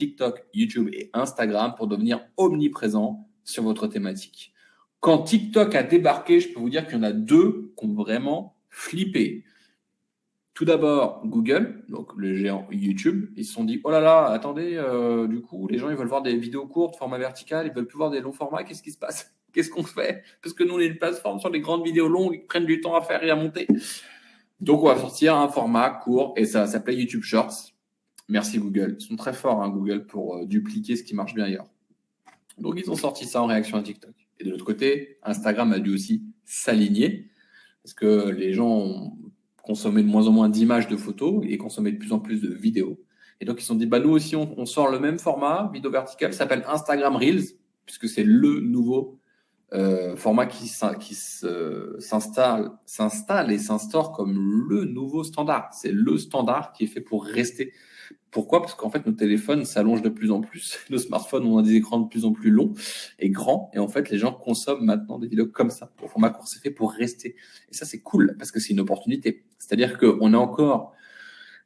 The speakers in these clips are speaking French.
TikTok, YouTube et Instagram pour devenir omniprésent sur votre thématique. Quand TikTok a débarqué, je peux vous dire qu'il y en a deux qui ont vraiment flippé. Tout d'abord, Google, donc le géant YouTube, ils se sont dit « Oh là là, attendez, du coup, les gens, ils veulent voir des vidéos courtes, format vertical, ils veulent plus voir des longs formats, qu'est-ce qui se passe? Qu'est-ce qu'on fait? Parce que nous, on est une plateforme sur les grandes vidéos longues qui prennent du temps à faire et à monter. » Donc, on va sortir un format court et ça s'appelle YouTube Shorts. Merci Google. Ils sont très forts, hein, Google, pour dupliquer ce qui marche bien ailleurs. Donc, ils ont sorti ça en réaction à TikTok. Et de l'autre côté, Instagram a dû aussi s'aligner parce que les gens ont consommé de moins en moins d'images, de photos et consommaient de plus en plus de vidéos. Et donc, ils se sont dit, bah, nous aussi, on sort le même format, vidéo verticale, ça s'appelle Instagram Reels, puisque c'est le nouveau format qui s'installe et s'instaure comme le nouveau standard. C'est le standard qui est fait pour rester. Pourquoi? Parce qu'en fait, nos téléphones s'allongent de plus en plus. Nos smartphones ont des écrans de plus en plus longs et grands. Et en fait, les gens consomment maintenant des vidéos comme ça. Au format court, c'est fait pour rester. Et ça, c'est cool parce que c'est une opportunité. C'est-à-dire qu'on est encore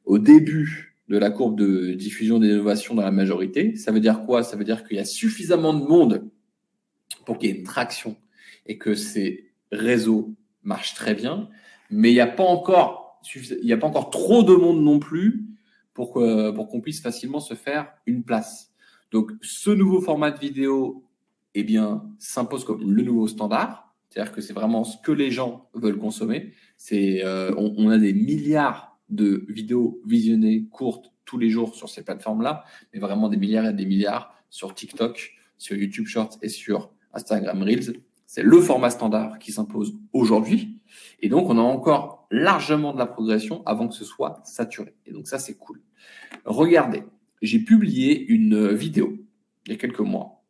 au début de la courbe de diffusion d'innovation dans la majorité. Ça veut dire quoi? Ça veut dire qu'il y a suffisamment de monde pour qu'il y ait une traction et que ces réseaux marchent très bien. Mais il n'y a pas encore trop de monde non plus pour qu'on puisse facilement se faire une place. Donc, ce nouveau format de vidéo, eh bien, s'impose comme le nouveau standard. C'est-à-dire que c'est vraiment ce que les gens veulent consommer. On a des milliards de vidéos visionnées courtes tous les jours sur ces plateformes-là, mais vraiment des milliards et des milliards sur TikTok, sur YouTube Shorts et sur Instagram Reels. C'est le format standard qui s'impose aujourd'hui. Et donc, on a encore largement de la progression avant que ce soit saturé. Et donc, ça, c'est cool. Regardez, j'ai publié une vidéo il y a quelques mois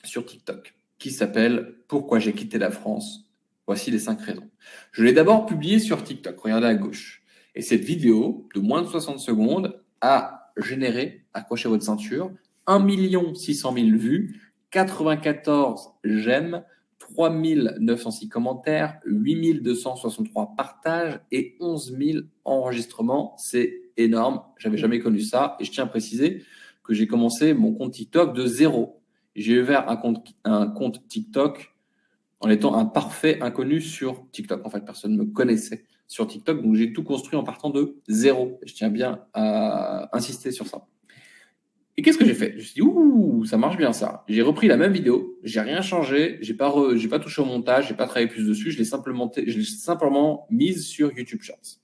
sur TikTok qui s'appelle « Pourquoi j'ai quitté la France? Voici les 5 raisons ». Je l'ai d'abord publiée sur TikTok, regardez à gauche. Et cette vidéo de moins de 60 secondes a généré, accrochez votre ceinture, 1 600 000 vues, 94 j'aime, 3 906 commentaires, 8 263 partages et 11 000 enregistrements. C'est énorme, j'avais jamais connu ça. Et je tiens à préciser que j'ai commencé mon compte TikTok de zéro. J'ai ouvert un compte TikTok en étant un parfait inconnu sur TikTok. En fait, personne ne me connaissait sur TikTok, donc j'ai tout construit en partant de zéro. Je tiens bien à insister sur ça. Et qu'est-ce que j'ai fait? Je me suis dit, ouh, ça marche bien ça. J'ai repris la même vidéo, j'ai rien changé, j'ai pas touché au montage, j'ai pas travaillé plus dessus, je l'ai simplement mise sur YouTube Shorts.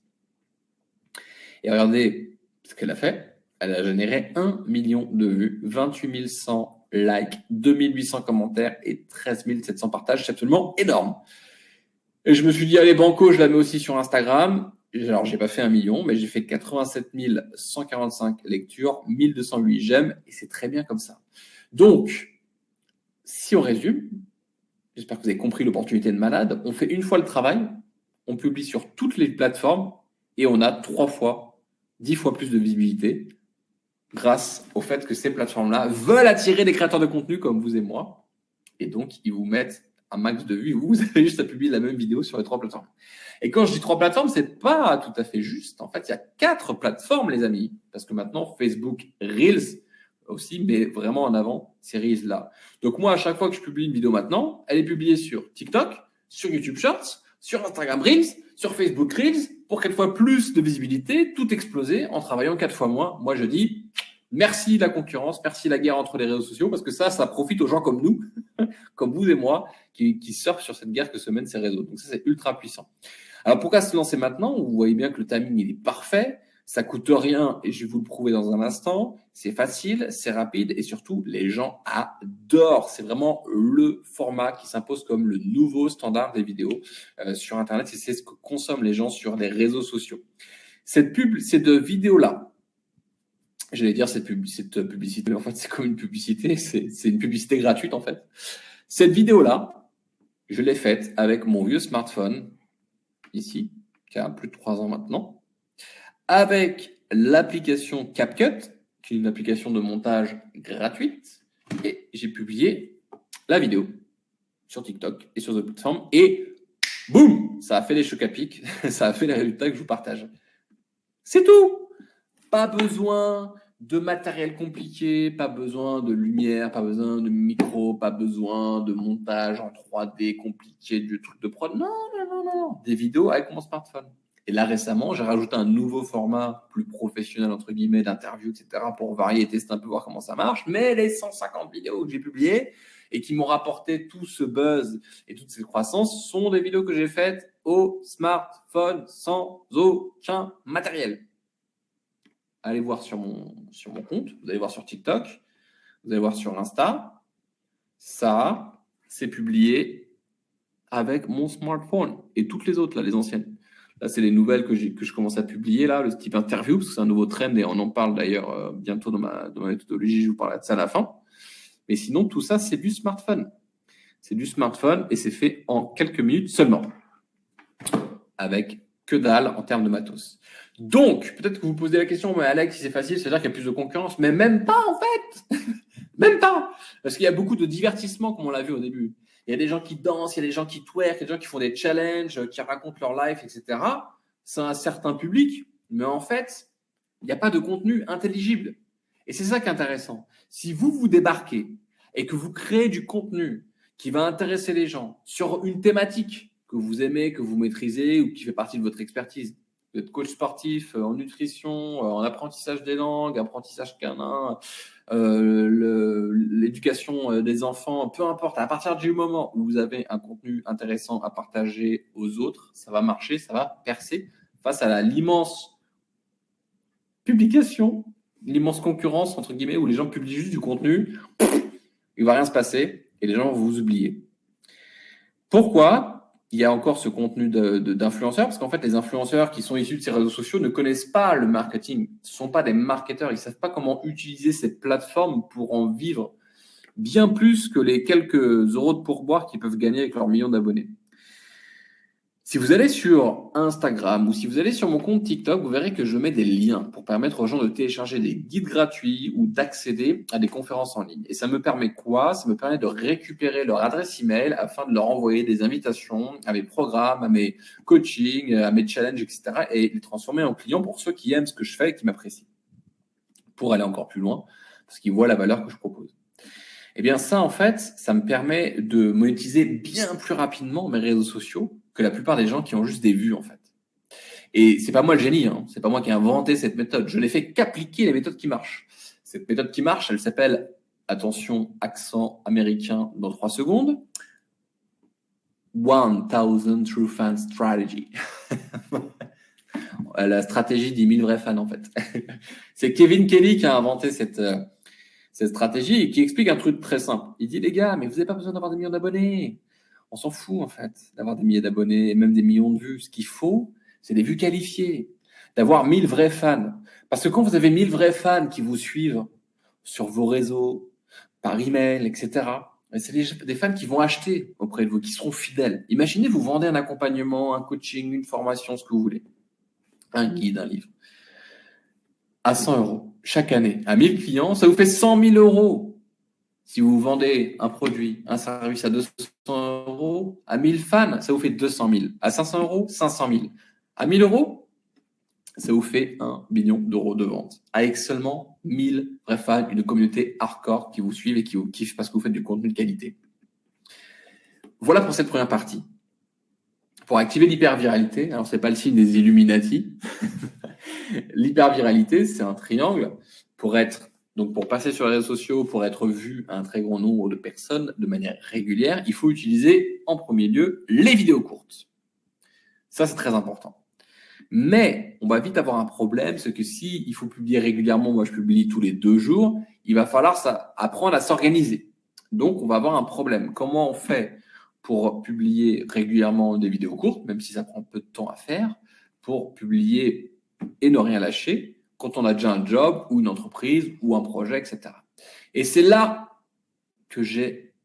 Et regardez ce qu'elle a fait. Elle a généré 1 million de vues, 28 100 likes, 2800 commentaires et 13 700 partages. C'est absolument énorme. Et je me suis dit, allez, banco, je la mets aussi sur Instagram. Alors, j'ai pas fait 1 million, mais j'ai fait 87 145 lectures, 1208 j'aime, et c'est très bien comme ça. Donc, si on résume, j'espère que vous avez compris l'opportunité de malade, on fait une fois le travail, on publie sur toutes les plateformes, et on a 3 fois, 10 fois plus de visibilité, grâce au fait que ces plateformes-là veulent attirer des créateurs de contenu comme vous et moi, et donc ils vous mettent un max de vues, vous avez juste à publier la même vidéo sur les 3 plateformes. Et quand je dis 3 plateformes, c'est pas tout à fait juste. En fait, il y a 4 plateformes, les amis, parce que maintenant, Facebook Reels aussi, mais vraiment en avant ces Reels-là. Donc moi, à chaque fois que je publie une vidéo maintenant, elle est publiée sur TikTok, sur YouTube Shorts, sur Instagram Reels, sur Facebook Reels, pour 4 fois plus de visibilité, tout exploser en travaillant 4 fois moins. Moi, je dis merci la concurrence, merci la guerre entre les réseaux sociaux, parce que ça profite aux gens comme nous, comme vous et moi, qui surfent sur cette guerre que se mènent ces réseaux. Donc ça, c'est ultra puissant. Alors pourquoi se lancer maintenant? Vous voyez bien que le timing, il est parfait, ça coûte rien et je vais vous le prouver dans un instant. C'est facile, c'est rapide et surtout, les gens adorent. C'est vraiment le format qui s'impose comme le nouveau standard des vidéos sur Internet et c'est ce que consomment les gens sur les réseaux sociaux. Cette vidéo-là, j'allais dire cette publicité, mais en fait, c'est comme une publicité, c'est une publicité gratuite en fait. Cette vidéo-là, je l'ai faite avec mon vieux smartphone, ici, qui a plus de 3 ans maintenant, avec l'application CapCut, qui est une application de montage gratuite, et j'ai publié la vidéo sur TikTok et sur d'autres plateformes, et boum, ça a fait les chocs à pic, ça a fait les résultats que je vous partage. C'est tout. Pas besoin de matériel compliqué, pas besoin de lumière, pas besoin de micro, pas besoin de montage en 3D compliqué, du truc de prod. Non, non, non, non. Des vidéos avec mon smartphone. Et là, récemment, j'ai rajouté un nouveau format plus professionnel, entre guillemets, d'interview, etc., pour varier et tester un peu, voir comment ça marche. Mais les 150 vidéos que j'ai publiées et qui m'ont rapporté tout ce buzz et toute cette croissance sont des vidéos que j'ai faites au smartphone sans aucun matériel. Allez voir sur mon compte, vous allez voir sur TikTok, vous allez voir sur Insta. Ça, c'est publié avec mon smartphone et toutes les autres, là, les anciennes. Là, c'est les nouvelles que je commence à publier, là, le type interview, parce que c'est un nouveau trend et on en parle d'ailleurs bientôt dans ma méthodologie, je vous parlerai de ça à la fin. Mais sinon, tout ça, c'est du smartphone. C'est du smartphone et c'est fait en quelques minutes seulement, avec que dalle en termes de matos. Donc, peut-être que vous posez la question, mais Alex, si c'est facile, c'est-à-dire qu'il y a plus de concurrence, mais même pas en fait. Même pas. Parce qu'il y a beaucoup de divertissement, comme on l'a vu au début. Il y a des gens qui dansent, il y a des gens qui twerk, il y a des gens qui font des challenges, qui racontent leur life, etc. C'est un certain public, mais en fait, il n'y a pas de contenu intelligible. Et c'est ça qui est intéressant. Si vous débarquez et que vous créez du contenu qui va intéresser les gens sur une thématique que vous aimez, que vous maîtrisez ou qui fait partie de votre expertise, vous êtes coach sportif en nutrition, en apprentissage des langues, apprentissage canin, l'éducation des enfants, peu importe, à partir du moment où vous avez un contenu intéressant à partager aux autres, ça va marcher, ça va percer face à l'immense publication, l'immense concurrence, entre guillemets, où les gens publient juste du contenu, il ne va rien se passer et les gens vont vous oublier. Pourquoi il y a encore ce contenu d'influenceurs? Parce qu'en fait, les influenceurs qui sont issus de ces réseaux sociaux ne connaissent pas le marketing. Ce ne sont pas des marketeurs. Ils ne savent pas comment utiliser cette plateforme pour en vivre bien plus que les quelques euros de pourboire qu'ils peuvent gagner avec leurs millions d'abonnés. Si vous allez sur Instagram ou si vous allez sur mon compte TikTok, vous verrez que je mets des liens pour permettre aux gens de télécharger des guides gratuits ou d'accéder à des conférences en ligne. Et ça me permet quoi? Ça me permet de récupérer leur adresse email afin de leur envoyer des invitations à mes programmes, à mes coachings, à mes challenges, etc. et les transformer en clients pour ceux qui aiment ce que je fais et qui m'apprécient. Pour aller encore plus loin, parce qu'ils voient la valeur que je propose. Eh bien, ça, en fait, ça me permet de monétiser bien plus rapidement mes réseaux sociaux que la plupart des gens qui ont juste des vues, en fait. Et c'est pas moi le génie, hein. C'est pas moi qui ai inventé cette méthode. Je n'ai fait qu'appliquer les méthodes qui marchent. Cette méthode qui marche, elle s'appelle, attention, accent américain dans 3 secondes, 1000 True Fan Strategy. La stratégie des 1000 vrais fans, en fait. C'est Kevin Kelly qui a inventé cette stratégie et qui explique un truc très simple. Il dit, les gars, mais vous n'avez pas besoin d'avoir des millions d'abonnés. On s'en fout, en fait, d'avoir des milliers d'abonnés et même des millions de vues. Ce qu'il faut, c'est des vues qualifiées, d'avoir 1000 vrais fans. Parce que quand vous avez 1000 vrais fans qui vous suivent sur vos réseaux, par email, etc., c'est des fans qui vont acheter auprès de vous, qui seront fidèles. Imaginez, vous vendez un accompagnement, un coaching, une formation, ce que vous voulez, un guide, un livre, à 100 € chaque année. À 1000 clients, ça vous fait 100 000 €. Si vous vendez un produit, un service à 200 €, à 1000 fans, ça vous fait 200 000. À 500 €, 500 000. À 1000 €, ça vous fait 1 million d'euros de vente. Avec seulement 1000 vrais fans, une communauté hardcore qui vous suivent et qui vous kiffe parce que vous faites du contenu de qualité. Voilà pour cette première partie. Pour activer l'hyperviralité, alors c'est pas le signe des Illuminati. L'hyperviralité, c'est un triangle pour passer sur les réseaux sociaux, pour être vu à un très grand nombre de personnes de manière régulière, il faut utiliser en premier lieu les vidéos courtes. Ça, c'est très important. Mais on va vite avoir un problème, c'est que si il faut publier régulièrement, moi je publie tous les 2 jours, il va falloir apprendre à s'organiser. Donc, on va avoir un problème. Comment on fait pour publier régulièrement des vidéos courtes, même si ça prend peu de temps à faire, pour publier et ne rien lâcher quand on a déjà un job ou une entreprise ou un projet, etc. Et c'est là que j'ai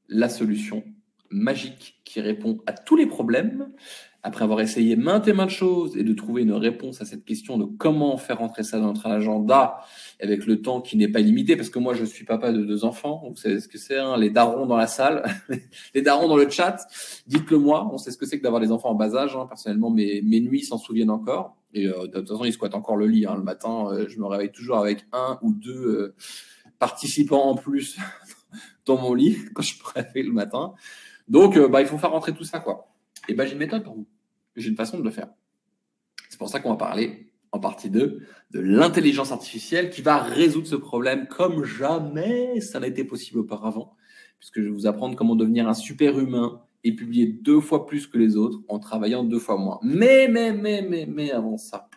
la solution magique qui répond à tous les problèmes. Après avoir essayé maintes et maintes choses et de trouver une réponse à cette question de comment faire rentrer ça dans notre agenda avec le temps qui n'est pas limité, parce que moi, je suis papa de 2 enfants. Vous savez ce que c'est, hein, les darons dans la salle, les darons dans le chat. Dites-le moi, on sait ce que c'est que d'avoir des enfants en bas âge. Hein. Personnellement, mes nuits s'en souviennent encore. Et de toute façon, ils squattent encore le lit. Le matin, je me réveille toujours avec 1 ou 2 participants en plus dans mon lit quand je me réveille le matin. Donc, il faut faire rentrer tout ça, quoi. Et j'ai une méthode pour vous. J'ai une façon de le faire. C'est pour ça qu'on va parler en partie 2 de l'intelligence artificielle qui va résoudre ce problème comme jamais ça n'a été possible auparavant, puisque je vais vous apprendre comment devenir un super humain et publier 2 fois plus que les autres en travaillant 2 fois moins. Mais avant ça,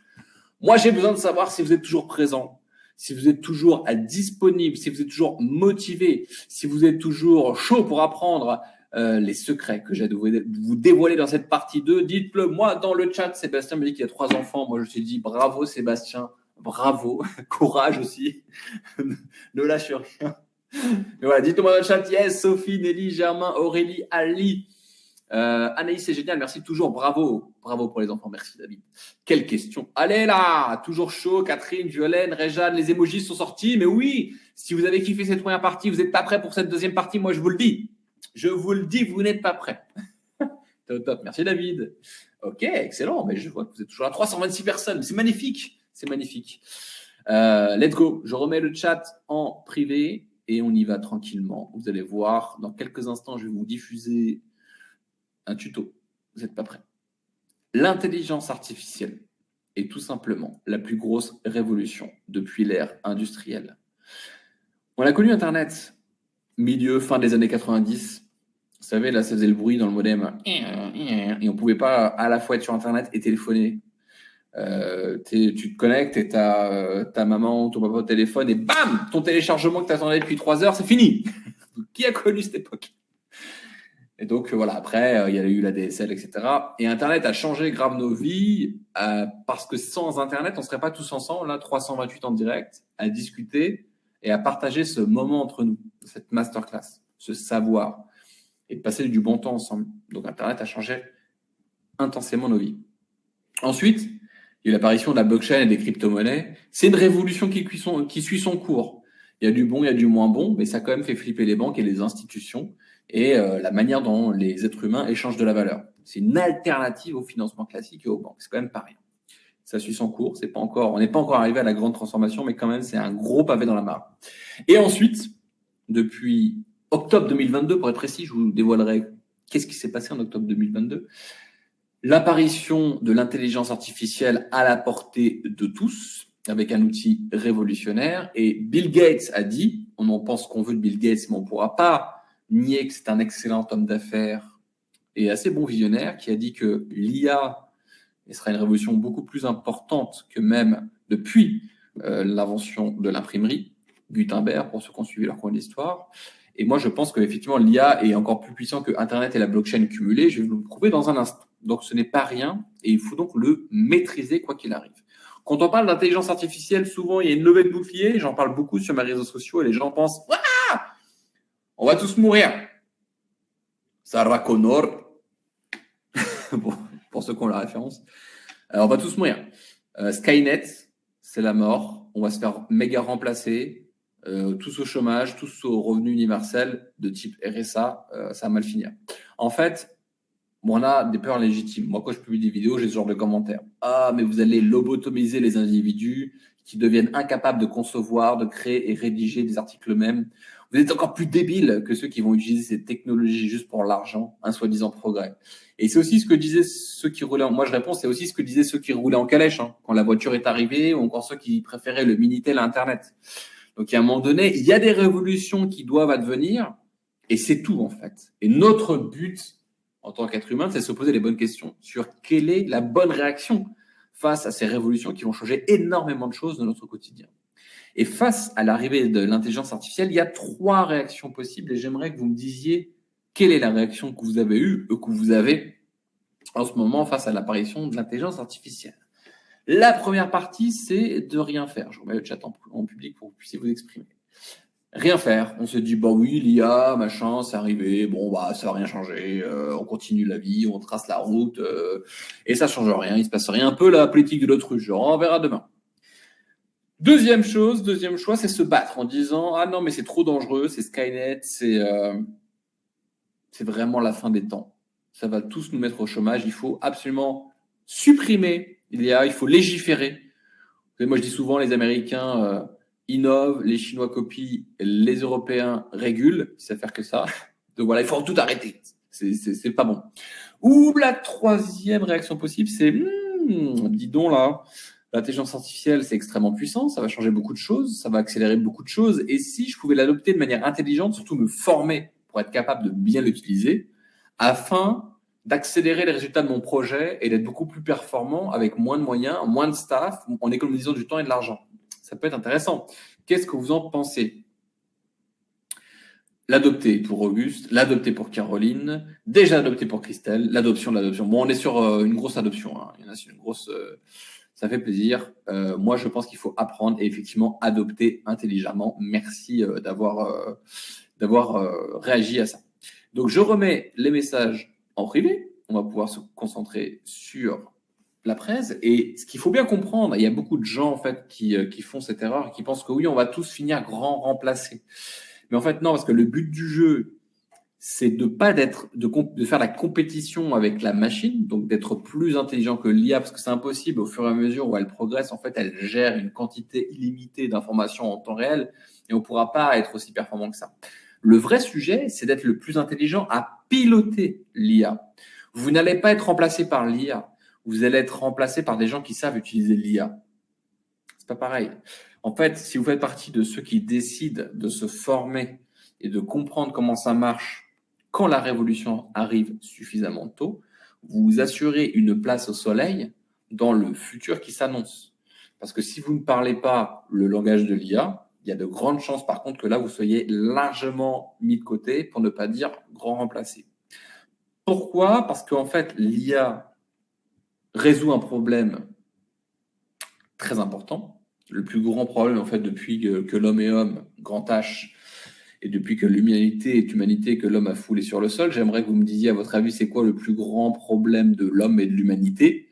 moi j'ai besoin de savoir si vous êtes toujours présent, si vous êtes toujours disponible, si vous êtes toujours motivé, si vous êtes toujours chaud pour apprendre les secrets que j'ai de vous dévoiler dans cette partie 2. Dites-le moi dans le chat. Sébastien me dit qu'il a 3 enfants. Moi, je me suis dit bravo Sébastien, bravo, courage aussi, ne lâche rien. Mais voilà, dites-le moi dans le chat. Yes, Sophie, Nelly, Germain, Aurélie, Ali. Anaïs, c'est génial, merci toujours, bravo pour les enfants, merci David. Quelle question, allez là, toujours chaud, Catherine, Violaine, Réjeanne, les emojis sont sortis, mais oui, si vous avez kiffé cette première partie, vous n'êtes pas prêts pour cette deuxième partie, moi je vous le dis, vous n'êtes pas prêts. Top, merci David. Ok, excellent, mais je vois que vous êtes toujours à 326 personnes, c'est magnifique. Let's go, je remets le chat en privé et on y va tranquillement, vous allez voir, dans quelques instants, je vais vous diffuser un tuto, vous n'êtes pas prêts. L'intelligence artificielle est tout simplement la plus grosse révolution depuis l'ère industrielle. On a connu Internet, fin des années 90. Vous savez, là, ça faisait le bruit dans le modem. Et on ne pouvait pas à la fois être sur Internet et téléphoner. Tu te connectes et ta maman ou ton papa au téléphone et bam, ton téléchargement que tu attendais depuis 3 heures, c'est fini. Qui a connu cette époque ? Et donc, voilà, après, il y a eu la DSL, etc. Et Internet a changé grave nos vies parce que sans Internet, on ne serait pas tous ensemble, là, 328 en direct, à discuter et à partager ce moment entre nous, cette masterclass, ce savoir, et de passer du bon temps ensemble. Donc, Internet a changé intensément nos vies. Ensuite, il y a eu l'apparition de la blockchain et des crypto-monnaies. C'est une révolution qui suit son cours. Il y a du bon, il y a du moins bon, mais ça a quand même fait flipper les banques et les institutions et la manière dont les êtres humains échangent de la valeur. C'est une alternative au financement classique et aux banques. C'est quand même pas rien. Ça suit son cours. On n'est pas encore arrivé à la grande transformation, mais quand même, c'est un gros pavé dans la mare. Et ensuite, depuis octobre 2022, pour être précis, je vous dévoilerai qu'est-ce qui s'est passé en octobre 2022. L'apparition de l'intelligence artificielle à la portée de tous, avec un outil révolutionnaire. Et Bill Gates a dit, on en pense qu'on veut de Bill Gates, mais on ne pourra pas nier que c'est un excellent homme d'affaires et assez bon visionnaire, qui a dit que l'IA sera une révolution beaucoup plus importante que même depuis l'invention de l'imprimerie, Gutenberg, pour ceux qui ont suivi leur cours d'histoire. Et moi, je pense qu'effectivement, l'IA est encore plus puissant que Internet et la blockchain cumulées. Je vais vous le prouver dans un instant. Donc, ce n'est pas rien et il faut donc le maîtriser quoi qu'il arrive. Quand on parle d'intelligence artificielle, souvent, il y a une levée de bouclier. J'en parle beaucoup sur mes réseaux sociaux et les gens pensent « Ah, on va tous mourir !» Sarah Connor, pour ceux qui ont la référence. On va tous mourir. Skynet, c'est la mort. On va se faire méga remplacer. Tous au chômage, tous au revenu universel de type RSA, ça va mal finir. En fait, on a des peurs légitimes. Moi, quand je publie des vidéos, j'ai ce genre de commentaires. Ah, mais vous allez lobotomiser les individus qui deviennent incapables de concevoir, de créer et rédiger des articles eux-mêmes. Vous êtes encore plus débiles que ceux qui vont utiliser ces technologies juste pour l'argent, un soi-disant progrès. Et c'est aussi ce que disaient ceux qui roulaient moi, je réponds, c'est aussi ce que disaient ceux qui roulaient en calèche, quand la voiture est arrivée, ou encore ceux qui préféraient le Minitel à Internet. Donc, à un moment donné, il y a des révolutions qui doivent advenir, et c'est tout, en fait. Et notre but, en tant qu'être humain, c'est de se poser les bonnes questions sur quelle est la bonne réaction face à ces révolutions qui vont changer énormément de choses de notre quotidien. Et face à l'arrivée de l'intelligence artificielle, il y a 3 réactions possibles, et j'aimerais que vous me disiez quelle est la réaction que vous avez eue, que vous avez en ce moment face à l'apparition de l'intelligence artificielle. La première partie, c'est de rien faire. Je remets le chat en public pour que vous puissiez vous exprimer. Rien faire. On se dit, bah oui, l'IA, machin, c'est arrivé. Bon, bah, ça va rien changer. On continue la vie, on trace la route, et ça change rien. Il se passe rien. Un peu la politique de l'autruche. Genre, on verra demain. Deuxième choix, c'est se battre en disant, ah non, mais c'est trop dangereux, c'est Skynet, c'est vraiment la fin des temps. Ça va tous nous mettre au chômage. Il faut absolument supprimer l'IA, il faut légiférer. Moi, je dis souvent, les Américains innovent, les Chinois copient, les Européens régulent, ils savent faire que ça. Donc voilà, il faut tout arrêter. C'est pas bon. Ou la troisième réaction possible, c'est dis donc là, l'intelligence artificielle, c'est extrêmement puissant, ça va changer beaucoup de choses, ça va accélérer beaucoup de choses. Et si je pouvais l'adopter de manière intelligente, surtout me former pour être capable de bien l'utiliser, afin d'accélérer les résultats de mon projet et d'être beaucoup plus performant avec moins de moyens, moins de staff, en économisant du temps et de l'argent. Ça peut être intéressant. Qu'est-ce que vous en pensez? L'adopter pour Auguste, l'adopter pour Caroline, déjà adopté pour Christelle, l'adoption de l'adoption. Bon, on est sur une grosse adoption. Hein. Il y en a sur une grosse... ça fait plaisir. Moi, je pense qu'il faut apprendre et effectivement adopter intelligemment. Merci d'avoir réagi à ça. Donc, je remets les messages en privé. On va pouvoir se concentrer sur la presse. Et ce qu'il faut bien comprendre, il y a beaucoup de gens en fait qui font cette erreur, qui pensent que oui, on va tous finir grand remplacés. Mais en fait, non, parce que le but du jeu, c'est de faire la compétition avec la machine, donc d'être plus intelligent que l'IA, parce que c'est impossible. Au fur et à mesure où elle progresse, en fait, elle gère une quantité illimitée d'informations en temps réel, et on ne pourra pas être aussi performant que ça. Le vrai sujet, c'est d'être le plus intelligent à piloter l'IA. Vous n'allez pas être remplacé par l'IA, vous allez être remplacé par des gens qui savent utiliser l'IA. C'est pas pareil. En fait, si vous faites partie de ceux qui décident de se former et de comprendre comment ça marche quand la révolution arrive suffisamment tôt, vous vous assurez une place au soleil dans le futur qui s'annonce. Parce que si vous ne parlez pas le langage de l'IA, il y a de grandes chances par contre que là, vous soyez largement mis de côté, pour ne pas dire grand remplacé. Pourquoi? Parce qu'en fait, l'IA résout un problème très important. Le plus grand problème, en fait, depuis que l'homme est homme, grand H, et depuis que l'humanité est humanité, que l'homme a foulé sur le sol. J'aimerais que vous me disiez, à votre avis, c'est quoi le plus grand problème de l'homme et de l'humanité?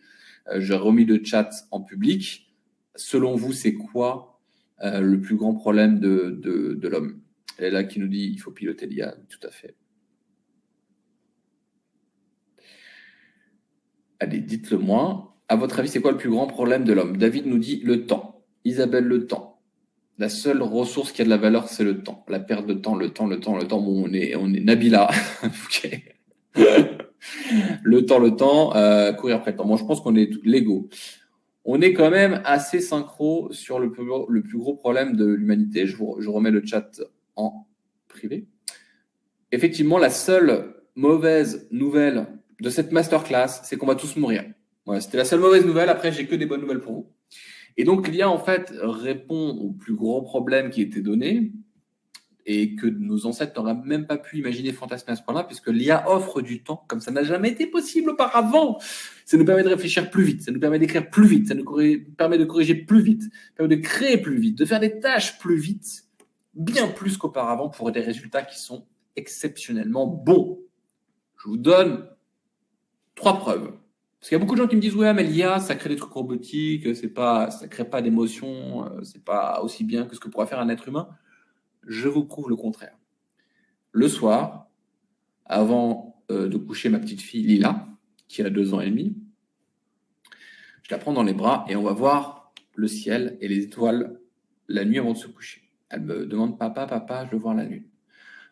J'ai remis le chat en public. Selon vous, c'est quoi le plus grand problème de l'homme? Elle est là qui nous dit, il faut piloter l'IA, tout à fait. Allez, dites-le moi. À votre avis, c'est quoi le plus grand problème de l'homme? David nous dit le temps. Isabelle, le temps. La seule ressource qui a de la valeur, c'est le temps. La perte de temps, le temps. Bon, on est Nabila. Okay. Le temps, courir après le temps. Moi, je pense qu'on est l'ego. On est quand même assez synchro sur le plus gros problème de l'humanité. Je remets le chat en privé. Effectivement, la seule mauvaise nouvelle de cette masterclass, c'est qu'on va tous mourir. Voilà, c'était la seule mauvaise nouvelle. Après, j'ai que des bonnes nouvelles pour vous. Et donc, l'IA, en fait, répond au plus gros problème qui était donné et que nos ancêtres n'auraient même pas pu imaginer, fantasmer à ce point-là, puisque l'IA offre du temps comme ça n'a jamais été possible auparavant. Ça nous permet de réfléchir plus vite, ça nous permet d'écrire plus vite, ça nous permet de corriger plus vite, ça permet de créer plus vite, de faire des tâches plus vite, bien plus qu'auparavant pour des résultats qui sont exceptionnellement bons. Je vous donne 3 preuves. Parce qu'il y a beaucoup de gens qui me disent ouais, mais l'IA, ça crée des trucs robotiques, ça crée pas d'émotion, c'est pas aussi bien que ce que pourrait faire un être humain. Je vous prouve le contraire. Le soir, avant de coucher ma petite fille Lila, qui a 2 ans et demi, je la prends dans les bras et on va voir le ciel et les étoiles la nuit avant de se coucher. Elle me demande papa, je veux voir la lune.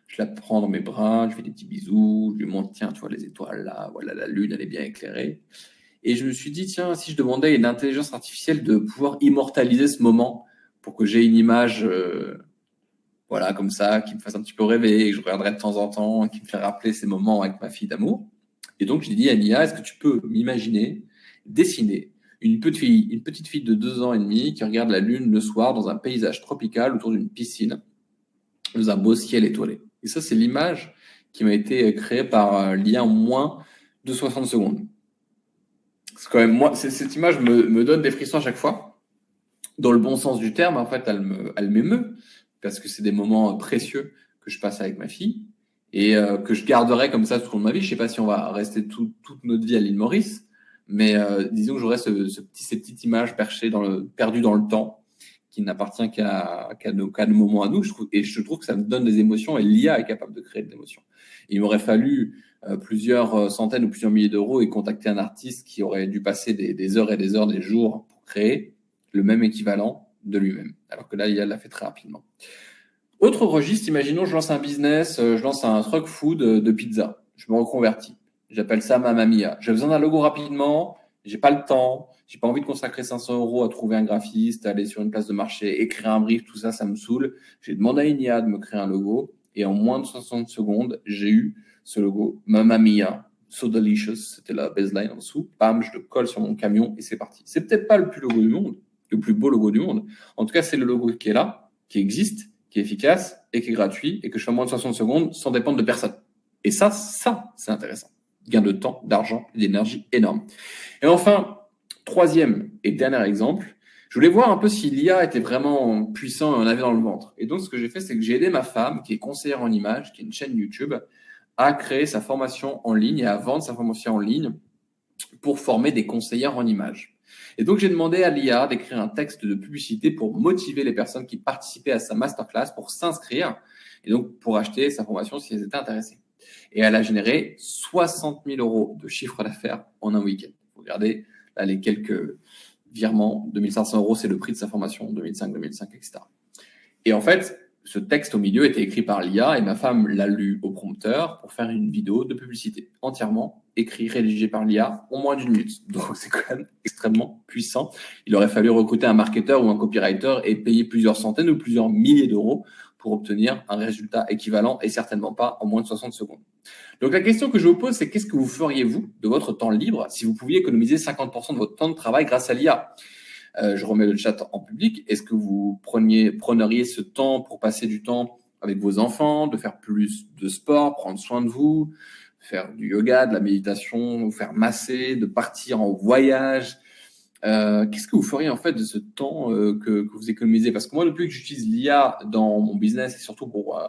Je la prends dans mes bras, je fais des petits bisous, je lui montre, tiens, tu vois les étoiles là, voilà la lune, elle est bien éclairée. Et je me suis dit, tiens, si je demandais à une intelligence artificielle de pouvoir immortaliser ce moment pour que j'ai une image, voilà, comme ça, qui me fasse un petit peu rêver, et que je regarderai de temps en temps, qui me fait rappeler ces moments avec ma fille d'amour. Et donc, j'ai dit à Nia, est-ce que tu peux m'imaginer dessiner une petite fille de 2 ans et demi qui regarde la lune le soir dans un paysage tropical autour d'une piscine, dans un beau ciel étoilé. Et ça, c'est l'image qui m'a été créée par l'IA en moins de 60 secondes. C'est quand même moi, cette image me donne des frissons à chaque fois. Dans le bon sens du terme, en fait, elle m'émeut parce que c'est des moments précieux que je passe avec ma fille et que je garderai comme ça tout au long de ma vie. Je sais pas si on va rester toute notre vie à l'île Maurice, mais disons que j'aurai ces petites images perdues dans le temps qui n'appartient qu'à nos moments à nous. Je trouve que ça me donne des émotions et l'IA est capable de créer des émotions. Il m'aurait fallu plusieurs centaines ou plusieurs milliers d'euros et contacter un artiste qui aurait dû passer des heures et des heures, des jours pour créer le même équivalent de lui-même. Alors que là, l'IA l'a fait très rapidement. Autre registre, imaginons, je lance un business, je lance un truck food de pizza. Je me reconvertis. J'appelle ça Mamma Mia. J'ai besoin d'un logo rapidement, j'ai pas le temps, j'ai pas envie de consacrer 500 euros à trouver un graphiste, aller sur une place de marché, écrire un brief, tout ça, ça me saoule. J'ai demandé à une IA de me créer un logo et en moins de 60 secondes, j'ai eu ce logo Mamma Mia, so delicious, c'était la baseline en dessous. Bam, je le colle sur mon camion et c'est parti. C'est peut-être pas le plus logo du monde, le plus beau logo du monde. En tout cas, c'est le logo qui est là, qui existe, qui est efficace et qui est gratuit et que je fais en moins de 60 secondes sans dépendre de personne. Et ça, c'est intéressant. Gain de temps, d'argent et d'énergie énorme. Et enfin, troisième et dernier exemple, je voulais voir un peu si l'IA était vraiment puissant et en avait dans le ventre. Et donc, ce que j'ai fait, c'est que j'ai aidé ma femme, qui est conseillère en images, qui a une chaîne YouTube, à créer sa formation en ligne et à vendre sa formation en ligne pour former des conseillères en images. Et donc, j'ai demandé à l'IA d'écrire un texte de publicité pour motiver les personnes qui participaient à sa masterclass pour s'inscrire et donc pour acheter sa formation si elles étaient intéressées. Et elle a généré 60 000 euros de chiffre d'affaires en un week-end. Vous regardez, là, les quelques virements, 2500 euros, c'est le prix de sa formation, 2005, etc. Et en fait, ce texte au milieu était écrit par l'IA et ma femme l'a lu au prompteur pour faire une vidéo de publicité entièrement écrit, rédigé par l'IA en moins d'1 minute. Donc, c'est quand même extrêmement puissant. Il aurait fallu recruter un marketeur ou un copywriter et payer plusieurs centaines ou plusieurs milliers d'euros pour obtenir un résultat équivalent et certainement pas en moins de 60 secondes. Donc, la question que je vous pose, c'est qu'est-ce que vous feriez, vous, de votre temps libre si vous pouviez économiser 50% de votre temps de travail grâce à l'IA ? Je remets le chat en public. Est-ce que vous prendriez ce temps pour passer du temps avec vos enfants, de faire plus de sport, prendre soin de vous, faire du yoga, de la méditation, vous faire masser, de partir en voyage? Qu'est-ce que vous feriez en fait de ce temps que vous économisez? Parce que moi, depuis que j'utilise l'IA dans mon business et surtout pour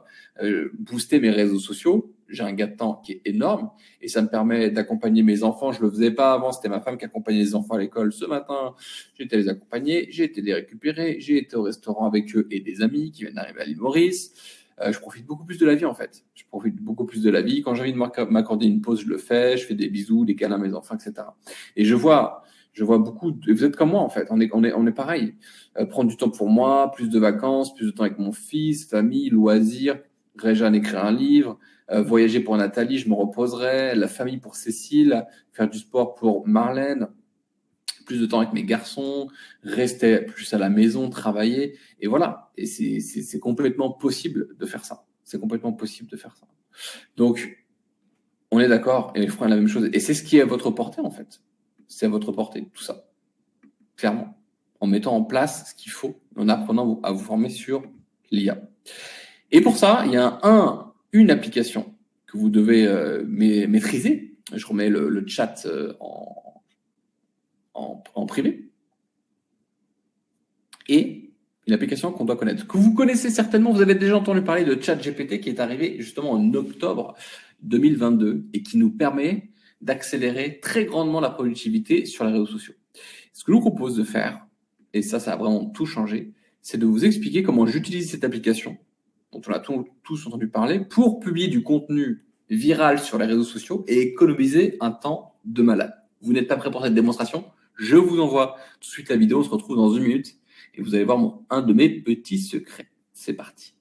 booster mes réseaux sociaux, j'ai un gain de temps qui est énorme et ça me permet d'accompagner mes enfants. Je le faisais pas avant, c'était ma femme qui accompagnait les enfants à l'école. Ce matin, j'ai été les accompagner, j'ai été les récupérer, j'ai été au restaurant avec eux et des amis qui viennent d'arriver à l'île Maurice. Je profite beaucoup plus de la vie en fait. Je profite beaucoup plus de la vie. Quand j'ai envie de m'accorder une pause, je le fais. Je fais des bisous, des câlins à mes enfants, etc. Et je vois beaucoup. Vous êtes comme moi en fait. On est pareil. Prendre du temps pour moi, plus de vacances, plus de temps avec mon fils, famille, loisirs. Réjeanne écrire un livre, voyager pour Nathalie, je me reposerai. La famille pour Cécile, faire du sport pour Marlène. Plus de temps avec mes garçons, rester plus à la maison, travailler. Et voilà. Et c'est complètement possible de faire ça. C'est complètement possible de faire ça. Donc, on est d'accord et je ferai la même chose. Et c'est ce qui est à votre portée en fait. C'est à votre portée, tout ça. Clairement. En mettant en place ce qu'il faut, en apprenant à vous former sur l'IA. Et pour ça, il y a une application que vous devez maîtriser. Je remets le chat en privé. Et une application qu'on doit connaître, que vous connaissez certainement. Vous avez déjà entendu parler de ChatGPT qui est arrivé justement en octobre 2022 et qui nous permet d'accélérer très grandement la productivité sur les réseaux sociaux. Ce que je vous propose de faire, et ça a vraiment tout changé, c'est de vous expliquer comment j'utilise cette application dont on a tous entendu parler pour publier du contenu viral sur les réseaux sociaux et économiser un temps de malade. Vous n'êtes pas prêt pour cette démonstration? Je vous envoie tout de suite la vidéo. On se retrouve dans 1 minute et vous allez voir un de mes petits secrets. C'est parti.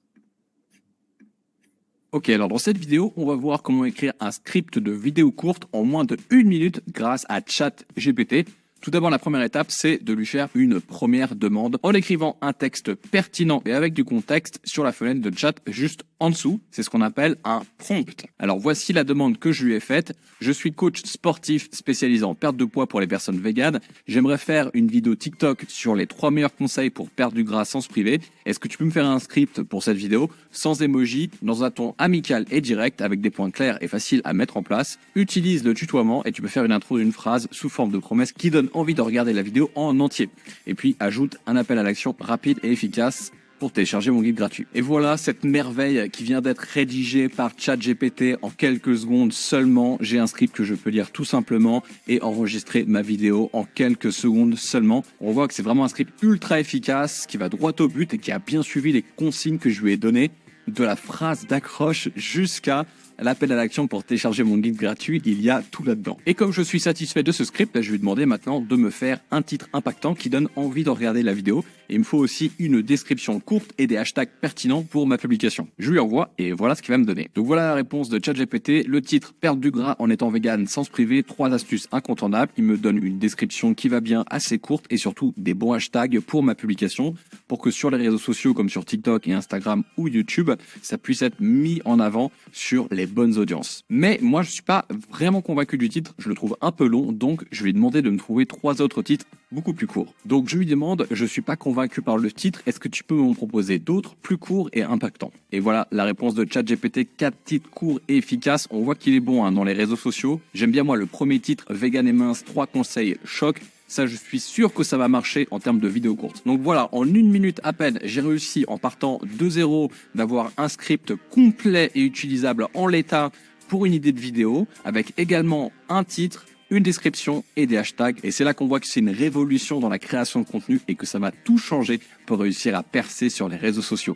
Ok, alors dans cette vidéo, on va voir comment écrire un script de vidéo courte en moins de 1 minute grâce à ChatGPT. Tout d'abord, la première étape, c'est de lui faire une première demande en écrivant un texte pertinent et avec du contexte sur la fenêtre de chat juste en dessous. C'est ce qu'on appelle un prompt. Alors voici la demande que je lui ai faite. Je suis coach sportif spécialisé en perte de poids pour les personnes véganes. J'aimerais faire une vidéo TikTok sur les 3 meilleurs conseils pour perdre du gras sans se priver. Est-ce que tu peux me faire un script pour cette vidéo sans emoji, dans un ton amical et direct avec des points clairs et faciles à mettre en place? Utilise le tutoiement et tu peux faire une intro d'une phrase sous forme de promesse qui donne envie de regarder la vidéo en entier. Et puis ajoute un appel à l'action rapide et efficace. pour télécharger mon guide gratuit. Et voilà cette merveille qui vient d'être rédigée par ChatGPT en quelques secondes seulement. J'ai un script que je peux lire tout simplement et enregistrer ma vidéo en quelques secondes seulement. On voit que c'est vraiment un script ultra efficace qui va droit au but et qui a bien suivi les consignes que je lui ai données, de la phrase d'accroche jusqu'à l'appel à l'action pour télécharger mon guide gratuit. Il y a tout là-dedans. Et comme je suis satisfait de ce script, je vais demander maintenant de me faire un titre impactant qui donne envie de regarder la vidéo. Et il me faut aussi une description courte et des hashtags pertinents pour ma publication. Je lui envoie et voilà ce qu'il va me donner. Donc voilà la réponse de ChatGPT. Le titre: perdre du gras en étant vegan sans se priver, 3 astuces incontournables. Il me donne une description qui va bien, assez courte, et surtout des bons hashtags pour ma publication, pour que sur les réseaux sociaux comme sur TikTok et Instagram ou YouTube, ça puisse être mis en avant sur les bonnes audiences. Mais moi, je suis pas vraiment convaincu du titre, je le trouve un peu long, donc je vais lui demander de me trouver 3 autres titres beaucoup plus courts. Donc je lui demande: je suis pas convaincu par le titre, est-ce que tu peux m'en proposer d'autres plus courts et impactants? Et voilà la réponse de ChatGPT: 4 titres courts et efficaces. On voit qu'il est bon dans les réseaux sociaux. J'aime bien moi le premier titre: vegan et mince, 3 conseils choc. Ça, je suis sûr que ça va marcher en termes de vidéos courtes. Donc voilà, en 1 minute à peine, j'ai réussi, en partant de zéro, d'avoir un script complet et utilisable en l'état pour une idée de vidéo, avec également un titre, une description et des hashtags. Et c'est là qu'on voit que c'est une révolution dans la création de contenu et que ça va tout changer pour réussir à percer sur les réseaux sociaux.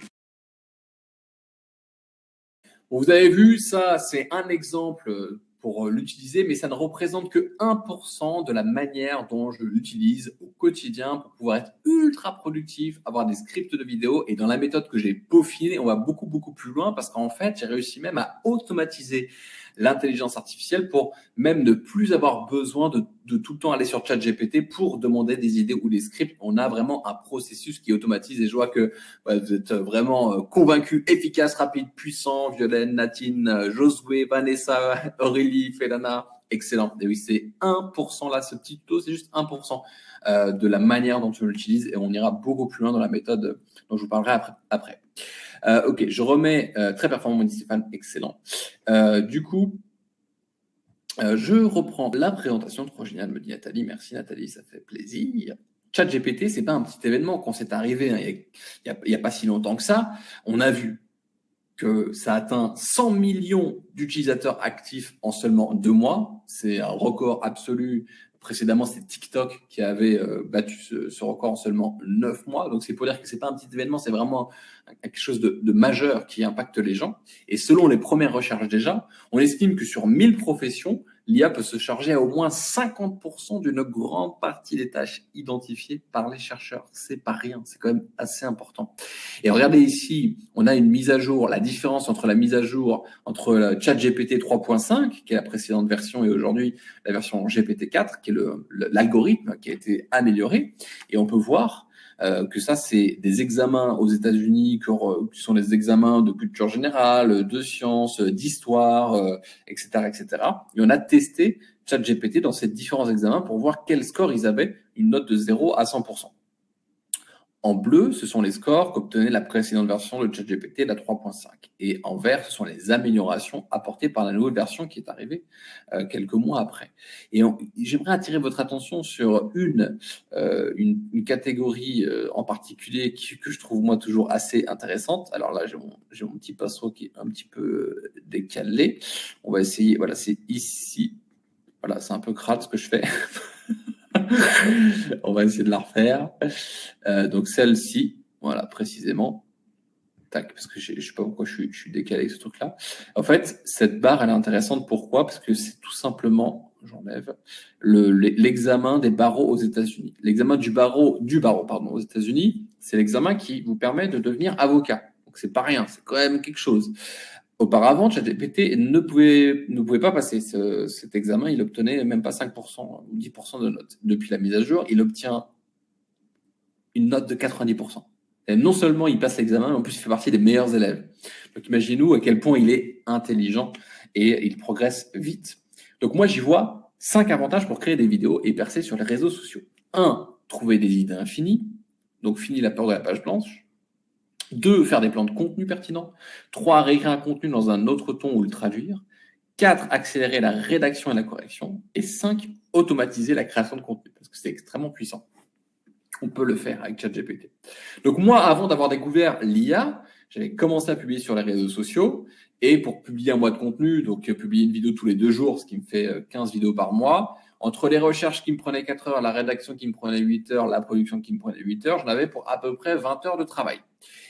Vous avez vu, ça, c'est un exemple pour l'utiliser, mais ça ne représente que 1% de la manière dont je l'utilise au quotidien pour pouvoir être ultra productif, avoir des scripts de vidéo. Et dans la méthode que j'ai peaufinée, on va beaucoup, beaucoup plus loin parce qu'en fait, j'ai réussi même à automatiser l'intelligence artificielle pour même ne plus avoir besoin de tout le temps aller sur ChatGPT pour demander des idées ou des scripts. On a vraiment un processus qui automatise et je vois que vous êtes vraiment convaincus, efficace, rapide, puissant. Violaine, Natine, Josué, Vanessa, Aurélie, Félana, excellent. Et oui, c'est 1% là, ce petit taux, c'est juste 1% de la manière dont on l'utilise et on ira beaucoup plus loin dans la méthode dont je vous parlerai après. Ok, je remets très performant, dit Stéphane, excellent. Du coup, je reprends la présentation. Trop génial, me dit Nathalie. Merci Nathalie, ça fait plaisir. ChatGPT, c'est pas un petit événement quand c'est arrivé. Hein, il y a pas si longtemps que ça. On a vu que ça atteint 100 millions d'utilisateurs actifs en seulement 2 mois. C'est un record absolu. Précédemment, c'est TikTok qui avait battu ce record en seulement 9 mois. Donc, c'est pour dire que c'est pas un petit événement, c'est vraiment quelque chose de majeur qui impacte les gens. Et selon les premières recherches déjà, on estime que sur 1000 professions, l'IA peut se charger à au moins 50% d'une grande partie des tâches identifiées par les chercheurs. C'est pas rien, c'est quand même assez important. Et regardez ici, on a une mise à jour, la différence entre la mise à jour entre la ChatGPT 3.5, qui est la précédente version, et aujourd'hui la version GPT-4, qui est l'algorithme qui a été amélioré. Et on peut voir que ça, c'est des examens aux États-Unis qui sont des examens de culture générale, de sciences, d'histoire, etc., etc. Et on a testé ChatGPT dans ces différents examens pour voir quel score ils avaient, une note de 0 à 100%. En bleu, ce sont les scores qu'obtenait la précédente version de ChatGPT, la 3.5. Et en vert, ce sont les améliorations apportées par la nouvelle version qui est arrivée quelques mois après. Et j'aimerais attirer votre attention sur une catégorie en particulier que je trouve moi toujours assez intéressante. Alors là, j'ai mon petit pinceau qui est un petit peu décalé. On va essayer, voilà, c'est ici. Voilà, c'est un peu crade ce que je fais. On va essayer de la refaire. Donc celle-ci, voilà, précisément. Tac, parce que je ne sais pas pourquoi je suis décalé avec ce truc-là. En fait, cette barre, elle est intéressante. Pourquoi? Parce que c'est tout simplement, j'enlève, l'examen des barreaux aux États-Unis. L'examen du barreau, pardon, aux États-Unis, c'est l'examen qui vous permet de devenir avocat. Donc c'est pas rien, c'est quand même quelque chose. Auparavant, ChatGPT ne pouvait pas passer cet examen. Il obtenait même pas 5% ou 10% de notes. Depuis la mise à jour, il obtient une note de 90%. Et non seulement il passe l'examen, mais en plus il fait partie des meilleurs élèves. Donc imaginez-vous à quel point il est intelligent et il progresse vite. Donc moi, j'y vois 5 avantages pour créer des vidéos et percer sur les réseaux sociaux. 1, trouver des idées infinies. Donc fini la peur de la page blanche. 2, faire des plans de contenu pertinents. 3, réécrire un contenu dans un autre ton ou le traduire. 4, accélérer la rédaction et la correction. Et 5, automatiser la création de contenu, parce que c'est extrêmement puissant. On peut le faire avec ChatGPT. Donc moi, avant d'avoir découvert l'IA, j'avais commencé à publier sur les réseaux sociaux. Et pour publier un mois de contenu, donc publier une vidéo tous les 2 jours, ce qui me fait 15 vidéos par mois, entre les recherches qui me prenaient 4 heures, la rédaction qui me prenait 8 heures, la production qui me prenait 8 heures, j'en avais pour à peu près 20 heures de travail.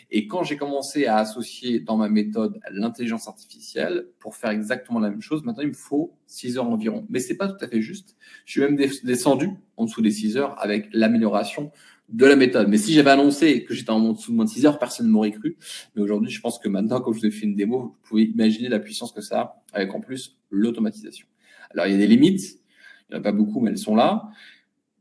Et quand j'ai commencé à associer dans ma méthode l'intelligence artificielle pour faire exactement la même chose, maintenant il me faut 6 heures environ. Mais c'est pas tout à fait juste. Je suis même descendu en dessous des 6 heures avec l'amélioration de la méthode. Mais si j'avais annoncé que j'étais en dessous de moins de 6 heures, personne ne m'aurait cru. Mais aujourd'hui, je pense que maintenant, comme je vous ai fait une démo, vous pouvez imaginer la puissance que ça a avec en plus l'automatisation. Alors, il y a des limites. Il n'y en a pas beaucoup, mais elles sont là.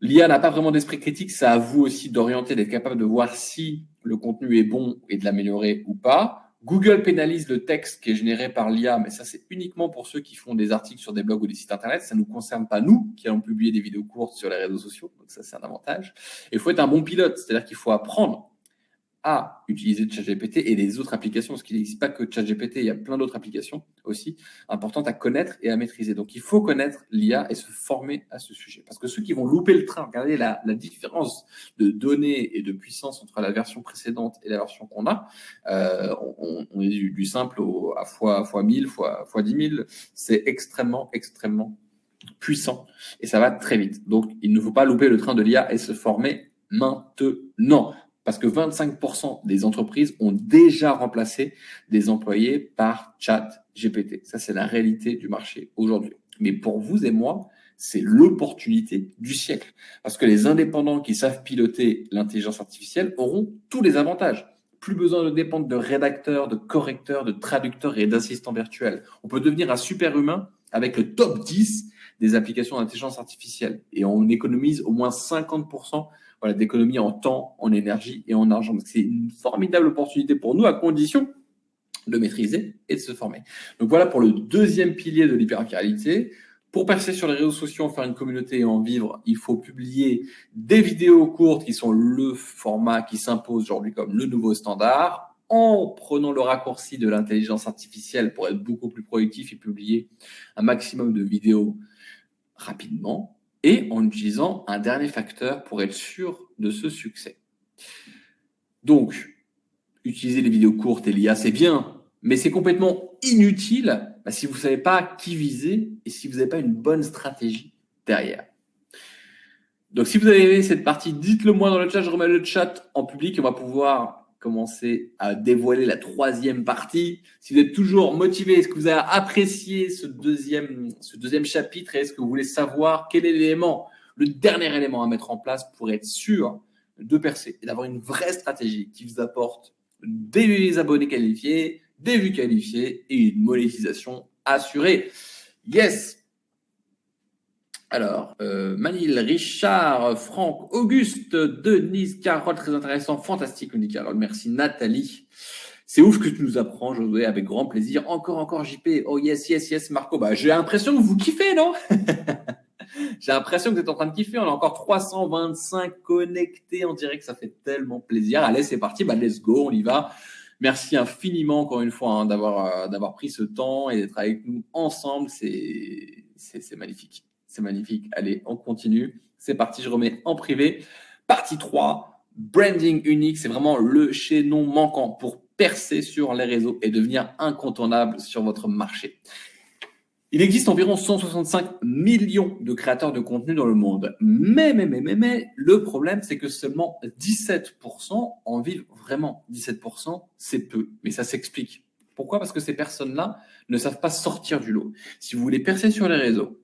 L'IA n'a pas vraiment d'esprit critique. C'est à vous aussi d'orienter, d'être capable de voir si le contenu est bon et de l'améliorer ou pas. Google pénalise le texte qui est généré par l'IA, mais ça, c'est uniquement pour ceux qui font des articles sur des blogs ou des sites internet. Ça ne nous concerne pas, nous, qui allons publier des vidéos courtes sur les réseaux sociaux. Donc ça, c'est un avantage. Et il faut être un bon pilote, c'est-à-dire qu'il faut apprendre à utiliser ChatGPT et les autres applications, parce qu'il n'existe pas que ChatGPT, il y a plein d'autres applications aussi importantes à connaître et à maîtriser. Donc, il faut connaître l'IA et se former à ce sujet. Parce que ceux qui vont louper le train, regardez la différence de données et de puissance entre la version précédente et la version qu'on a. On est du simple à fois 1000, fois 10 000. C'est extrêmement puissant et ça va très vite. Donc, il ne faut pas louper le train de l'IA et se former maintenant. Parce que 25% des entreprises ont déjà remplacé des employés par ChatGPT. Ça, c'est la réalité du marché aujourd'hui. Mais pour vous et moi, c'est l'opportunité du siècle. Parce que les indépendants qui savent piloter l'intelligence artificielle auront tous les avantages. Plus besoin de dépendre de rédacteurs, de correcteurs, de traducteurs et d'assistants virtuels. On peut devenir un super-humain avec le top 10 des applications d'intelligence artificielle. Et on économise au moins 50% d'économie en temps, en énergie et en argent. C'est une formidable opportunité pour nous à condition de maîtriser et de se former. Donc voilà pour le deuxième pilier de l'hyperviralité. Pour percer sur les réseaux sociaux, faire une communauté et en vivre, il faut publier des vidéos courtes qui sont le format qui s'impose aujourd'hui comme le nouveau standard, en prenant le raccourci de l'intelligence artificielle pour être beaucoup plus productif et publier un maximum de vidéos rapidement, et en utilisant un dernier facteur pour être sûr de ce succès. Donc, utiliser les vidéos courtes et l'IA, c'est bien, mais c'est complètement inutile si vous ne savez pas qui viser et si vous n'avez pas une bonne stratégie derrière. Donc, si vous avez aimé cette partie, dites-le moi dans le chat, je remets le chat en public et on va pouvoir commencer à dévoiler la troisième partie. Si vous êtes toujours motivé, est-ce que vous avez apprécié ce deuxième chapitre et est-ce que vous voulez savoir quel est l'élément, le dernier élément à mettre en place pour être sûr de percer et d'avoir une vraie stratégie qui vous apporte des abonnés qualifiés, des vues qualifiées et une monétisation assurée. Yes! Alors, Manil, Richard, Franck, Auguste, Denise, Carole, très intéressant, fantastique, on dit Carole, merci Nathalie. C'est ouf que tu nous apprends, Josué, avec grand plaisir. Encore JP, oh yes, Marco. Bah, j'ai l'impression que vous kiffez, non? J'ai l'impression que vous êtes en train de kiffer, on a encore 325 connectés, on dirait que ça fait tellement plaisir. Allez, c'est parti, bah let's go, on y va. Merci infiniment, encore une fois, d'avoir pris ce temps et d'être avec nous ensemble, c'est magnifique. C'est magnifique. Allez, on continue. C'est parti, je remets en privé. Partie 3, branding unique. C'est vraiment le chaînon manquant pour percer sur les réseaux et devenir incontournable sur votre marché. Il existe environ 165 millions de créateurs de contenu dans le monde. Mais, le problème, c'est que seulement 17% en vivent vraiment. 17%, c'est peu. Mais ça s'explique. Pourquoi? Parce que ces personnes-là ne savent pas sortir du lot. Si vous voulez percer sur les réseaux,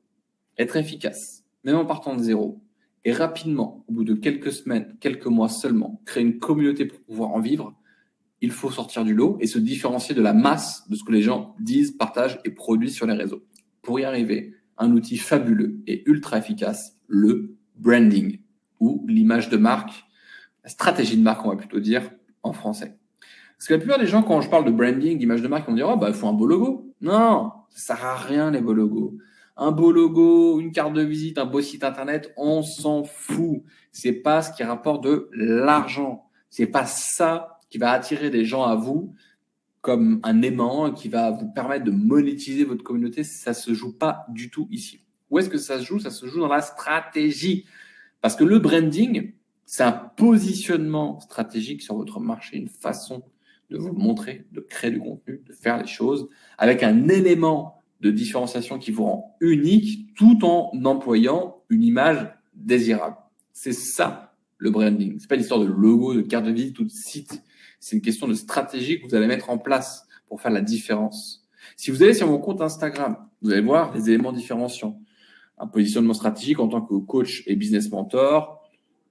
être efficace, même en partant de zéro, et rapidement, au bout de quelques semaines, quelques mois seulement, créer une communauté pour pouvoir en vivre, il faut sortir du lot et se différencier de la masse de ce que les gens disent, partagent et produisent sur les réseaux. Pour y arriver, un outil fabuleux et ultra efficace, le branding, ou l'image de marque, la stratégie de marque, on va plutôt dire, en français. Parce que la plupart des gens, quand je parle de branding, d'image de marque, ils vont dire « Oh, bah, il faut un beau logo ». Non, ça sert à rien, les beaux logos. Un beau logo, une carte de visite, un beau site internet, on s'en fout. C'est pas ce qui rapporte de l'argent. C'est pas ça qui va attirer des gens à vous comme un aimant qui va vous permettre de monétiser votre communauté. Ça se joue pas du tout ici. Où est-ce que ça se joue? Ça se joue dans la stratégie. Parce que le branding, C'est un positionnement stratégique sur votre marché, une façon de vous montrer, de créer du contenu, de faire les choses avec un élément de différenciation qui vous rend unique tout en employant une image désirable. C'est ça le branding. C'est pas une histoire de logo, de carte de visite ou de site. C'est une question de stratégie que vous allez mettre en place pour faire la différence. Si vous allez sur mon compte Instagram, vous allez voir les éléments différenciants. Un positionnement stratégique en tant que coach et business mentor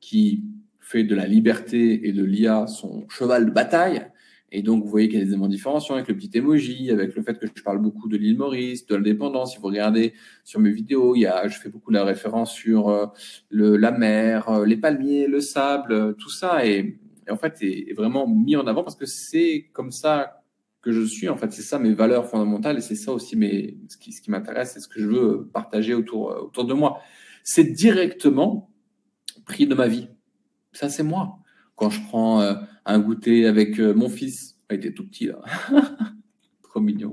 qui fait de la liberté et de l'IA son cheval de bataille. Et donc, vous voyez qu'il y a des éléments différenciants avec le petit emoji, avec le fait que je parle beaucoup de l'île Maurice, de l'indépendance. Si vous regardez sur mes vidéos, je fais beaucoup de la référence sur la mer, les palmiers, le sable, tout ça. Et en fait, est vraiment mis en avant parce que c'est comme ça que je suis. En fait, c'est ça mes valeurs fondamentales et c'est ça aussi ce qui m'intéresse et ce que je veux partager autour de moi. C'est directement pris de ma vie. Ça, c'est moi. Quand je prends un goûter avec mon fils, il était tout petit là, trop mignon.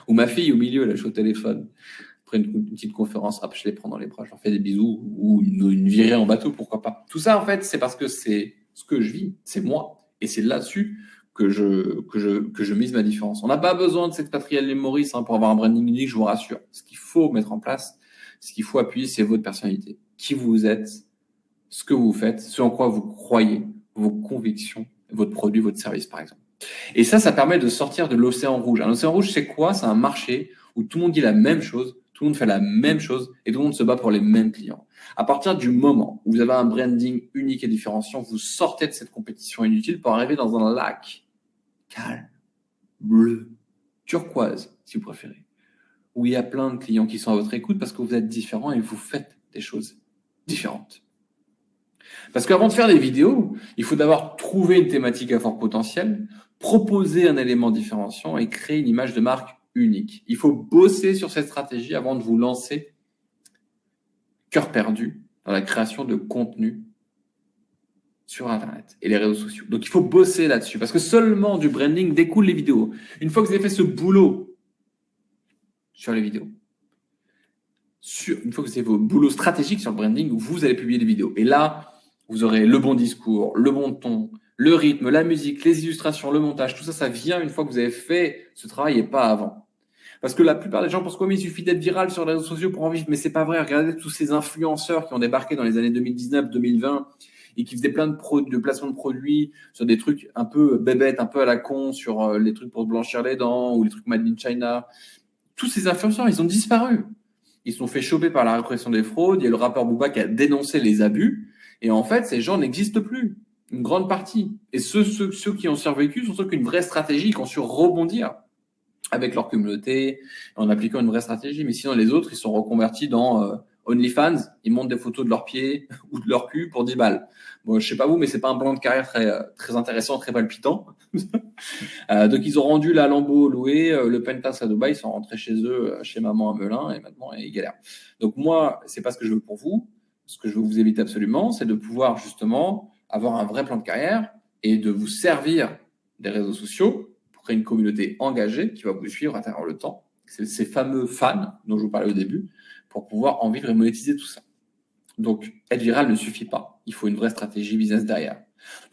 Ou ma fille au milieu, là, je suis au téléphone. Après une petite conférence, hop, je les prends dans les bras, je leur fais des bisous ou une virée en bateau, pourquoi pas. Tout ça, en fait, c'est parce que c'est ce que je vis, c'est moi. Et c'est là-dessus que je mise ma différence. On n'a pas besoin de s'expatrier à l'île Maurice pour avoir un branding unique, je vous rassure. Ce qu'il faut mettre en place, ce qu'il faut appuyer, c'est votre personnalité. Qui vous êtes, ce que vous faites, ce en quoi vous croyez, vos convictions, votre produit, votre service, par exemple. Et ça permet de sortir de l'océan rouge. Un océan rouge, c'est quoi? C'est un marché où tout le monde dit la même chose, tout le monde fait la même chose et tout le monde se bat pour les mêmes clients. À partir du moment où vous avez un branding unique et différenciant, vous sortez de cette compétition inutile pour arriver dans un lac calme, bleu, turquoise, si vous préférez, où il y a plein de clients qui sont à votre écoute parce que vous êtes différents et vous faites des choses différentes. Parce qu'avant de faire des vidéos, il faut d'abord trouver une thématique à fort potentiel, proposer un élément différenciant et créer une image de marque unique. Il faut bosser sur cette stratégie avant de vous lancer cœur perdu dans la création de contenu sur Internet et les réseaux sociaux. Donc, il faut bosser là-dessus parce que seulement du branding découlent les vidéos. Une fois que vous avez fait ce boulot sur les vidéos, une fois que vous avez vos boulots stratégiques sur le branding, vous allez publier des vidéos. Et là, vous aurez le bon discours, le bon ton, le rythme, la musique, les illustrations, le montage. Tout ça, ça vient une fois que vous avez fait ce travail et pas avant. Parce que la plupart des gens pensent qu'il suffit d'être viral sur les réseaux sociaux pour en vivre. Mais c'est pas vrai. Regardez tous ces influenceurs qui ont débarqué dans les années 2019, 2020 et qui faisaient plein de placements de produits sur des trucs un peu bébêtes, un peu à la con, sur les trucs pour blanchir les dents ou les trucs made in China. Tous ces influenceurs, ils ont disparu. Ils se sont fait choper par la répression des fraudes. Il y a le rappeur Booba qui a dénoncé les abus. Et en fait, ces gens n'existent plus, une grande partie. Et ceux qui ont survécu sont ceux qui ont une vraie stratégie, qui ont su rebondir avec leur communauté, en appliquant une vraie stratégie. Mais sinon, les autres, ils sont reconvertis dans OnlyFans. Ils montent des photos de leurs pieds ou de leur cul pour 10 balles. Bon, je sais pas vous, mais c'est pas un plan de carrière très intéressant, très palpitant. Donc, ils ont rendu la Lambo louée, le penthouse à Dubaï, ils sont rentrés chez eux, chez maman à Melun, et maintenant, ils galèrent. Donc, moi, c'est pas ce que je veux pour vous. Ce que je veux vous éviter absolument, c'est de pouvoir justement avoir un vrai plan de carrière et de vous servir des réseaux sociaux pour créer une communauté engagée qui va vous suivre à travers le temps. C'est ces fameux fans dont je vous parlais au début pour pouvoir en vivre et monétiser tout ça. Donc, être viral ne suffit pas. Il faut une vraie stratégie business derrière.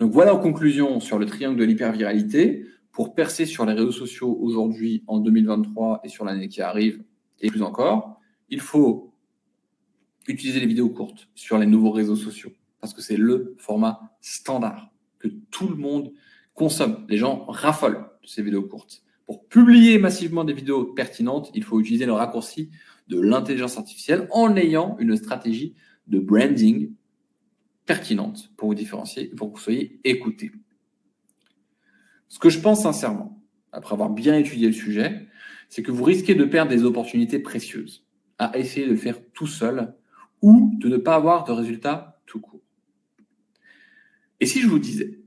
Donc, voilà en conclusion sur le triangle de l'hyperviralité. Pour percer sur les réseaux sociaux aujourd'hui, en 2023 et sur l'année qui arrive, et plus encore, il faut utiliser les vidéos courtes sur les nouveaux réseaux sociaux parce que c'est le format standard que tout le monde consomme. Les gens raffolent de ces vidéos courtes. Pour publier massivement des vidéos pertinentes, il faut utiliser le raccourci de l'intelligence artificielle en ayant une stratégie de branding pertinente pour vous différencier et pour que vous soyez écoutés. Ce que je pense sincèrement, après avoir bien étudié le sujet, c'est que vous risquez de perdre des opportunités précieuses à essayer de le faire tout seul ou de ne pas avoir de résultats tout court. Et si je vous disais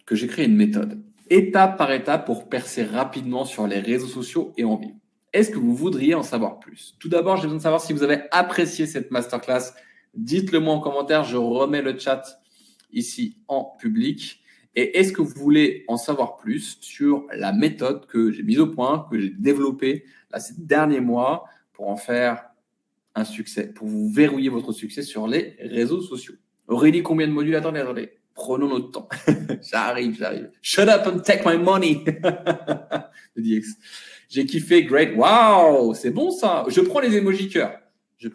que j'ai créé une méthode, étape par étape, pour percer rapidement sur les réseaux sociaux et en vivre, est-ce que vous voudriez en savoir plus? Tout d'abord, j'ai besoin de savoir si vous avez apprécié cette masterclass. Dites-le moi en commentaire, je remets le chat ici en public. Et est-ce que vous voulez en savoir plus sur la méthode que j'ai mise au point, que j'ai développée là, ces derniers mois pour en faire un succès, pour vous verrouiller votre succès sur les réseaux sociaux? Aurélie, combien de modules? Attendez. Prenons notre temps. J'arrive. Shut up and take my money. de DX. J'ai kiffé, great. Waouh, c'est bon ça. Je prends les emojis cœur. Je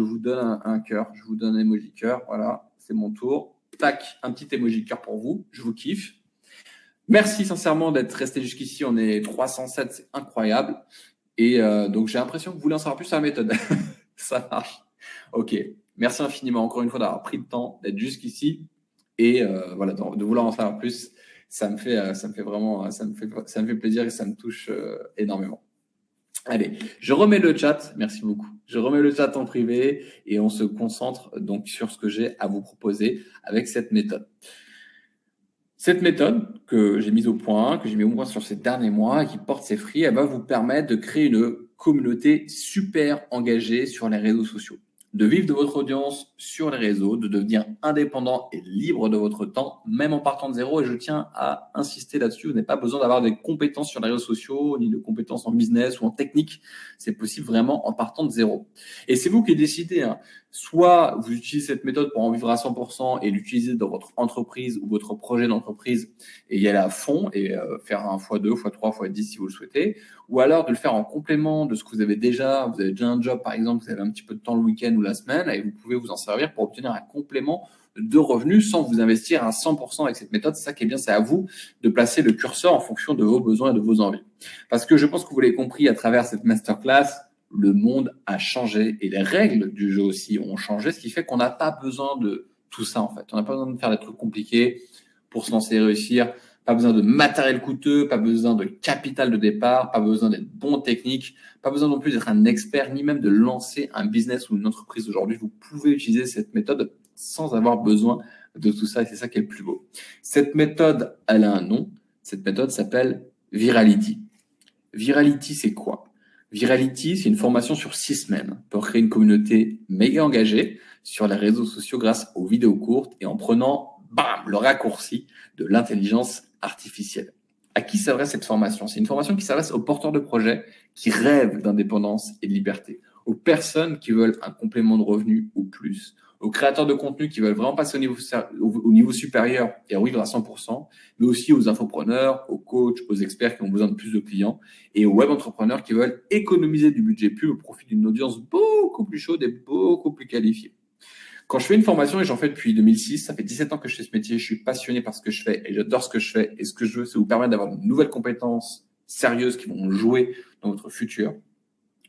vous donne un cœur. Je vous donne un emoji cœur. Voilà, c'est mon tour. Tac, un petit emoji cœur pour vous. Je vous kiffe. Merci sincèrement d'être resté jusqu'ici. On est 307, c'est incroyable. Et donc, j'ai l'impression que vous voulez en savoir plus sur la méthode. Ça marche. OK. Merci infiniment, encore une fois, d'avoir pris le temps d'être jusqu'ici. Et voilà, de vouloir en savoir plus. Ça me fait plaisir et ça me touche énormément. Allez, je remets le chat. Merci beaucoup. Je remets le chat en privé et on se concentre donc sur ce que j'ai à vous proposer avec cette méthode. Cette méthode que j'ai mise au point, sur ces derniers mois et qui porte ses fruits, elle va vous permettre de créer une communauté super engagée sur les réseaux sociaux, de vivre de votre audience sur les réseaux, de devenir indépendant et libre de votre temps, même en partant de zéro. Et je tiens à insister là-dessus, vous n'avez pas besoin d'avoir des compétences sur les réseaux sociaux, ni de compétences en business ou en technique. C'est possible vraiment en partant de zéro. Et c'est vous qui décidez, hein. Soit vous utilisez cette méthode pour en vivre à 100% et l'utiliser dans votre entreprise ou votre projet d'entreprise et y aller à fond et faire un x2, x3, x10 si vous le souhaitez. Ou alors de le faire en complément de ce que vous avez déjà. Vous avez déjà un job, par exemple, vous avez un petit peu de temps le week-end ou la semaine et vous pouvez vous en servir pour obtenir un complément de revenus sans vous investir à 100% avec cette méthode. C'est ça qui est bien, c'est à vous de placer le curseur en fonction de vos besoins et de vos envies. Parce que je pense que vous l'avez compris à travers cette masterclass, le monde a changé et les règles du jeu aussi ont changé, ce qui fait qu'on n'a pas besoin de tout ça en fait. On n'a pas besoin de faire des trucs compliqués pour se lancer et réussir. Pas besoin de matériel coûteux, pas besoin de capital de départ, pas besoin d'être bon technique, pas besoin non plus d'être un expert, ni même de lancer un business ou une entreprise aujourd'hui. Vous pouvez utiliser cette méthode sans avoir besoin de tout ça et c'est ça qui est le plus beau. Cette méthode, elle a un nom. Cette méthode s'appelle Virality. Virality, c'est quoi? Virality, c'est une formation sur 6 semaines pour créer une communauté méga engagée sur les réseaux sociaux grâce aux vidéos courtes et en prenant le raccourci de l'intelligence artificielle. À qui s'adresse cette formation? C'est une formation qui s'adresse aux porteurs de projets qui rêvent d'indépendance et de liberté, aux personnes qui veulent un complément de revenus ou plus, aux créateurs de contenu qui veulent vraiment passer au niveau supérieur et en vivre à 100%, mais aussi aux infopreneurs, aux coachs, aux experts qui ont besoin de plus de clients et aux web entrepreneurs qui veulent économiser du budget pub au profit d'une audience beaucoup plus chaude et beaucoup plus qualifiée. Quand je fais une formation, et j'en fais depuis 2006, ça fait 17 ans que je fais ce métier, je suis passionné par ce que je fais et j'adore ce que je fais. Et ce que je veux, c'est vous permettre d'avoir de nouvelles compétences sérieuses qui vont jouer dans votre futur.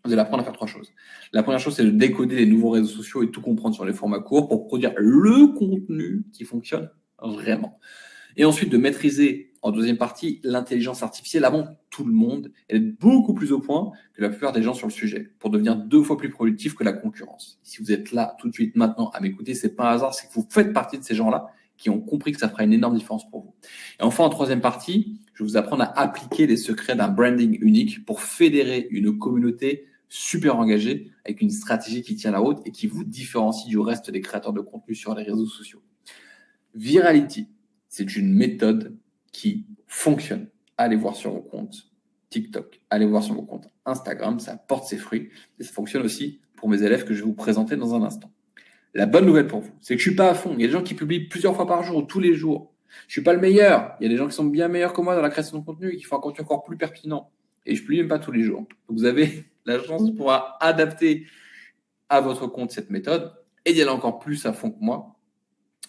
Vous allez apprendre à faire 3 choses. La première chose, c'est de décoder les nouveaux réseaux sociaux et tout comprendre sur les formats courts pour produire le contenu qui fonctionne vraiment. Et ensuite, de maîtriser, en deuxième partie, l'intelligence artificielle avant tout le monde et d'être beaucoup plus au point que la plupart des gens sur le sujet pour devenir 2 fois plus productif que la concurrence. Si vous êtes là tout de suite maintenant à m'écouter, c'est pas un hasard, c'est que vous faites partie de ces gens-là qui ont compris que ça fera une énorme différence pour vous. Et enfin, en troisième partie, je vais vous apprendre à appliquer les secrets d'un branding unique pour fédérer une communauté super engagée avec une stratégie qui tient la route et qui vous différencie du reste des créateurs de contenu sur les réseaux sociaux. Virality, c'est une méthode qui fonctionne. Allez voir sur vos comptes TikTok, allez voir sur vos comptes Instagram, ça porte ses fruits et ça fonctionne aussi pour mes élèves que je vais vous présenter dans un instant. La bonne nouvelle pour vous, c'est que je suis pas à fond. Il y a des gens qui publient plusieurs fois par jour ou tous les jours. Je suis pas le meilleur. Il y a des gens qui sont bien meilleurs que moi dans la création de contenu et qui font un contenu encore plus pertinent. Et je publie même pas tous les jours. Donc vous avez la chance de pouvoir adapter à votre compte cette méthode et d'y aller encore plus à fond que moi.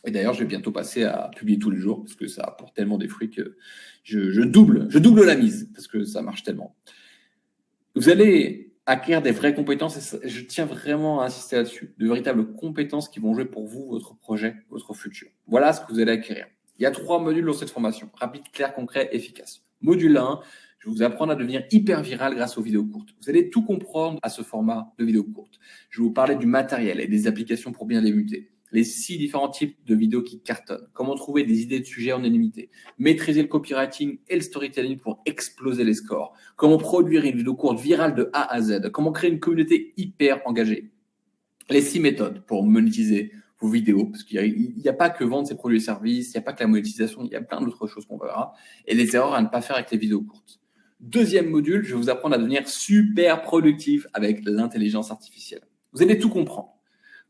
Et d'ailleurs, je vais bientôt passer à publier tous les jours parce que ça apporte tellement des fruits que je double la mise parce que ça marche tellement. Vous allez acquérir des vraies compétences et je tiens vraiment à insister là-dessus, de véritables compétences qui vont jouer pour vous, votre projet, votre futur. Voilà ce que vous allez acquérir. Il y a 3 modules dans cette formation, rapide, clair, concret, efficace. Module 1, je vais vous apprendre à devenir hyper viral grâce aux vidéos courtes. Vous allez tout comprendre à ce format de vidéos courtes. Je vais vous parler du matériel et des applications pour bien débuter. Les 6 différents types de vidéos qui cartonnent. Comment trouver des idées de sujets en anonymité. Maîtriser le copywriting et le storytelling pour exploser les scores. Comment produire une vidéo courte virale de A à Z. Comment créer une communauté hyper engagée. Les 6 méthodes pour monétiser vos vidéos. Parce qu'il n'y a pas que vendre ses produits et services. Il n'y a pas que la monétisation. Il y a plein d'autres choses qu'on verra. Et les erreurs à ne pas faire avec les vidéos courtes. Deuxième module, je vais vous apprendre à devenir super productif avec l'intelligence artificielle. Vous allez tout comprendre.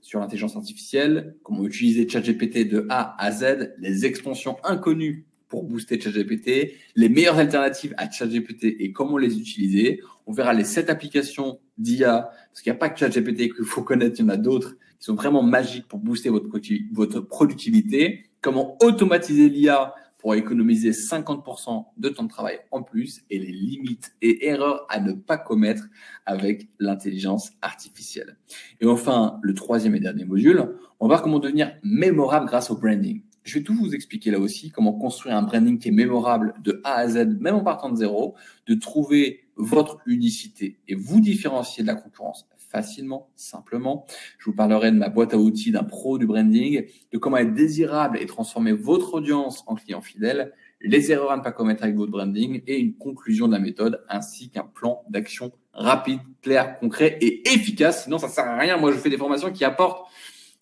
sur l'intelligence artificielle, comment utiliser ChatGPT de A à Z, les extensions inconnues pour booster ChatGPT, les meilleures alternatives à ChatGPT et comment les utiliser. On verra les 7 applications d'IA, parce qu'il n'y a pas que ChatGPT qu'il faut connaître, il y en a d'autres qui sont vraiment magiques pour booster votre productivité. Comment automatiser l'IA pour économiser 50% de temps de travail en plus et les limites et erreurs à ne pas commettre avec l'intelligence artificielle. Et enfin, le 3e et dernier module, on va voir comment devenir mémorable grâce au branding. Je vais tout vous expliquer là aussi, comment construire un branding qui est mémorable de A à Z, même en partant de zéro, de trouver votre unicité et vous différencier de la concurrence facilement, simplement. Je vous parlerai de ma boîte à outils d'un pro du branding, de comment être désirable et transformer votre audience en client fidèle, les erreurs à ne pas commettre avec votre branding et une conclusion de la méthode ainsi qu'un plan d'action rapide, clair, concret et efficace. Sinon, ça ne sert à rien. Moi, je fais des formations qui apportent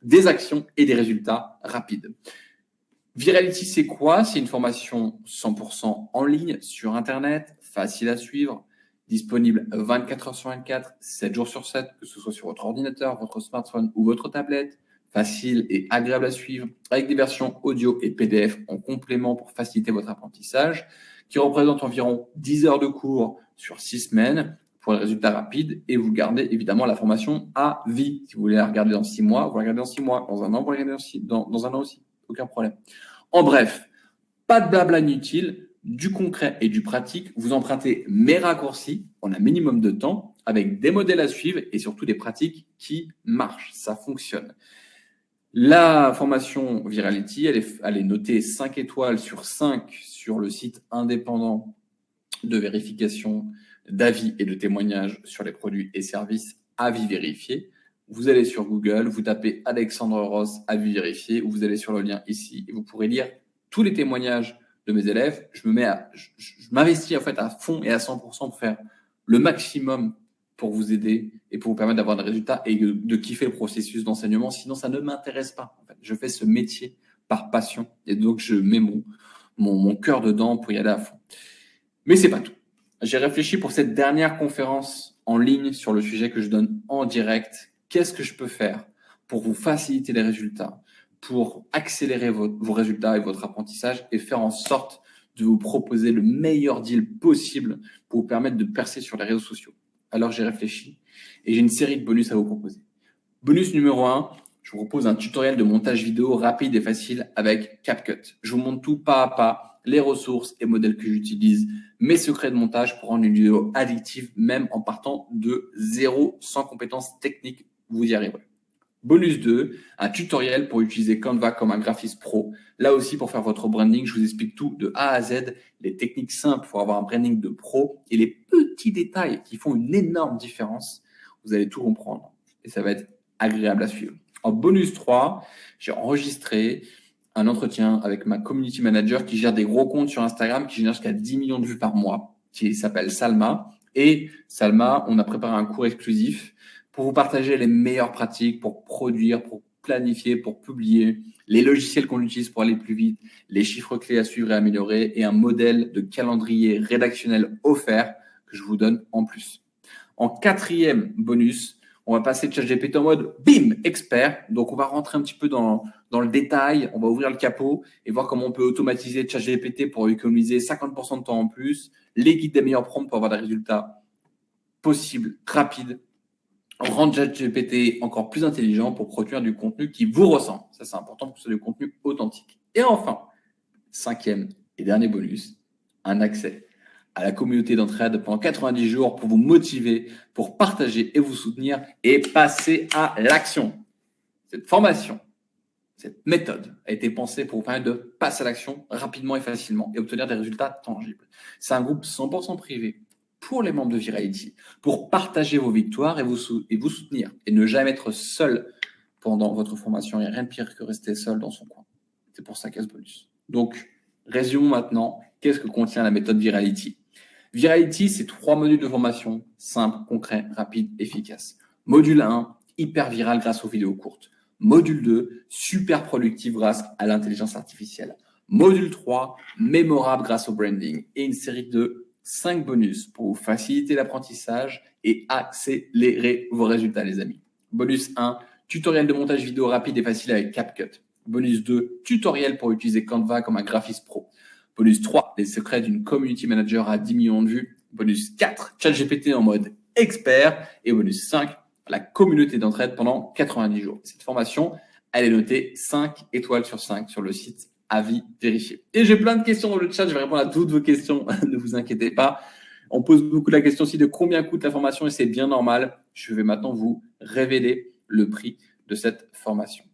des actions et des résultats rapides. Virality, c'est quoi? C'est une formation 100% en ligne sur Internet, facile à suivre, disponible 24 heures sur 24, 7 jours sur 7, que ce soit sur votre ordinateur, votre smartphone ou votre tablette. Facile et agréable à suivre, avec des versions audio et PDF en complément pour faciliter votre apprentissage, qui représente environ 10 heures de cours sur 6 semaines pour les résultats rapides. Et vous gardez évidemment la formation à vie. Si vous voulez la regarder dans 6 mois, vous la regardez dans 6 mois. Dans un an, vous la regardez dans un an aussi. Aucun problème. En bref, pas de blabla inutile, du concret et du pratique. Vous empruntez mes raccourcis en un minimum de temps avec des modèles à suivre et surtout des pratiques qui marchent. Ça fonctionne. La formation Virality, elle est notée 5 étoiles sur 5 sur le site indépendant de vérification d'avis et de témoignages sur les produits et services avis vérifiés. Vous allez sur Google, vous tapez Alexandre Ross avis vérifié, ou vous allez sur le lien ici et vous pourrez lire tous les témoignages de mes élèves. Je m'investis en fait à fond et à 100% pour faire le maximum pour vous aider et pour vous permettre d'avoir des résultats et de kiffer le processus d'enseignement. Sinon, ça ne m'intéresse pas. En fait, je fais ce métier par passion et donc je mets mon cœur dedans pour y aller à fond. Mais c'est pas tout. J'ai réfléchi pour cette dernière conférence en ligne sur le sujet que je donne en direct. Qu'est-ce que je peux faire pour vous faciliter les résultats, pour accélérer vos résultats et votre apprentissage et faire en sorte de vous proposer le meilleur deal possible pour vous permettre de percer sur les réseaux sociaux. Alors j'ai réfléchi et j'ai une série de bonus à vous proposer. Bonus numéro 1, je vous propose un tutoriel de montage vidéo rapide et facile avec CapCut. Je vous montre tout pas à pas, les ressources et modèles que j'utilise, mes secrets de montage pour rendre une vidéo addictive, même en partant de zéro, sans compétences techniques, vous y arriverez. Bonus 2, un tutoriel pour utiliser Canva comme un graphiste pro. Là aussi, pour faire votre branding, je vous explique tout de A à Z, les techniques simples pour avoir un branding de pro et les petits détails qui font une énorme différence. Vous allez tout comprendre et ça va être agréable à suivre. En bonus 3, j'ai enregistré un entretien avec ma community manager qui gère des gros comptes sur Instagram qui génère jusqu'à 10 millions de vues par mois, qui s'appelle Salma. Et Salma, on a préparé un cours exclusif pour vous partager les meilleures pratiques pour produire, pour planifier, pour publier, les logiciels qu'on utilise pour aller plus vite, les chiffres clés à suivre et améliorer et un modèle de calendrier rédactionnel offert que je vous donne en plus. En 4e bonus, on va passer de ChatGPT en mode BIM expert. Donc, on va rentrer un petit peu dans le détail. On va ouvrir le capot et voir comment on peut automatiser ChatGPT pour économiser 50% de temps en plus, les guides des meilleurs prompts pour avoir des résultats possibles, rapides, rendre ChatGPT encore plus intelligent pour produire du contenu qui vous ressemble. Ça, c'est important pour que ce soit du contenu authentique. Et enfin, 5e et dernier bonus, un accès à la communauté d'entraide pendant 90 jours pour vous motiver, pour partager et vous soutenir et passer à l'action. Cette formation, cette méthode a été pensée pour vous permettre de passer à l'action rapidement et facilement et obtenir des résultats tangibles. C'est un groupe 100% privé pour les membres de Virality, pour partager vos victoires et vous soutenir et ne jamais être seul pendant votre formation. Il n'y a rien de pire que rester seul dans son coin. C'est pour ça qu'il y a ce bonus. Donc, résumons maintenant, qu'est-ce que contient la méthode Virality? Virality, c'est 3 modules de formation simples, concrets, rapides, efficaces. Module 1, hyper viral grâce aux vidéos courtes. Module 2, super productif grâce à l'intelligence artificielle. Module 3, mémorable grâce au branding. Et une série de 5 bonus pour vous faciliter l'apprentissage et accélérer vos résultats, les amis. Bonus 1, tutoriel de montage vidéo rapide et facile avec CapCut. Bonus 2, tutoriel pour utiliser Canva comme un graphiste pro. Bonus 3, les secrets d'une community manager à 10 millions de vues. Bonus 4, ChatGPT en mode expert. Et bonus 5, la communauté d'entraide pendant 90 jours. Cette formation, elle est notée 5 étoiles sur 5 sur le site Avis Vérifié. Et j'ai plein de questions dans le chat, je vais répondre à toutes vos questions, ne vous inquiétez pas. On pose beaucoup la question aussi de combien coûte la formation et c'est bien normal. Je vais maintenant vous révéler le prix de cette formation.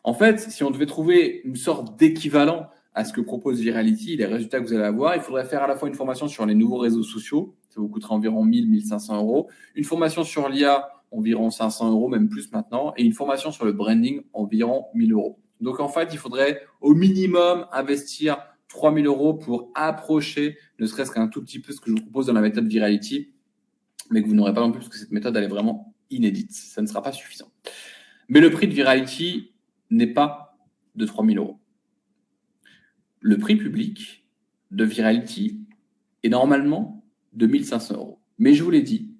En fait, si on devait trouver une sorte d'équivalent à ce que propose Virality, les résultats que vous allez avoir, il faudrait faire à la fois une formation sur les nouveaux réseaux sociaux, ça vous coûtera environ 1 500 €, une formation sur l'IA, environ 500 €, même plus maintenant, et une formation sur le branding, environ 1 000 €. Donc, en fait, il faudrait au minimum investir 3 000 € pour approcher, ne serait-ce qu'un tout petit peu, ce que je vous propose dans la méthode Virality, mais que vous n'aurez pas non plus, parce que cette méthode, elle est vraiment inédite. Ça ne sera pas suffisant. Mais le prix de Virality n'est pas de 3 000 €. Le prix public de Virality est normalement de 1 500 €. Mais je vous l'ai dit,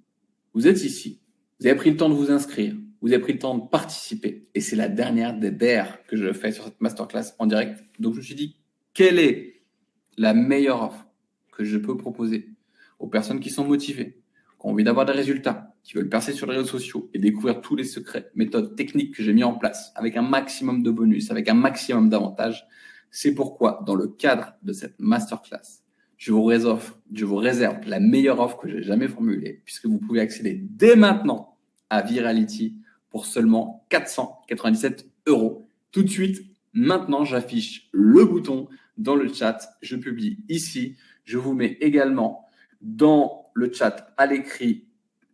vous êtes ici, vous avez pris le temps de vous inscrire, vous avez pris le temps de participer, et c'est la dernière des DER que je fais sur cette masterclass en direct. Donc, je me suis dit, quelle est la meilleure offre que je peux proposer aux personnes qui sont motivées, qui ont envie d'avoir des résultats, qui veulent percer sur les réseaux sociaux et découvrir tous les secrets, méthodes, techniques que j'ai mis en place avec un maximum de bonus, avec un maximum d'avantages. C'est pourquoi, dans le cadre de cette masterclass, je vous réserve la meilleure offre que j'ai jamais formulée, puisque vous pouvez accéder dès maintenant à Virality pour seulement 497 €. Tout de suite, maintenant, j'affiche le bouton dans le chat. Je publie ici. Je vous mets également dans le chat à l'écrit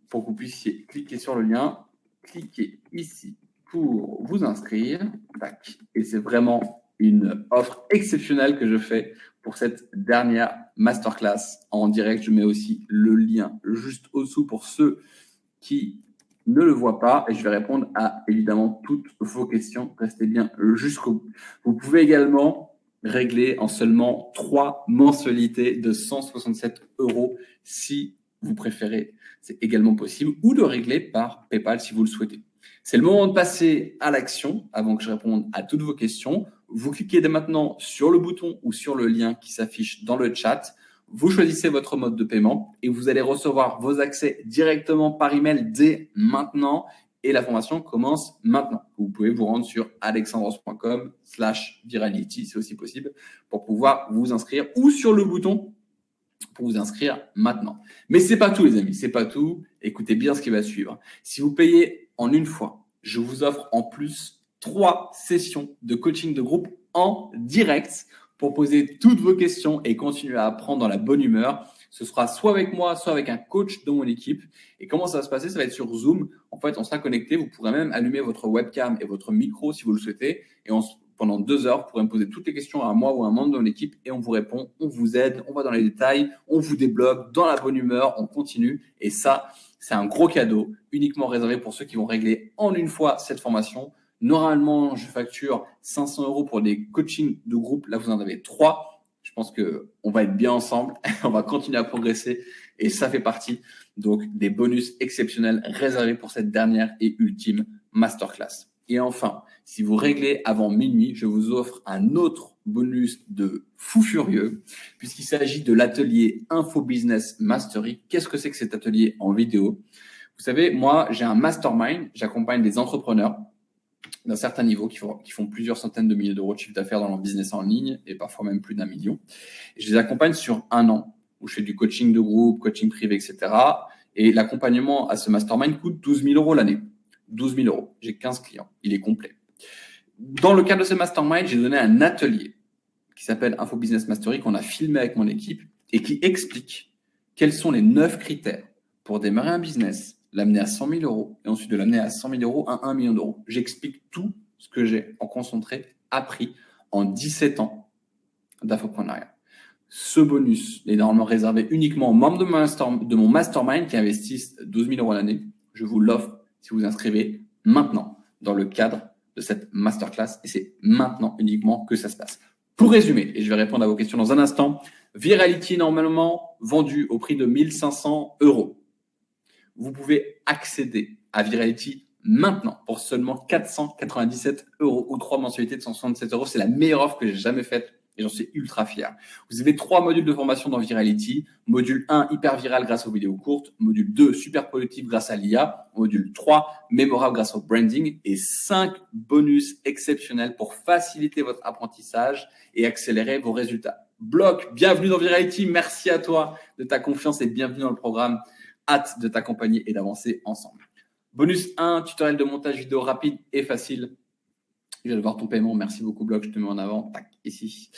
pour que vous puissiez cliquer sur le lien. Cliquez ici pour vous inscrire. Tac. Et c'est vraiment une offre exceptionnelle que je fais pour cette dernière masterclass en direct. Je mets aussi le lien juste au-dessous pour ceux qui ne le voient pas et je vais répondre à évidemment toutes vos questions. Restez bien jusqu'au bout. Vous pouvez également régler en seulement 3 mensualités de 167 € si vous préférez. C'est également possible, ou de régler par PayPal si vous le souhaitez. C'est le moment de passer à l'action avant que je réponde à toutes vos questions. Vous cliquez dès maintenant sur le bouton ou sur le lien qui s'affiche dans le chat. Vous choisissez votre mode de paiement et vous allez recevoir vos accès directement par email dès maintenant. Et la formation commence maintenant. Vous pouvez vous rendre sur alexandros.com/virality, c'est aussi possible, pour pouvoir vous inscrire, ou sur le bouton pour vous inscrire maintenant. Mais c'est pas tout, les amis, c'est pas tout. Écoutez bien ce qui va suivre. Si vous payez en une fois, je vous offre en plus 3 sessions de coaching de groupe en direct pour poser toutes vos questions et continuer à apprendre dans la bonne humeur. Ce sera soit avec moi, soit avec un coach de mon équipe. Et comment ça va se passer? Ça va être sur Zoom. En fait, on sera connecté. Vous pourrez même allumer votre webcam et votre micro si vous le souhaitez. Et pendant 2 heures, vous pourrez me poser toutes les questions à moi ou à un membre de mon équipe et on vous répond, on vous aide, on va dans les détails, on vous débloque dans la bonne humeur, on continue. Et ça, c'est un gros cadeau uniquement réservé pour ceux qui vont régler en une fois cette formation. Normalement, je facture 500 € pour des coachings de groupe. Là, vous en avez 3. Je pense qu'on va être bien ensemble. On va continuer à progresser et ça fait partie donc des bonus exceptionnels réservés pour cette dernière et ultime masterclass. Et enfin, si vous réglez avant minuit, je vous offre un autre bonus de fou furieux puisqu'il s'agit de l'atelier Info Business Mastery. Qu'est-ce que c'est que cet atelier en vidéo? Vous savez, moi, j'ai un mastermind. J'accompagne des entrepreneurs d'un certain niveau qui font plusieurs centaines de milliers d'euros de chiffre d'affaires dans leur business en ligne et parfois même plus d'1 million. Et je les accompagne sur 1 an où je fais du coaching de groupe, coaching privé, etc. Et l'accompagnement à ce mastermind coûte 12 000 € l'année. 12 000 €. J'ai 15 clients. Il est complet. Dans le cadre de ce mastermind, j'ai donné un atelier qui s'appelle Info Business Mastery qu'on a filmé avec mon équipe et qui explique quels sont les 9 critères pour démarrer un business, l'amener à 100 000 € et ensuite de l'amener à 100 000 € à 1 million d'euros. J'explique tout ce que j'ai en concentré appris en 17 ans d'infoprenariat. Ce bonus est normalement réservé uniquement aux membres de mon mastermind qui investissent 12 000 € l'année. Je vous l'offre si vous inscrivez maintenant dans le cadre de cette masterclass et c'est maintenant uniquement que ça se passe. Pour résumer, et je vais répondre à vos questions dans un instant, Virality normalement vendu au prix de 1 500 €. Vous pouvez accéder à Virality maintenant pour seulement 497 € ou 3 mensualités de 167 €. C'est la meilleure offre que j'ai jamais faite et j'en suis ultra fier. Vous avez 3 modules de formation dans Virality. Module 1, hyper viral grâce aux vidéos courtes. Module 2, super productif grâce à l'IA. Module 3, mémorable grâce au branding. Et 5 bonus exceptionnels pour faciliter votre apprentissage et accélérer vos résultats. Bloc, bienvenue dans Virality. Merci à toi de ta confiance et bienvenue dans le programme. Hâte de t'accompagner et d'avancer ensemble. Bonus 1, tutoriel de montage vidéo rapide et facile. Je viens de voir ton paiement. Merci beaucoup, Bloc. Je te mets en avant. Tac, ici.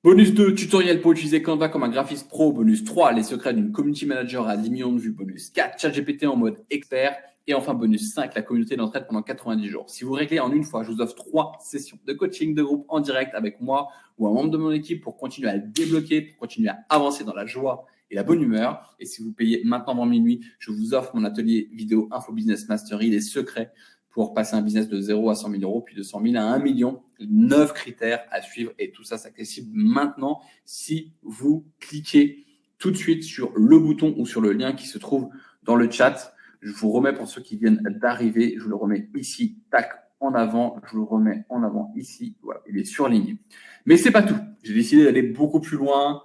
Bonus 2, tutoriel pour utiliser Canva comme un graphiste pro. Bonus 3, les secrets d'une community manager à 10 millions de vues. Bonus 4, ChatGPT en mode expert. Et enfin, bonus 5, la communauté d'entraide pendant 90 jours. Si vous réglez en une fois, je vous offre 3 sessions de coaching de groupe en direct avec moi ou un membre de mon équipe pour continuer à débloquer, pour continuer à avancer dans la joie et la bonne humeur. Et si vous payez maintenant avant minuit, je vous offre mon atelier vidéo Info Business Mastery, les secrets pour passer un business de 0 à 100 000 €, puis de 100 000 à 1 million. 9 critères à suivre et tout ça, c'est accessible maintenant si vous cliquez tout de suite sur le bouton ou sur le lien qui se trouve dans le chat. Je vous remets pour ceux qui viennent d'arriver, je le remets ici, tac, en avant, je le remets en avant ici, voilà, il est surligné. Mais c'est pas tout, j'ai décidé d'aller beaucoup plus loin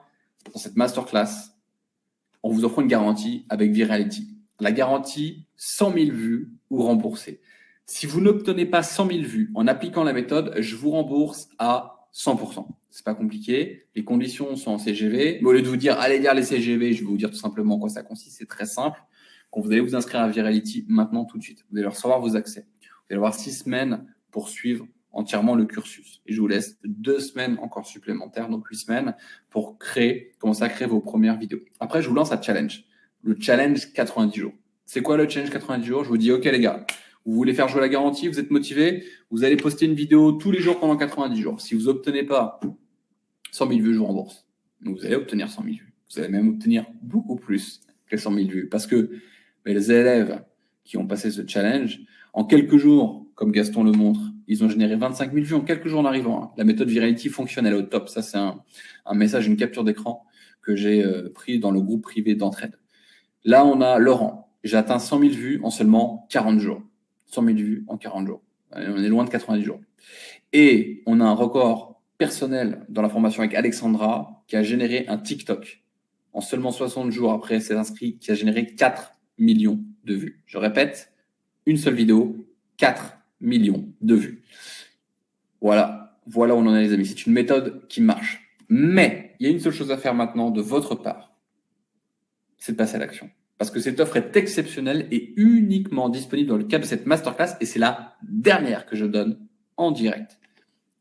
dans cette masterclass en vous offrant une garantie avec Virality. La garantie 100 000 vues ou remboursée. Si vous n'obtenez pas 100 000 vues en appliquant la méthode, je vous rembourse à 100%. C'est pas compliqué. Les conditions sont en CGV. Mais au lieu de vous dire, allez lire les CGV, je vais vous dire tout simplement en quoi ça consiste. C'est très simple. Quand vous allez vous inscrire à Virality maintenant, tout de suite, vous allez recevoir vos accès. Vous allez avoir 6 semaines pour suivre entièrement le cursus. Et je vous laisse 2 semaines encore supplémentaires, donc 8 semaines, pour commencer à créer vos premières vidéos. Après, je vous lance un challenge. Le challenge 90 jours. C'est quoi le challenge 90 jours? Je vous dis, OK les gars, vous voulez faire jouer la garantie, vous êtes motivé, vous allez poster une vidéo tous les jours pendant 90 jours. Si vous n'obtenez pas 100 000 vues, je vous rembourse. Donc, vous allez obtenir 100 000 vues. Vous allez même obtenir beaucoup plus que 100 000 vues. Parce que les élèves qui ont passé ce challenge, en quelques jours, comme Gaston le montre, ils ont généré 25 000 vues en quelques jours en arrivant. La méthode Virality fonctionne, elle est au top. Ça, c'est un message, une capture d'écran que j'ai pris dans le groupe privé d'entraide. Là, on a Laurent. J'ai atteint 100 000 vues en seulement 40 jours. 100 000 vues en 40 jours. On est loin de 90 jours. Et on a un record personnel dans la formation avec Alexandra qui a généré un TikTok en seulement 60 jours après s'être inscrit, qui a généré 4 millions de vues. Je répète, une seule vidéo, 4 millions de vues. Voilà où on en est les amis. C'est une méthode qui marche. Mais il y a une seule chose à faire maintenant de votre part, c'est de passer à l'action. Parce que cette offre est exceptionnelle et uniquement disponible dans le cadre de cette masterclass et c'est la dernière que je donne en direct.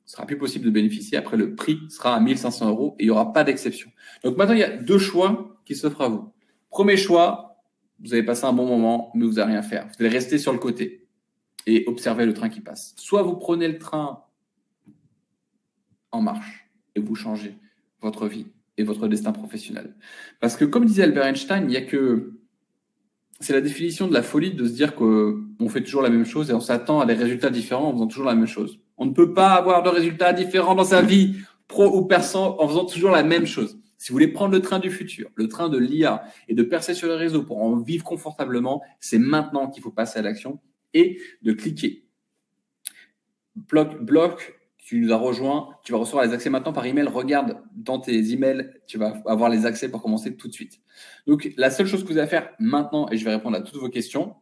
Ce sera plus possible de bénéficier. Après, le prix sera à 1 500 € et il n'y aura pas d'exception. Donc maintenant, il y a 2 choix qui s'offrent à vous. Premier choix, vous avez passé un bon moment, mais vous n'allez rien faire. Vous allez rester sur le côté et observer le train qui passe. Soit vous prenez le train en marche et vous changez votre vie et votre destin professionnel. Parce que comme disait Albert Einstein, c'est la définition de la folie de se dire qu'on fait toujours la même chose et on s'attend à des résultats différents en faisant toujours la même chose. On ne peut pas avoir de résultats différents dans sa vie, pro ou perso, en faisant toujours la même chose. Si vous voulez prendre le train du futur, le train de l'IA et de percer sur les réseaux pour en vivre confortablement, c'est maintenant qu'il faut passer à l'action et de cliquer. Bloc, tu nous as rejoint, tu vas recevoir les accès maintenant par email. Regarde dans tes emails, tu vas avoir les accès pour commencer tout de suite. Donc, la seule chose que vous avez à faire maintenant, et je vais répondre à toutes vos questions,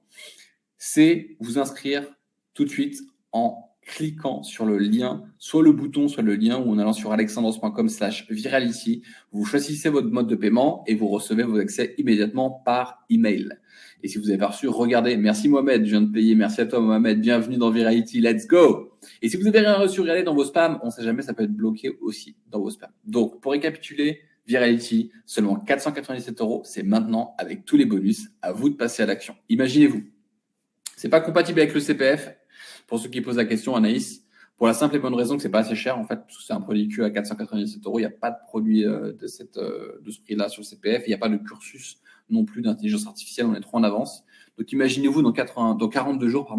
c'est vous inscrire tout de suite en cliquant sur le lien, soit le bouton, soit le lien, ou en allant sur alexandros.com/virality. Vous choisissez votre mode de paiement et vous recevez vos accès immédiatement par email. Et si vous avez pas reçu, regardez. Merci Mohamed, je viens de payer. Merci à toi Mohamed, bienvenue dans Virality, let's go. Et si vous avez rien reçu, regardez dans vos spams. On ne sait jamais, ça peut être bloqué aussi dans vos spams. Donc, pour récapituler, Virality, seulement 497 €, c'est maintenant avec tous les bonus. À vous de passer à l'action. Imaginez-vous, c'est pas compatible avec le CPF. Pour ceux qui posent la question, Anaïs, pour la simple et bonne raison que c'est pas assez cher, en fait, parce que c'est un produit que à 497 €. Il n'y a pas de produit de ce prix-là sur le CPF. Il n'y a pas de cursus non plus d'intelligence artificielle. On est trop en avance. Donc, imaginez-vous dans 42 jours,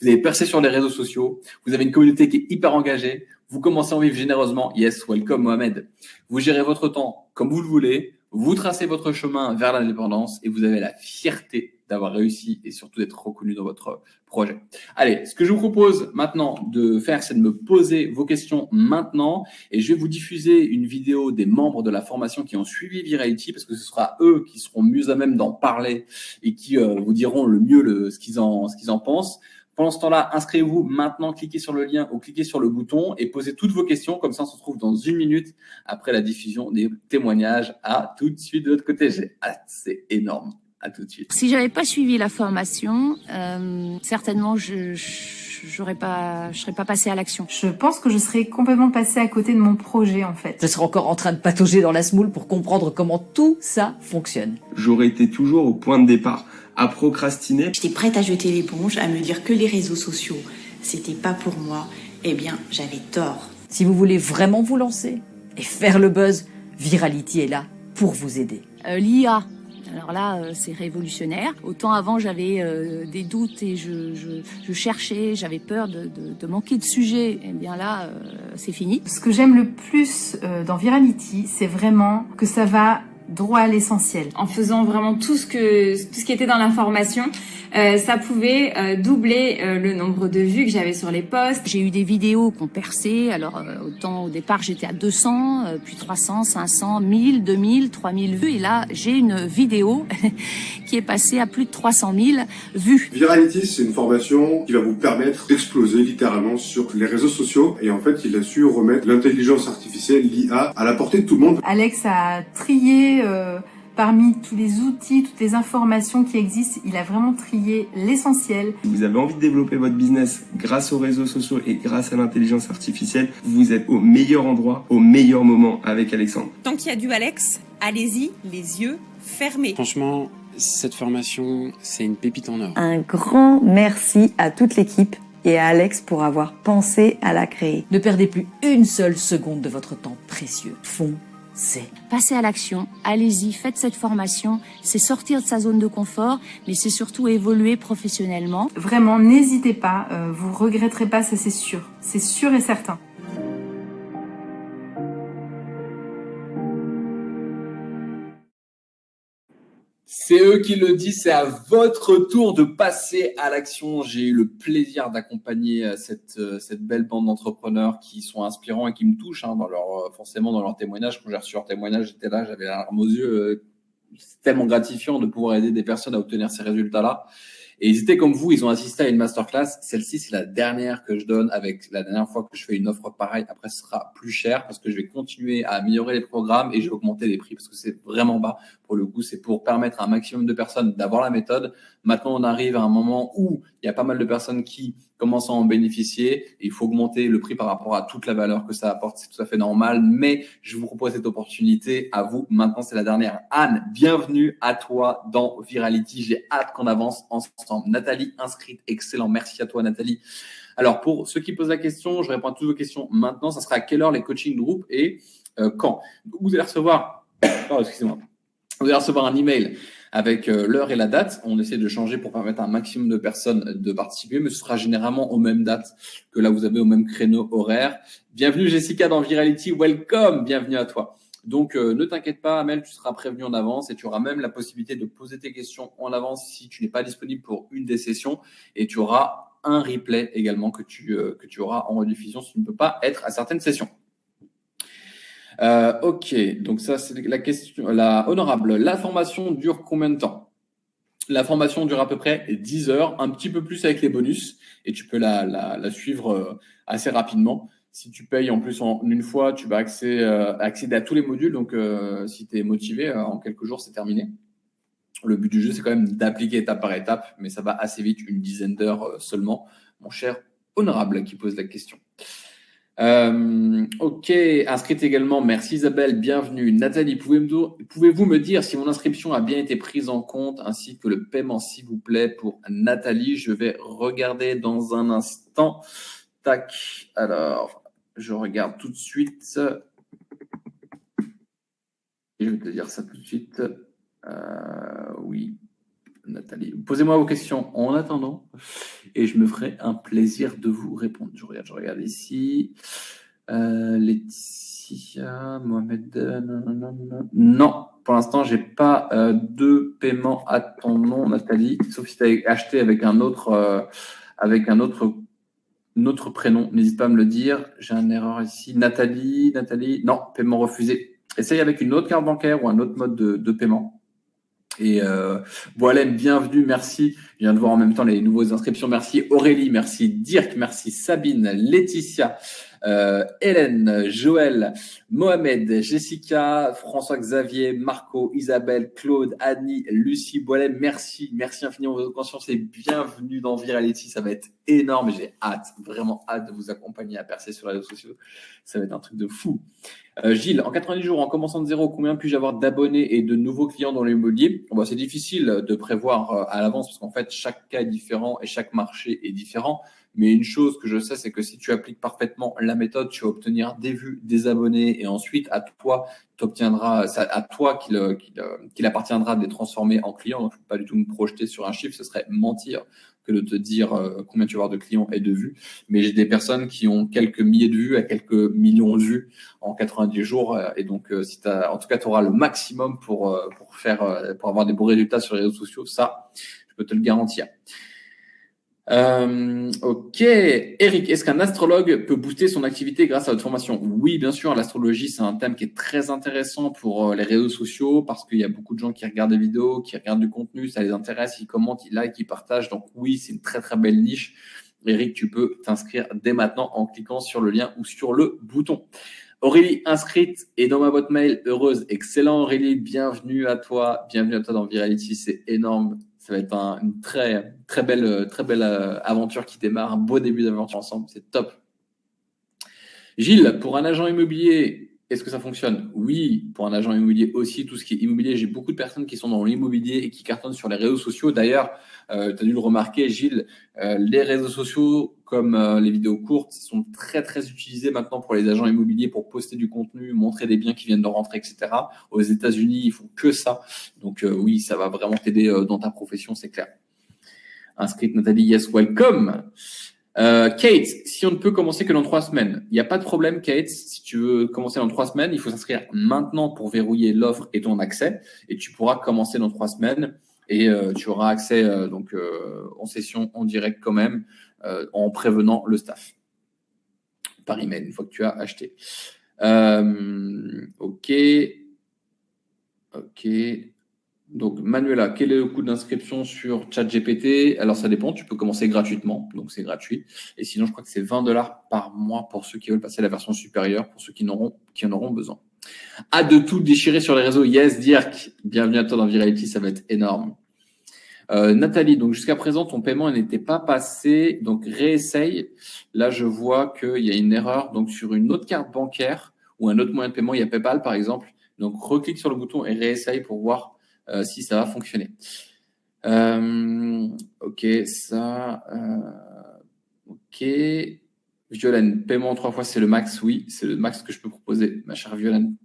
vous avez percé sur les réseaux sociaux. Vous avez une communauté qui est hyper engagée. Vous commencez à en vivre généreusement. Yes, welcome Mohamed. Vous gérez votre temps comme vous le voulez. Vous tracez votre chemin vers l'indépendance et vous avez la fierté d'avoir réussi et surtout d'être reconnu dans votre projet. Allez, ce que je vous propose maintenant de faire, c'est de me poser vos questions maintenant et je vais vous diffuser une vidéo des membres de la formation qui ont suivi Virality parce que ce sera eux qui seront mieux à même d'en parler et qui vous diront le mieux ce qu'ils en pensent. Pendant ce temps-là, inscrivez-vous maintenant, cliquez sur le lien ou cliquez sur le bouton et posez toutes vos questions. Comme ça, on se retrouve dans 1 minute après la diffusion des témoignages. À tout de suite de l'autre côté. J'ai hâte, c'est énorme. À tout de suite. Si j'avais pas suivi la formation, certainement je serais pas passée à l'action. Je pense que je serais complètement passée à côté de mon projet en fait. Je serais encore en train de patauger dans la semoule pour comprendre comment tout ça fonctionne. J'aurais été toujours au point de départ, à procrastiner. J'étais prête à jeter l'éponge, à me dire que les réseaux sociaux, c'était pas pour moi. Eh bien, j'avais tort. Si vous voulez vraiment vous lancer et faire le buzz, Virality est là pour vous aider. L'IA. Alors là, c'est révolutionnaire. Autant avant, j'avais des doutes et je cherchais, j'avais peur de manquer de sujets. Eh bien là, c'est fini. Ce que j'aime le plus dans Virality, c'est vraiment que ça va droit à l'essentiel. En faisant vraiment tout ce qui était dans l'information, ça pouvait doubler le nombre de vues que j'avais sur les posts. J'ai eu des vidéos qui ont percé. Alors autant au départ j'étais à 200, puis 300, 500, 1000, 2000, 3000 vues. Et là j'ai une vidéo qui est passée à plus de 300 000 vues. Virality, c'est une formation qui va vous permettre d'exploser littéralement sur les réseaux sociaux. Et en fait, il a su remettre l'intelligence artificielle, l'IA, à la portée de tout le monde. Alex a trié parmi tous les outils, toutes les informations qui existent, il a vraiment trié l'essentiel. Si vous avez envie de développer votre business grâce aux réseaux sociaux et grâce à l'intelligence artificielle, vous êtes au meilleur endroit, au meilleur moment avec Alexandre. Tant qu'il y a du Alex, allez-y, les yeux fermés. Franchement, cette formation, c'est une pépite en or. Un grand merci à toute l'équipe et à Alex pour avoir pensé à la créer. Ne perdez plus une seule seconde de votre temps précieux. Passez à l'action, allez-y, faites cette formation. C'est sortir de sa zone de confort, mais c'est surtout évoluer professionnellement. Vraiment, n'hésitez pas, vous regretterez pas, ça c'est sûr et certain. C'est eux qui le disent, c'est à votre tour de passer à l'action. J'ai eu le plaisir d'accompagner cette belle bande d'entrepreneurs qui sont inspirants et qui me touchent forcément dans leur témoignage. Quand j'ai reçu leur témoignage, j'étais là, j'avais la larme aux yeux. C'est tellement gratifiant de pouvoir aider des personnes à obtenir ces résultats-là. Et ils étaient comme vous, ils ont assisté à une masterclass. Celle-ci, c'est la dernière que je donne avec la dernière fois que je fais une offre pareille. Après, ce sera plus cher parce que je vais continuer à améliorer les programmes et je vais augmenter les prix parce que c'est vraiment bas. Pour le coup, c'est pour permettre à un maximum de personnes d'avoir la méthode. Maintenant, on arrive à un moment où il y a pas mal de personnes qui commencent à en bénéficier. Et il faut augmenter le prix par rapport à toute la valeur que ça apporte. C'est tout à fait normal, mais je vous propose cette opportunité à vous. Maintenant, c'est la dernière. Anne, bienvenue à toi dans Virality. J'ai hâte qu'on avance ensemble. Nathalie, inscrite. Excellent. Merci à toi, Nathalie. Alors, pour ceux qui posent la question, je réponds à toutes vos questions maintenant. Ça sera à quelle heure les coaching group et quand? Vous allez recevoir, vous allez recevoir un email avec l'heure et la date. On essaie de changer pour permettre à un maximum de personnes de participer, mais ce sera généralement aux mêmes dates que là, vous avez au même créneau horaire. Bienvenue Jessica dans Virality, welcome, bienvenue à toi. Donc, ne t'inquiète pas, Amel, tu seras prévenu en avance et tu auras même la possibilité de poser tes questions en avance si tu n'es pas disponible pour une des sessions et tu auras un replay également que tu auras en rediffusion si tu ne peux pas être à certaines sessions. Ok, donc ça c'est la question, la honorable. La formation dure combien de temps? La formation dure à peu près 10 heures, un petit peu plus avec les bonus, et tu peux la suivre assez rapidement. Si tu payes en plus en une fois, tu vas accéder à tous les modules. Donc, si tu es motivé, en quelques jours, c'est terminé. Le but du jeu, c'est quand même d'appliquer étape par étape, mais ça va assez vite, une dizaine d'heures seulement. Mon cher honorable qui pose la question. Ok, inscrite également. Merci Isabelle, bienvenue. Nathalie, pouvez-vous me dire si mon inscription a bien été prise en compte ainsi que le paiement, s'il vous plaît, pour Nathalie? Je vais regarder dans un instant. Tac, alors, je regarde tout de suite. Et je vais te dire ça tout de suite. Oui, Nathalie. Posez-moi vos questions en attendant et je me ferai un plaisir de vous répondre. Je regarde ici. Laetitia, Mohamed, non, pour l'instant, j'ai pas de paiement à ton nom, Nathalie, sauf si tu as acheté avec un autre prénom. N'hésite pas à me le dire. J'ai une erreur ici. Nathalie, non, paiement refusé. Essaye avec une autre carte bancaire ou un autre mode de paiement. Et Boalem, bienvenue, merci. Je viens de voir en même temps les nouvelles inscriptions. Merci Aurélie, merci Dirk, merci Sabine, Laetitia, Hélène, Joël, Mohamed, Jessica, François-Xavier, Marco, Isabelle, Claude, Annie, Lucie, Boalem, merci infiniment de votre conscience et bienvenue dans Virality. Ça va être énorme et j'ai vraiment hâte de vous accompagner à percer sur les réseaux sociaux. Ça va être un truc de fou. Gilles, en 90 jours, en commençant de zéro, combien puis-je avoir d'abonnés et de nouveaux clients dans l'immobilier? C'est difficile de prévoir à l'avance parce qu'en fait, chaque cas est différent et chaque marché est différent. Mais une chose que je sais, c'est que si tu appliques parfaitement la méthode, tu vas obtenir des vues, des abonnés et ensuite, à toi qu'il appartiendra de les transformer en clients. Donc, je ne peux pas du tout me projeter sur un chiffre, ce serait mentir que de te dire combien tu vas avoir de clients et de vues. Mais j'ai des personnes qui ont quelques milliers de vues à quelques millions de vues en 90 jours. Et donc, en tout cas, tu auras le maximum pour avoir des bons résultats sur les réseaux sociaux. Ça, je peux te le garantir. Ok. Eric, est-ce qu'un astrologue peut booster son activité grâce à votre formation? Oui, bien sûr. L'astrologie, c'est un thème qui est très intéressant pour les réseaux sociaux parce qu'il y a beaucoup de gens qui regardent des vidéos, qui regardent du contenu, ça les intéresse, ils commentent, ils likent, ils partagent. Donc oui, c'est une très, très belle niche. Eric, tu peux t'inscrire dès maintenant en cliquant sur le lien ou sur le bouton. Aurélie, inscrite et dans ma boîte mail, heureuse. Excellent, Aurélie. Bienvenue à toi dans Virality. C'est énorme. Ça va être une très, très belle aventure qui démarre, un beau début d'aventure ensemble. C'est top. Gilles, pour un agent immobilier, est-ce que ça fonctionne? Oui, pour un agent immobilier aussi, tout ce qui est immobilier. J'ai beaucoup de personnes qui sont dans l'immobilier et qui cartonnent sur les réseaux sociaux. D'ailleurs, tu as dû le remarquer, Gilles, les réseaux sociaux comme les vidéos courtes sont très, très utilisés maintenant pour les agents immobiliers pour poster du contenu, montrer des biens qui viennent de rentrer, etc. Aux États-Unis, ils font que ça. Donc oui, ça va vraiment t'aider dans ta profession, c'est clair. Inscrite Nathalie, yes, welcome. Kate, si on ne peut commencer que dans 3 semaines, il n'y a pas de problème, Kate. Si tu veux commencer dans 3 semaines, il faut s'inscrire maintenant pour verrouiller l'offre et ton accès. Et tu pourras commencer dans 3 semaines et tu auras accès en session, en direct quand même, en prévenant le staff par email une fois que tu as acheté. Ok. Donc, Manuela, quel est le coût d'inscription sur ChatGPT? Alors, ça dépend. Tu peux commencer gratuitement. Donc, c'est gratuit. Et sinon, je crois que c'est $20 par mois pour ceux qui veulent passer à la version supérieure, pour ceux qui en auront besoin. Hâte de tout déchirer sur les réseaux. Yes, Dirk. Bienvenue à toi dans Virality. Ça va être énorme. Nathalie, donc jusqu'à présent, ton paiement n'était pas passé. Donc, réessaye. Là, je vois qu'il y a une erreur. Donc, sur une autre carte bancaire ou un autre moyen de paiement, il y a PayPal, par exemple. Donc, reclique sur le bouton et réessaye pour voir si ça va fonctionner. Ok, ça. Ok. Violaine, paiement 3 fois, c'est le max. Oui, c'est le max que je peux proposer, ma chère Violaine.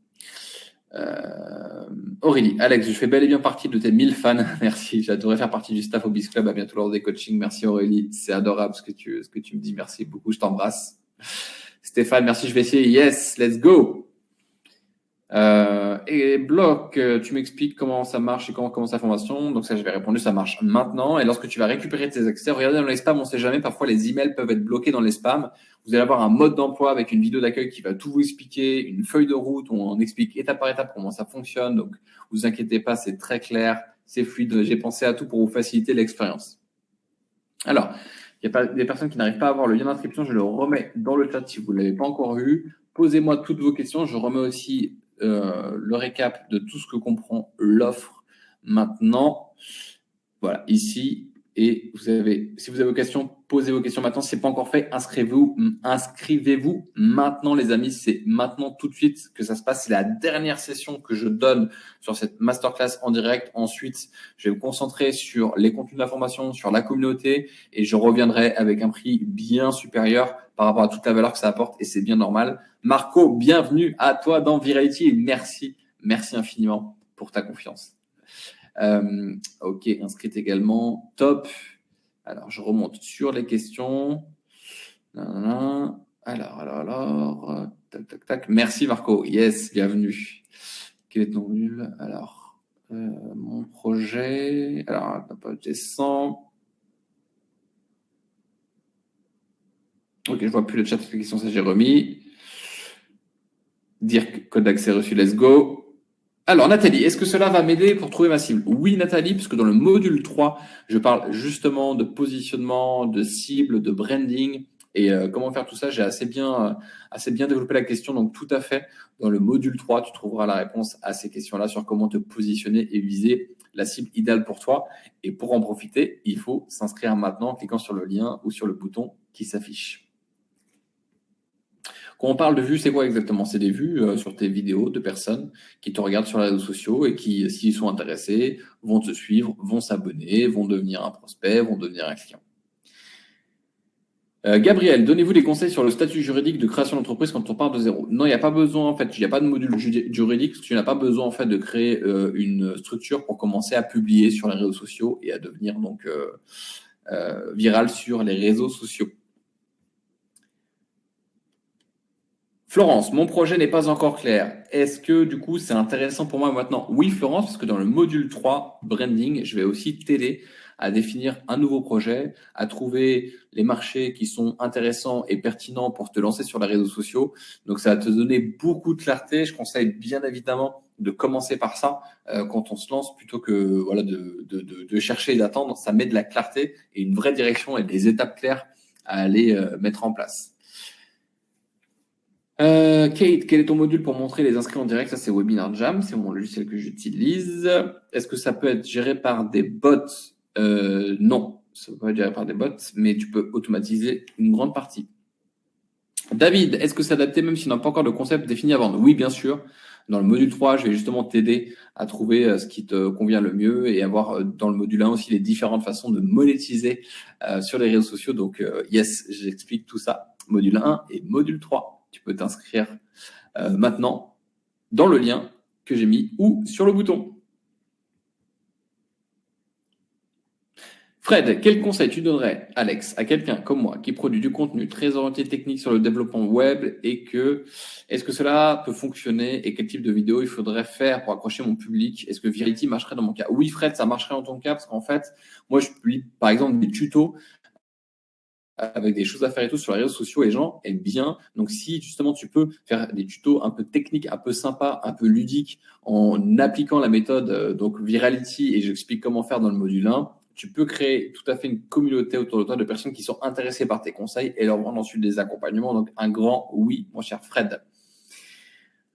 Aurélie, Alex, je fais bel et bien partie de tes 1000 fans. Merci, j'adorerais faire partie du staff Obis Club. À bientôt lors des coachings. Merci Aurélie, c'est adorable ce que tu me dis. Merci beaucoup, je t'embrasse. Stéphane, merci, je vais essayer. Yes, let's go. Et Bloc, tu m'expliques comment ça marche et comment commence la formation. Donc ça, je vais répondre, ça marche maintenant. Et lorsque tu vas récupérer tes accès, regardez dans les spams, on ne sait jamais. Parfois, les emails peuvent être bloqués dans les spams. Vous allez avoir un mode d'emploi avec une vidéo d'accueil qui va tout vous expliquer, une feuille de route où on explique étape par étape comment ça fonctionne. Donc, vous inquiétez pas, c'est très clair, c'est fluide. J'ai pensé à tout pour vous faciliter l'expérience. Alors, il y a des personnes qui n'arrivent pas à avoir le lien d'inscription. Je le remets dans le chat si vous ne l'avez pas encore vu. Posez-moi toutes vos questions. Je remets aussi le récap de tout ce que comprend l'offre maintenant. Voilà, ici. Et si vous avez vos questions, posez vos questions maintenant. Si ce n'est pas encore fait, inscrivez-vous maintenant, les amis. C'est maintenant, tout de suite, que ça se passe. C'est la dernière session que je donne sur cette masterclass en direct. Ensuite, je vais me concentrer sur les contenus de la formation, sur la communauté, et je reviendrai avec un prix bien supérieur par rapport à toute la valeur que ça apporte, et c'est bien normal. Marco, bienvenue à toi dans Virality, et merci infiniment pour ta confiance. Ok, inscrite également, top. Alors, je remonte sur les questions. Alors, tac. Merci Marco, yes, bienvenue. Quel est ton nul? Alors, Mon projet. Alors, je descends. Ok, je vois plus le chat de question, ça j'ai remis. Dire que code d'accès reçu, let's go. Alors, Nathalie, est-ce que cela va m'aider pour trouver ma cible? Oui, Nathalie, puisque dans le module 3, je parle justement de positionnement, de cible, de branding et comment faire tout ça. J'ai assez bien développé la question. Donc, tout à fait, dans le module 3, tu trouveras la réponse à ces questions-là sur comment te positionner et viser la cible idéale pour toi. Et pour en profiter, il faut s'inscrire maintenant en cliquant sur le lien ou sur le bouton qui s'affiche. Quand on parle de vues, c'est quoi exactement? C'est des vues sur tes vidéos de personnes qui te regardent sur les réseaux sociaux et qui, s'ils sont intéressés, vont te suivre, vont s'abonner, vont devenir un prospect, vont devenir un client. Gabriel, donnez-vous des conseils sur le statut juridique de création d'entreprise quand on part de zéro? Non, il n'y a pas besoin, en fait, il n'y a pas de module juridique, parce que tu n'as pas besoin, en fait, de créer une structure pour commencer à publier sur les réseaux sociaux et à devenir donc viral sur les réseaux sociaux. Florence, mon projet n'est pas encore clair. Est-ce que du coup c'est intéressant pour moi maintenant? Oui Florence, parce que dans le module 3, branding, je vais aussi t'aider à définir un nouveau projet, à trouver les marchés qui sont intéressants et pertinents pour te lancer sur les réseaux sociaux. Donc ça va te donner beaucoup de clarté. Je conseille bien évidemment de commencer par ça quand on se lance plutôt que voilà, de chercher et d'attendre. Ça met de la clarté et une vraie direction et des étapes claires à aller mettre en place. Kate, quel est ton module pour montrer les inscrits en direct? Ça, c'est Webinar Jam, c'est mon logiciel que j'utilise. Est-ce que ça peut être géré par des bots? Non, ça peut pas être géré par des bots, mais tu peux automatiser une grande partie. David, est-ce que c'est adapté même si on n'a pas encore de concept défini à vendre? Oui, bien sûr. Dans le module 3, je vais justement t'aider à trouver ce qui te convient le mieux et avoir dans le module 1 aussi les différentes façons de monétiser sur les réseaux sociaux. Donc, yes, j'explique tout ça. Module 1 et module 3. Tu peux t'inscrire maintenant dans le lien que j'ai mis ou sur le bouton. Fred, quel conseil tu donnerais, Alex, à quelqu'un comme moi qui produit du contenu très orienté technique sur le développement web et est-ce que cela peut fonctionner et quel type de vidéo il faudrait faire pour accrocher mon public? Est-ce que Virality marcherait dans mon cas? Oui, Fred, ça marcherait dans ton cas parce qu'en fait, moi, je publie par exemple des tutos avec des choses à faire et tout sur les réseaux sociaux, les gens aiment bien. Donc, si justement tu peux faire des tutos un peu techniques, un peu sympas, un peu ludiques, en appliquant la méthode donc Virality, et j'explique comment faire dans le module 1, tu peux créer tout à fait une communauté autour de toi de personnes qui sont intéressées par tes conseils et leur vendre ensuite des accompagnements. Donc, un grand oui, mon cher Fred.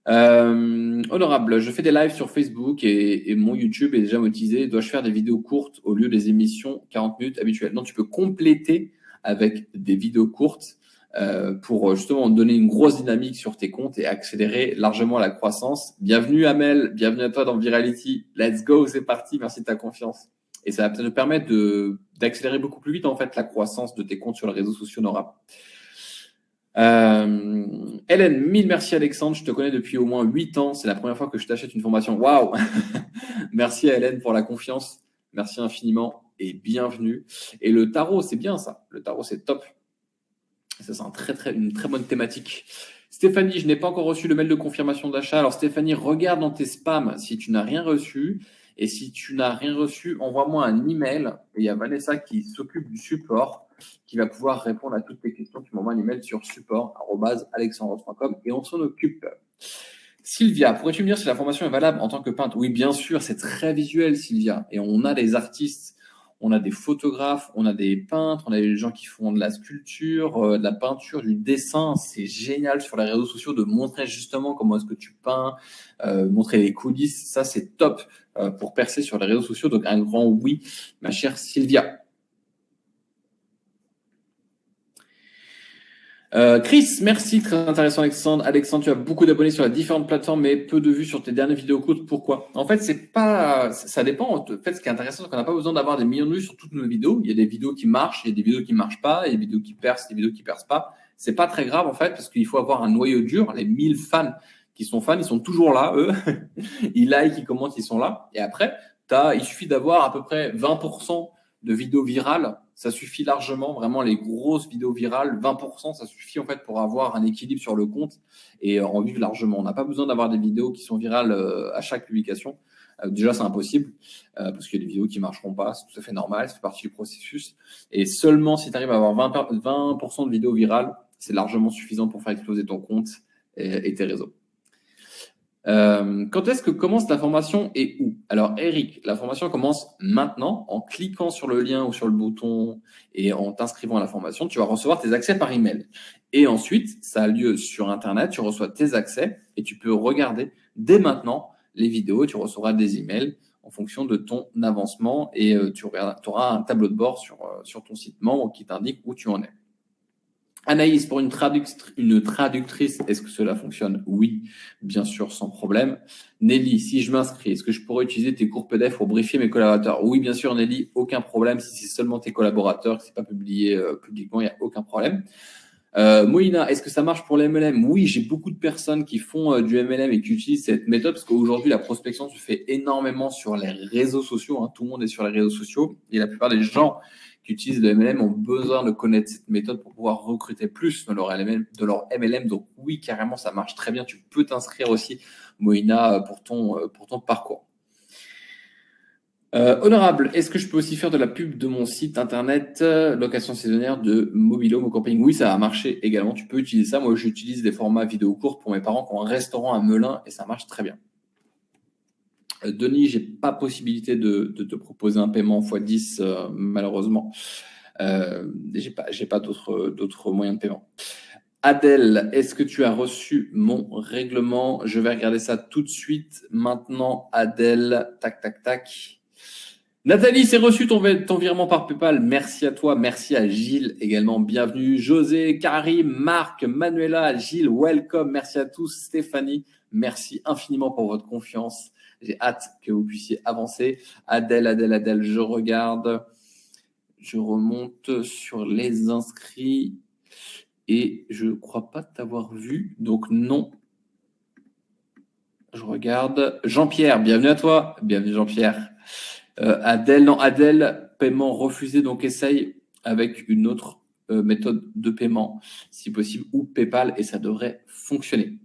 Honorable, je fais des lives sur Facebook et mon YouTube est déjà monétisé. Dois-je faire des vidéos courtes au lieu des émissions 40 minutes habituelles? Non, tu peux compléter avec des vidéos courtes pour justement donner une grosse dynamique sur tes comptes et accélérer largement la croissance. Bienvenue Amel, bienvenue à toi dans Virality. Let's go, c'est parti, merci de ta confiance. Et ça va te permettre d'accélérer beaucoup plus vite en fait la croissance de tes comptes sur les réseaux sociaux, Nora. Hélène, mille merci Alexandre, je te connais depuis au moins 8 ans, c'est la première fois que je t'achète une formation. Waouh. Merci à Hélène pour la confiance, merci infiniment et bienvenue. Et le tarot, c'est bien ça, le tarot c'est top. Ça c'est une très bonne thématique. Stéphanie, je n'ai pas encore reçu le mail de confirmation d'achat. Alors Stéphanie, regarde dans tes spams si tu n'as rien reçu. Et si tu n'as rien reçu, envoie-moi un email. Et il y a Vanessa qui s'occupe du support, qui va pouvoir répondre à toutes tes questions. Tu m'envoies un email sur support@alexandre.com et on s'en occupe. Sylvia, pourrais-tu me dire si la formation est valable en tant que peintre? Oui, bien sûr, c'est très visuel, Sylvia. Et on a des artistes, on a des photographes, on a des peintres, on a des gens qui font de la sculpture, de la peinture, du dessin. C'est génial sur les réseaux sociaux de montrer justement comment est-ce que tu peins, montrer les coulisses. Ça, c'est top pour percer sur les réseaux sociaux. Donc, un grand oui, ma chère Sylvia. Chris, merci, très intéressant Alexandre. Alexandre, tu as beaucoup d'abonnés sur les différentes plateformes, mais peu de vues sur tes dernières vidéos courtes. Pourquoi? En fait, ça dépend. En fait, ce qui est intéressant, c'est qu'on n'a pas besoin d'avoir des millions de vues sur toutes nos vidéos. Il y a des vidéos qui marchent, il y a des vidéos qui marchent pas, il y a des vidéos qui percent, des vidéos qui percent pas. C'est pas très grave en fait, parce qu'il faut avoir un noyau dur. Les 1000 fans qui sont fans, ils sont toujours là, eux. Ils like, ils commentent, ils sont là. Et après, il suffit d'avoir à peu près 20% de vidéos virales. Ça suffit largement, vraiment les grosses vidéos virales, 20%, ça suffit en fait pour avoir un équilibre sur le compte et en vivre largement. On n'a pas besoin d'avoir des vidéos qui sont virales à chaque publication. Déjà, c'est impossible parce qu'il y a des vidéos qui marcheront pas, c'est tout à fait normal, ça fait partie du processus. Et seulement si tu arrives à avoir 20% de vidéos virales, c'est largement suffisant pour faire exploser ton compte et tes réseaux. Quand est-ce que commence la formation et où? Alors Eric, la formation commence maintenant en cliquant sur le lien ou sur le bouton et en t'inscrivant à la formation, tu vas recevoir tes accès par email. Et ensuite, ça a lieu sur Internet, tu reçois tes accès et tu peux regarder dès maintenant les vidéos, tu recevras des emails en fonction de ton avancement et tu auras un tableau de bord sur ton site membre qui t'indique où tu en es. Anaïs, pour une traductrice, est-ce que cela fonctionne? Oui, bien sûr, sans problème. Nelly, si je m'inscris, est-ce que je pourrais utiliser tes cours PDF pour briefer mes collaborateurs? Oui, bien sûr, Nelly, aucun problème. Si c'est seulement tes collaborateurs, que c'est pas publié publiquement, il n'y a aucun problème. Moïna, est-ce que ça marche pour les MLM? Oui, j'ai beaucoup de personnes qui font du MLM et qui utilisent cette méthode parce qu'aujourd'hui, la prospection se fait énormément sur les réseaux sociaux. Tout le monde est sur les réseaux sociaux et la plupart des gens qui utilisent le MLM ont besoin de connaître cette méthode pour pouvoir recruter plus de leur MLM. Donc oui, carrément, ça marche très bien. Tu peux t'inscrire aussi, Moïna, pour ton parcours. Honorable, est-ce que je peux aussi faire de la pub de mon site internet location saisonnière de Mobilo, Mo Camping? Oui, ça a marché également. Tu peux utiliser ça. Moi, j'utilise des formats vidéo courts pour mes parents qui ont un restaurant à Melun et ça marche très bien. Denis, j'ai pas possibilité de te proposer un paiement x10 malheureusement. J'ai pas d'autres moyens de paiement. Adèle, est-ce que tu as reçu mon règlement? Je vais regarder ça tout de suite. Maintenant, Adèle, tac, tac, tac. Nathalie, c'est reçu ton virement par PayPal. Merci à toi. Merci à Gilles également. Bienvenue. José, Karim, Marc, Manuela, Gilles, welcome. Merci à tous. Stéphanie, merci infiniment pour votre confiance. J'ai hâte que vous puissiez avancer. Adèle, je regarde. Je remonte sur les inscrits et je ne crois pas t'avoir vu. Donc non. Je regarde. Jean-Pierre, bienvenue à toi. Bienvenue Jean-Pierre. Adèle, paiement refusé. Donc essaye avec une autre méthode de paiement, si possible, ou PayPal et ça devrait fonctionner.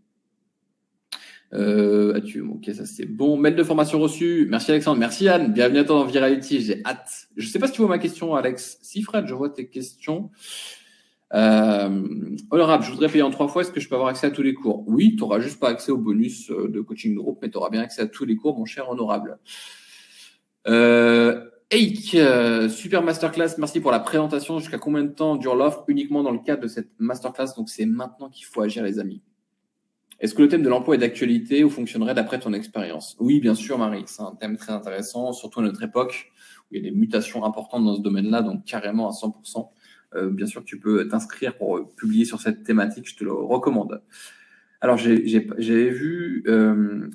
Ok, ça c'est bon. Mail de formation reçu. Merci Alexandre. Merci Anne. Bienvenue à toi dans Virality. J'ai hâte. Je ne sais pas si tu vois ma question, Alex. Si Fred, je vois tes questions. Honorable, je voudrais payer en 3 fois. Est-ce que je peux avoir accès à tous les cours? Oui, tu n'auras juste pas accès au bonus de coaching groupe, mais tu auras bien accès à tous les cours, mon cher Honorable. Eik, super masterclass. Merci pour la présentation. Jusqu'à combien de temps dure l'offre? Uniquement dans le cadre de cette masterclass. Donc c'est maintenant qu'il faut agir, les amis. Est-ce que le thème de l'emploi est d'actualité ou fonctionnerait d'après ton expérience? Oui, bien sûr, Marie. C'est un thème très intéressant, surtout à notre époque où il y a des mutations importantes dans ce domaine-là, donc carrément à 100%. Bien sûr, tu peux t'inscrire pour publier sur cette thématique. Je te le recommande. Alors, j'avais vu,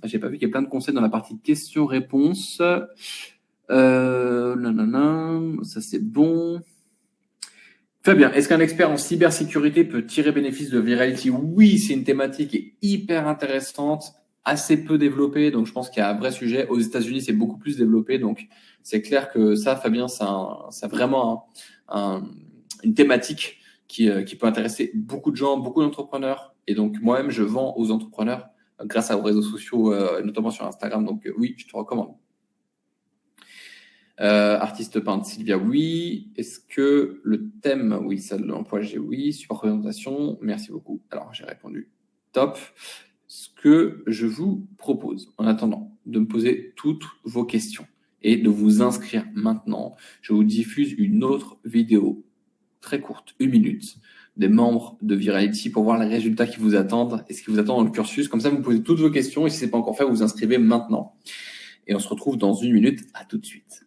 j'ai pas vu qu'il y a plein de conseils dans la partie questions-réponses. Ça c'est bon. Fabien, est-ce qu'un expert en cybersécurité peut tirer bénéfice de Virality? Oui, c'est une thématique qui est hyper intéressante, assez peu développée, donc je pense qu'il y a un vrai sujet. Aux États-Unis, c'est beaucoup plus développé, donc c'est clair que ça, Fabien, c'est vraiment une thématique qui peut intéresser beaucoup de gens, beaucoup d'entrepreneurs. Et donc, moi-même, je vends aux entrepreneurs grâce aux réseaux sociaux, notamment sur Instagram. Donc, oui, je te recommande. Artiste peintre, Sylvia, oui. Est-ce que le thème, oui, ça de l'emploi, j'ai oui. Support présentation, merci beaucoup. Alors, j'ai répondu top. Ce que je vous propose, en attendant, de me poser toutes vos questions et de vous inscrire maintenant, je vous diffuse une autre vidéo très courte, 1 minute, des membres de Virality pour voir les résultats qui vous attendent et ce qui vous attend dans le cursus. Comme ça, vous posez toutes vos questions et si ce n'est pas encore fait, vous vous inscrivez maintenant. Et on se retrouve dans 1 minute. À tout de suite.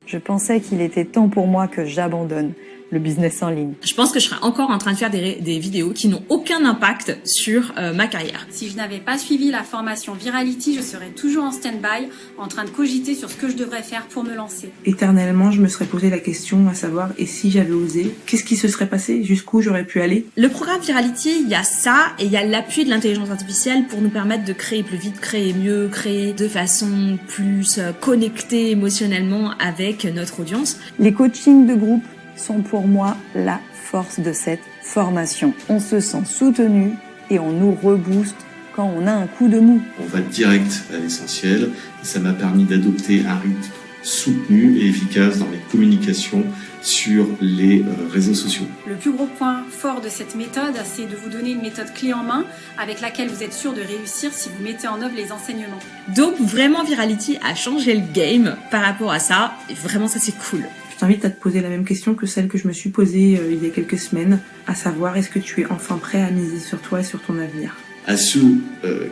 Je pensais qu'il était temps pour moi que j'abandonne le business en ligne. Je pense que je serais encore en train de faire des vidéos qui n'ont aucun impact sur ma carrière. Si je n'avais pas suivi la formation Virality, je serais toujours en stand-by, en train de cogiter sur ce que je devrais faire pour me lancer. Éternellement, je me serais posé la question à savoir, et si j'avais osé, qu'est-ce qui se serait passé? Jusqu'où j'aurais pu aller? Le programme Virality, il y a ça, et il y a l'appui de l'intelligence artificielle pour nous permettre de créer plus vite, créer mieux, créer de façon plus connectée émotionnellement avec notre audience. Les coachings de groupe sont pour moi la force de cette formation. On se sent soutenu et on nous rebooste quand on a un coup de mou. On va direct à l'essentiel et ça m'a permis d'adopter un rythme soutenu et efficace dans mes communications sur les réseaux sociaux. Le plus gros point fort de cette méthode, c'est de vous donner une méthode clé en main avec laquelle vous êtes sûr de réussir si vous mettez en œuvre les enseignements. Donc vraiment Virality a changé le game par rapport à ça, et vraiment ça c'est cool. Je t'invite à te poser la même question que celle que je me suis posée il y a quelques semaines, à savoir est-ce que tu es enfin prêt à miser sur toi et sur ton avenir. À ceux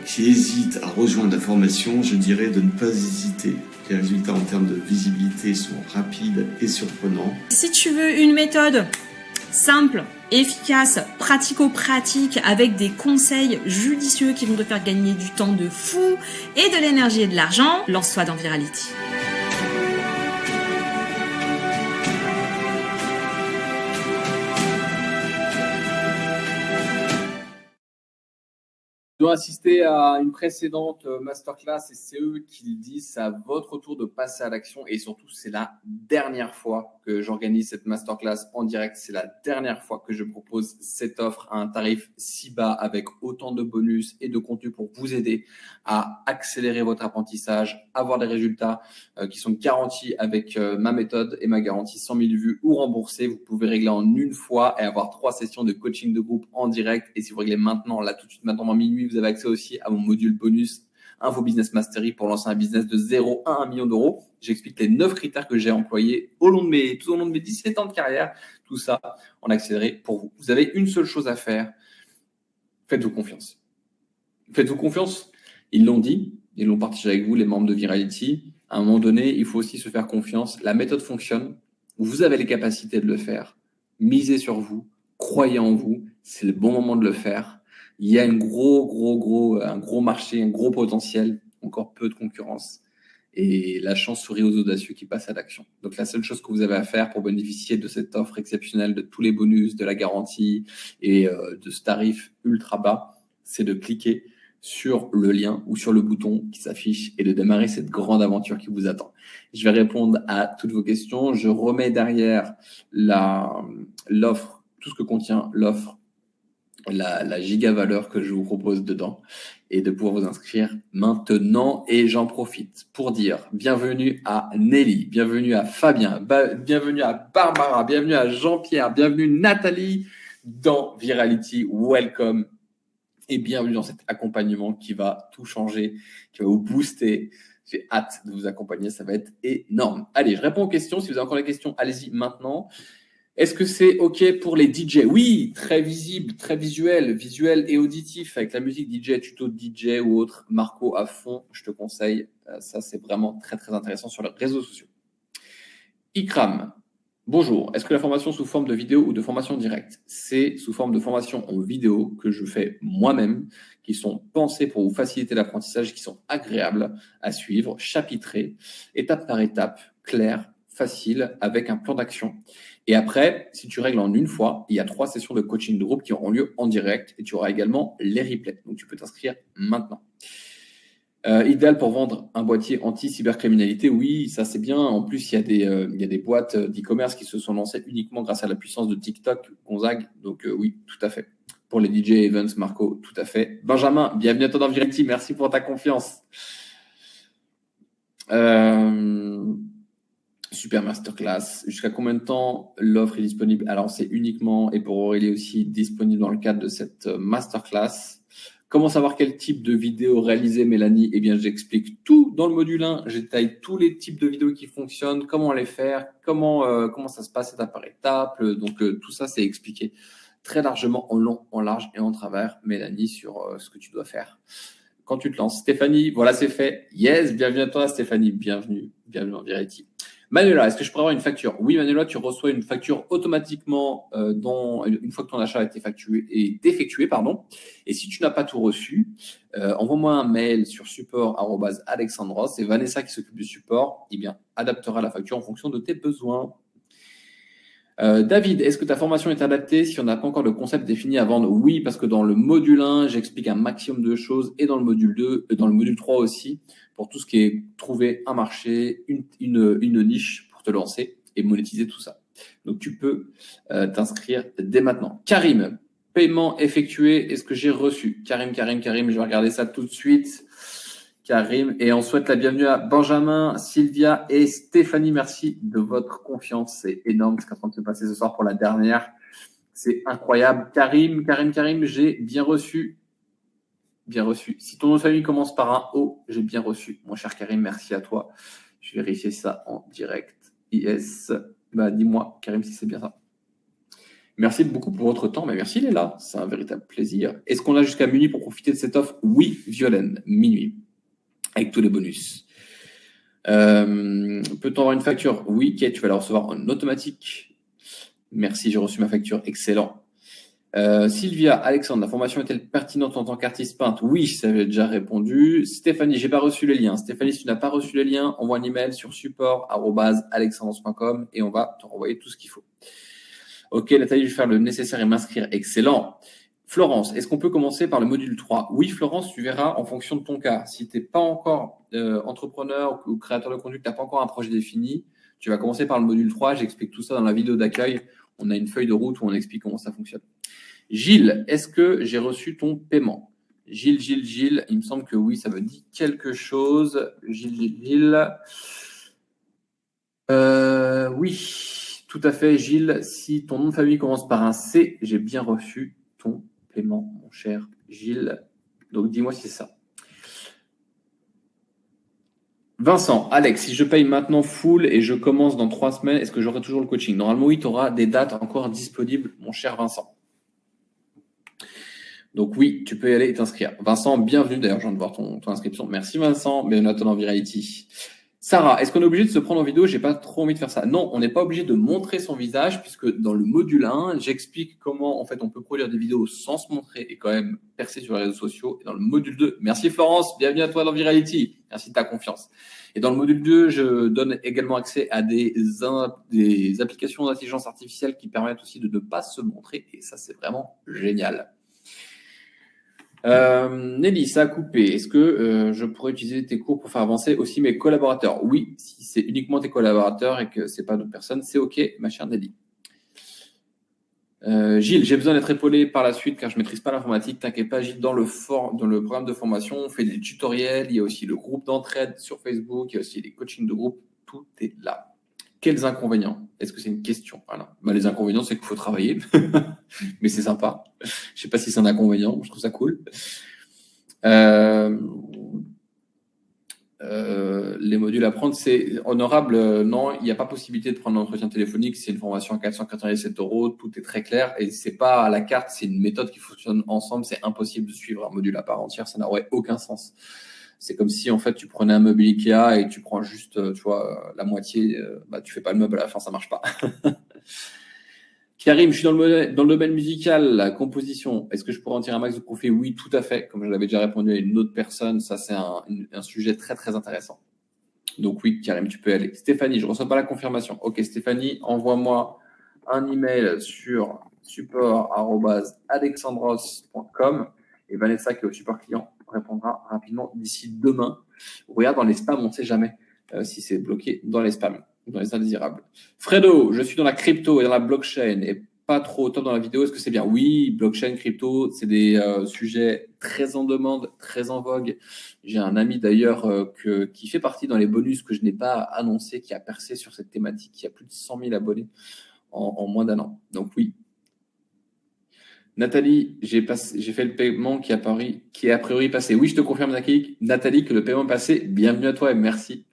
qui hésitent à rejoindre la formation, je dirais de ne pas hésiter. Les résultats en termes de visibilité sont rapides et surprenants. Si tu veux une méthode simple, efficace, pratico-pratique, avec des conseils judicieux qui vont te faire gagner du temps de fou et de l'énergie et de l'argent, lance-toi dans Virality. Je dois assister à une précédente masterclass et c'est eux qui le disent, c'est à votre tour de passer à l'action et surtout c'est la dernière fois que j'organise cette masterclass en direct, c'est la dernière fois que je propose cette offre à un tarif si bas avec autant de bonus et de contenu pour vous aider à accélérer votre apprentissage, avoir des résultats qui sont garantis avec ma méthode et ma garantie 100 000 vues ou remboursées. Vous pouvez régler en une fois et avoir 3 sessions de coaching de groupe en direct et si vous réglez maintenant, là tout de suite, maintenant à minuit, vous avez accès aussi à mon module bonus Info Business Mastery pour lancer un business de 0 à 1 million d'euros. J'explique les 9 critères que j'ai employés tout au long de mes 17 ans de carrière. Tout ça en accéléré pour vous. Vous avez une seule chose à faire. Faites-vous confiance. Faites-vous confiance. Ils l'ont dit, ils l'ont partagé avec vous, les membres de Virality. À un moment donné, il faut aussi se faire confiance. La méthode fonctionne. Vous avez les capacités de le faire. Misez sur vous. Croyez en vous. C'est le bon moment de le faire. Il y a un gros marché, un gros potentiel, encore peu de concurrence. Et la chance sourit aux audacieux qui passent à l'action. Donc, la seule chose que vous avez à faire pour bénéficier de cette offre exceptionnelle, de tous les bonus, de la garantie et de ce tarif ultra bas, c'est de cliquer sur le lien ou sur le bouton qui s'affiche et de démarrer cette grande aventure qui vous attend. Je vais répondre à toutes vos questions. Je remets derrière l'offre, tout ce que contient l'offre, la giga valeur que je vous propose dedans et de pouvoir vous inscrire maintenant. Et j'en profite pour dire bienvenue à Nelly, bienvenue à Fabien, bienvenue à Barbara, bienvenue à Jean-Pierre, bienvenue Nathalie dans Virality. Welcome et bienvenue dans cet accompagnement qui va tout changer, qui va vous booster. J'ai hâte de vous accompagner, ça va être énorme. Allez, je réponds aux questions. Si vous avez encore des questions, allez-y maintenant. Est-ce que c'est OK pour les DJ? Oui, très visible, très visuel et auditif avec la musique DJ, tuto de DJ ou autre. Marco à fond, je te conseille. Ça, c'est vraiment très, très intéressant sur les réseaux sociaux. Ikram, bonjour. Est-ce que la formation sous forme de vidéo ou de formation directe? C'est sous forme de formation en vidéo que je fais moi-même, qui sont pensées pour vous faciliter l'apprentissage, qui sont agréables à suivre, chapitrées, étape par étape, claires, faciles, avec un plan d'action. Et après, si tu règles en une fois, il y a 3 sessions de coaching de groupe qui auront lieu en direct et tu auras également les replays. Donc, tu peux t'inscrire maintenant. Idéal pour vendre un boîtier anti-cybercriminalité. Oui, ça c'est bien. En plus, il y a des boîtes d'e-commerce qui se sont lancées uniquement grâce à la puissance de TikTok, Gonzague. Donc, oui, tout à fait. Pour les DJ Events, Marco, tout à fait. Benjamin, bienvenue à toi dans Virality. Merci pour ta confiance. Super masterclass. Jusqu'à combien de temps l'offre est disponible? Alors, c'est uniquement, et pour Aurélie aussi, disponible dans le cadre de cette masterclass. Comment savoir quel type de vidéo réaliser, Mélanie? Eh bien, j'explique tout dans le module 1. Je détaille tous les types de vidéos qui fonctionnent, comment les faire, comment ça se passe étape par étape. Donc, tout ça, c'est expliqué très largement en long, en large et en travers, Mélanie, sur ce que tu dois faire quand tu te lances. Stéphanie, voilà, c'est fait. Yes, bienvenue à toi, Stéphanie. Bienvenue en Virality. Manuela, est-ce que je pourrais avoir une facture? Oui, Manuela, tu reçois une facture automatiquement une fois que ton achat a été effectué. Et si tu n'as pas tout reçu, envoie-moi un mail sur support@alexandros. C'est Vanessa qui s'occupe du support. Eh bien, adaptera la facture en fonction de tes besoins. David, est-ce que ta formation est adaptée si on n'a pas encore le concept défini à vendre? Oui, parce que dans le module 1, j'explique un maximum de choses et dans le module 2, dans le module 3 aussi, pour tout ce qui est trouver un marché, une niche pour te lancer et monétiser tout ça. Donc, tu peux t'inscrire dès maintenant. Karim, paiement effectué. Est-ce que j'ai reçu? Karim, je vais regarder ça tout de suite. Karim, et on souhaite la bienvenue à Benjamin, Sylvia et Stéphanie. Merci de votre confiance. C'est énorme ce qui est en train de se passer ce soir pour la dernière. C'est incroyable. Karim, j'ai bien reçu. Bien reçu. Si ton nom de famille commence par un O, j'ai bien reçu. Mon cher Karim, merci à toi. Je vais vérifier ça en direct. IS. Dis-moi, Karim, si c'est bien ça. Merci beaucoup pour votre temps. Mais merci, Léla. C'est un véritable plaisir. Est-ce qu'on a jusqu'à minuit pour profiter de cette offre? Oui, Violaine, minuit. Avec tous les bonus. Peut-on avoir une facture? Oui, Kate, tu vas la recevoir en automatique. Merci, j'ai reçu ma facture. Excellent. Sylvia, Alexandre, la formation est-elle pertinente en tant qu'artiste peintre? Oui, ça avait déjà répondu. Stéphanie, j'ai pas reçu les liens. Stéphanie, si tu n'as pas reçu les liens, envoie un email sur support@alexandros.com et on va te renvoyer tout ce qu'il faut. Ok, Nathalie, je vais faire le nécessaire et m'inscrire. Excellent. Florence, est-ce qu'on peut commencer par le module 3? Oui, Florence, tu verras en fonction de ton cas. Si tu n'es pas encore entrepreneur ou créateur de contenu, tu n'as pas encore un projet défini, tu vas commencer par le module 3. J'explique tout ça dans la vidéo d'accueil. On a une feuille de route où on explique comment ça fonctionne. Gilles, est-ce que j'ai reçu ton paiement? Gilles, il me semble que oui, ça me dit quelque chose. Gilles. Oui, tout à fait, Gilles. Si ton nom de famille commence par un C, j'ai bien reçu ton paiement, mon cher Gilles. Donc, dis-moi si c'est ça. Vincent, Alex, si je paye maintenant full et je commence dans 3 semaines, est-ce que j'aurai toujours le coaching? Normalement, oui, tu auras des dates encore disponibles, mon cher Vincent. Donc oui, tu peux y aller et t'inscrire. Vincent, bienvenue. D'ailleurs, je viens de voir ton inscription. Merci Vincent. Bienvenue à ton Virality. Sarah, est-ce qu'on est obligé de se prendre en vidéo? J'ai pas trop envie de faire ça. Non, on n'est pas obligé de montrer son visage puisque dans le module 1, j'explique comment en fait on peut produire des vidéos sans se montrer et quand même percer sur les réseaux sociaux. Et dans le module 2, merci Florence, bienvenue à toi dans Virality. Merci de ta confiance. Et dans le module 2, je donne également accès à des applications d'intelligence artificielle qui permettent aussi de ne pas se montrer et ça c'est vraiment génial. Nelly, ça a coupé. Est-ce que je pourrais utiliser tes cours pour faire avancer aussi mes collaborateurs? Oui, si c'est uniquement tes collaborateurs et que c'est pas d'autres personnes, c'est OK, ma chère Nelly. Gilles, j'ai besoin d'être épaulé par la suite car je maîtrise pas l'informatique. T'inquiète pas, Gilles, dans le programme de formation, on fait des tutoriels. Il y a aussi le groupe d'entraide sur Facebook. Il y a aussi les coachings de groupe. Tout est là. Quels inconvénients? Est-ce que c'est une question? Voilà. Les inconvénients, c'est qu'il faut travailler, mais c'est sympa. Je sais pas si c'est un inconvénient, je trouve ça cool. Les modules à prendre, c'est honorable. Non, il n'y a pas possibilité de prendre un entretien téléphonique. C'est une formation à 497 €. Tout est très clair et c'est pas à la carte. C'est une méthode qui fonctionne ensemble. C'est impossible de suivre un module à part entière. Ça n'aurait aucun sens. C'est comme si, en fait, tu prenais un meuble Ikea et tu prends juste, tu vois, la moitié, tu fais pas le meuble à la fin, ça marche pas. Karim, je suis dans le domaine musical, la composition. Est-ce que je pourrais en tirer un max de profit? Oui, tout à fait. Comme je l'avais déjà répondu à une autre personne, ça, c'est un sujet très, très intéressant. Donc oui, Karim, tu peux y aller. Stéphanie, je reçois pas la confirmation. Ok, Stéphanie, envoie-moi un email sur support@alexandros.com et Vanessa, qui est au support client, répondra rapidement d'ici demain. Regarde dans les spams, on ne sait jamais si c'est bloqué dans les spams, dans les indésirables. Fredo, je suis dans la crypto et dans la blockchain et pas trop au top dans la vidéo. Est-ce que c'est bien? Oui, blockchain, crypto, c'est des sujets très en demande, très en vogue. J'ai un ami d'ailleurs qui fait partie dans les bonus que je n'ai pas annoncé, qui a percé sur cette thématique, qui a plus de 100 000 abonnés en moins d'1 an. Donc oui. Nathalie, j'ai fait le paiement qui est a priori passé. Oui, je te confirme, Nathalie, que le paiement est passé. Bienvenue à toi et merci.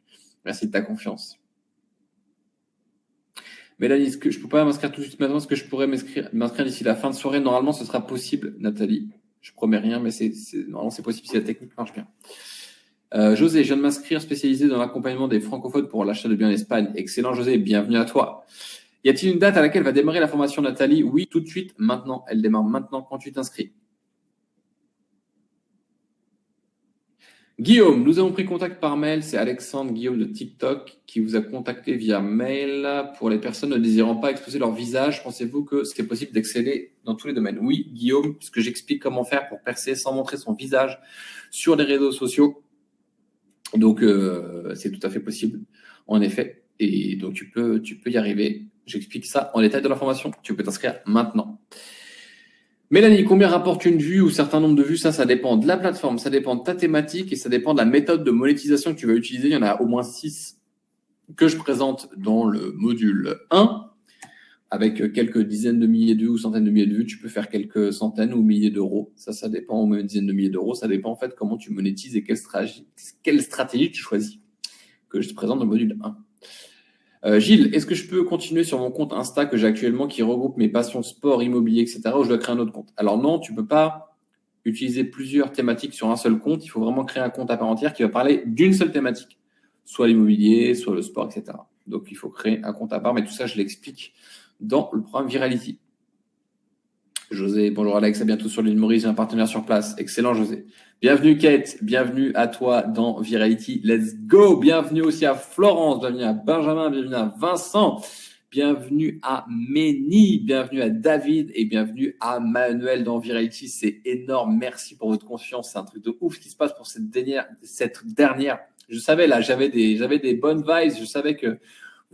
Merci de ta confiance. Mélanie, je ne peux pas m'inscrire tout de suite maintenant. Est-ce que je pourrais m'inscrire d'ici la fin de soirée? Normalement, ce sera possible, Nathalie. Je ne promets rien, mais normalement, c'est possible si la technique marche bien. José, je viens de m'inscrire spécialisé dans l'accompagnement des francophones pour l'achat de biens en Espagne. Excellent, José. Bienvenue à toi. Y a-t-il une date à laquelle va démarrer la formation, Nathalie? Oui, tout de suite, maintenant. Elle démarre maintenant quand tu t'inscris. Guillaume, nous avons pris contact par mail. C'est Alexandre Guillaume de TikTok qui vous a contacté via mail. Pour les personnes ne désirant pas exposer leur visage, pensez-vous que c'est possible d'exceller dans tous les domaines? Oui, Guillaume, puisque j'explique comment faire pour percer sans montrer son visage sur les réseaux sociaux. Donc, c'est tout à fait possible, en effet. Et donc, tu peux y arriver. J'explique ça en détail de la formation. Tu peux t'inscrire maintenant. Mélanie, combien rapporte une vue ou certain nombre de vues? Ça dépend de la plateforme, ça dépend de ta thématique et ça dépend de la méthode de monétisation que tu vas utiliser. Il y en a au moins 6 que je présente dans le module 1. Avec quelques dizaines de milliers de vues ou centaines de milliers de vues, tu peux faire quelques centaines ou milliers d'euros. Ça dépend, ou même une dizaine de milliers d'euros. Ça dépend en fait comment tu monétises et quelle stratégie tu choisis, que je te présente dans le module 1. Gilles, est-ce que je peux continuer sur mon compte Insta que j'ai actuellement qui regroupe mes passions sport, immobilier, etc. ou je dois créer un autre compte? Alors non, tu ne peux pas utiliser plusieurs thématiques sur un seul compte. Il faut vraiment créer un compte à part entière qui va parler d'une seule thématique, soit l'immobilier, soit le sport, etc. Donc il faut créer un compte à part, mais tout ça, je l'explique dans le programme Virality. José, bonjour Alex, à bientôt sur l'île Maurice, j'ai un partenaire sur place. Excellent José. Bienvenue Kate, bienvenue à toi dans Virality. Let's go. Bienvenue aussi à Florence, bienvenue à Benjamin, bienvenue à Vincent, bienvenue à Méni, bienvenue à David et bienvenue à Manuel dans Virality. C'est énorme, merci pour votre confiance. C'est un truc de ouf ce qui se passe pour cette dernière. Je savais là, j'avais des bonnes vibes, je savais que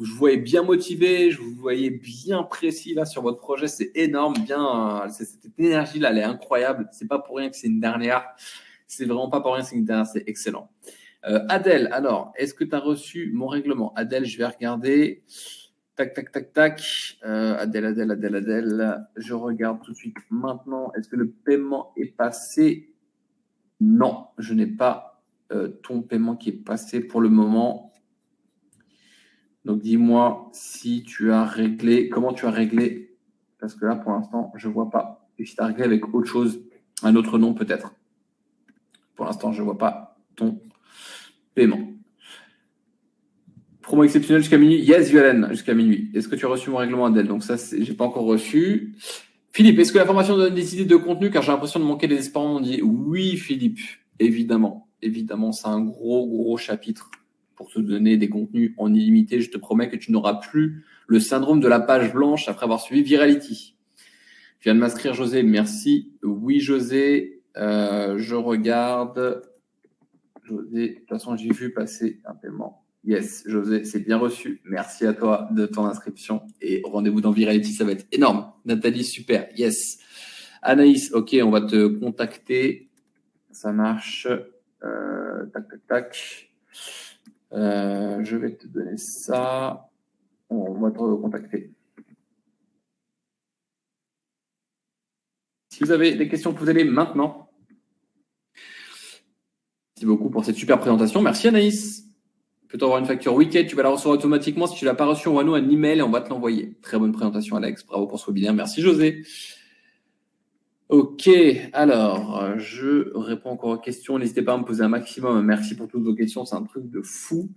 je vous voyais bien motivé, je vous voyais bien précis là sur votre projet, c'est énorme, cette énergie là, elle est incroyable. C'est pas pour rien que c'est une dernière, c'est vraiment pas pour rien que c'est une dernière, c'est excellent. Adèle, alors, est-ce que tu as reçu mon règlement? Adèle, je vais regarder. Tac. Adèle, je regarde tout de suite maintenant. Est-ce que le paiement est passé? Non, je n'ai pas ton paiement qui est passé pour le moment. Donc, dis-moi si tu as réglé, comment tu as réglé, parce que là, pour l'instant, je ne vois pas. Et si tu as réglé avec autre chose, un autre nom peut-être. Pour l'instant, je ne vois pas ton paiement. Promo exceptionnel jusqu'à minuit. Yes, Violaine, jusqu'à minuit. Est-ce que tu as reçu mon règlement, Adèle? Donc ça, je n'ai pas encore reçu. Philippe, est-ce que la formation donne des idées de contenu? Car j'ai l'impression de manquer désespérément. On dit oui, Philippe, évidemment. Évidemment, c'est un gros chapitre pour te donner des contenus en illimité. Je te promets que tu n'auras plus le syndrome de la page blanche après avoir suivi Virality. Je viens de m'inscrire, José. Merci. Oui, José. Je regarde. José, de toute façon, j'ai vu passer un paiement. Yes, José, c'est bien reçu. Merci à toi de ton inscription. Et rendez-vous dans Virality, ça va être énorme. Nathalie, super. Yes. Anaïs, ok, on va te contacter. Ça marche. Tac. Je vais te donner ça. On va te contacter. Si vous avez des questions, vous allez maintenant. Merci beaucoup pour cette super présentation. Merci Anaïs. Peut-on avoir une facture week-end? Tu vas la recevoir automatiquement. Si tu ne l'as pas reçue, envoie-nous un email et on va te l'envoyer. Très bonne présentation, Alex. Bravo pour ce webinaire. Merci, José. Ok, alors, je réponds encore aux questions. N'hésitez pas à me poser un maximum. Merci pour toutes vos questions. C'est un truc de fou.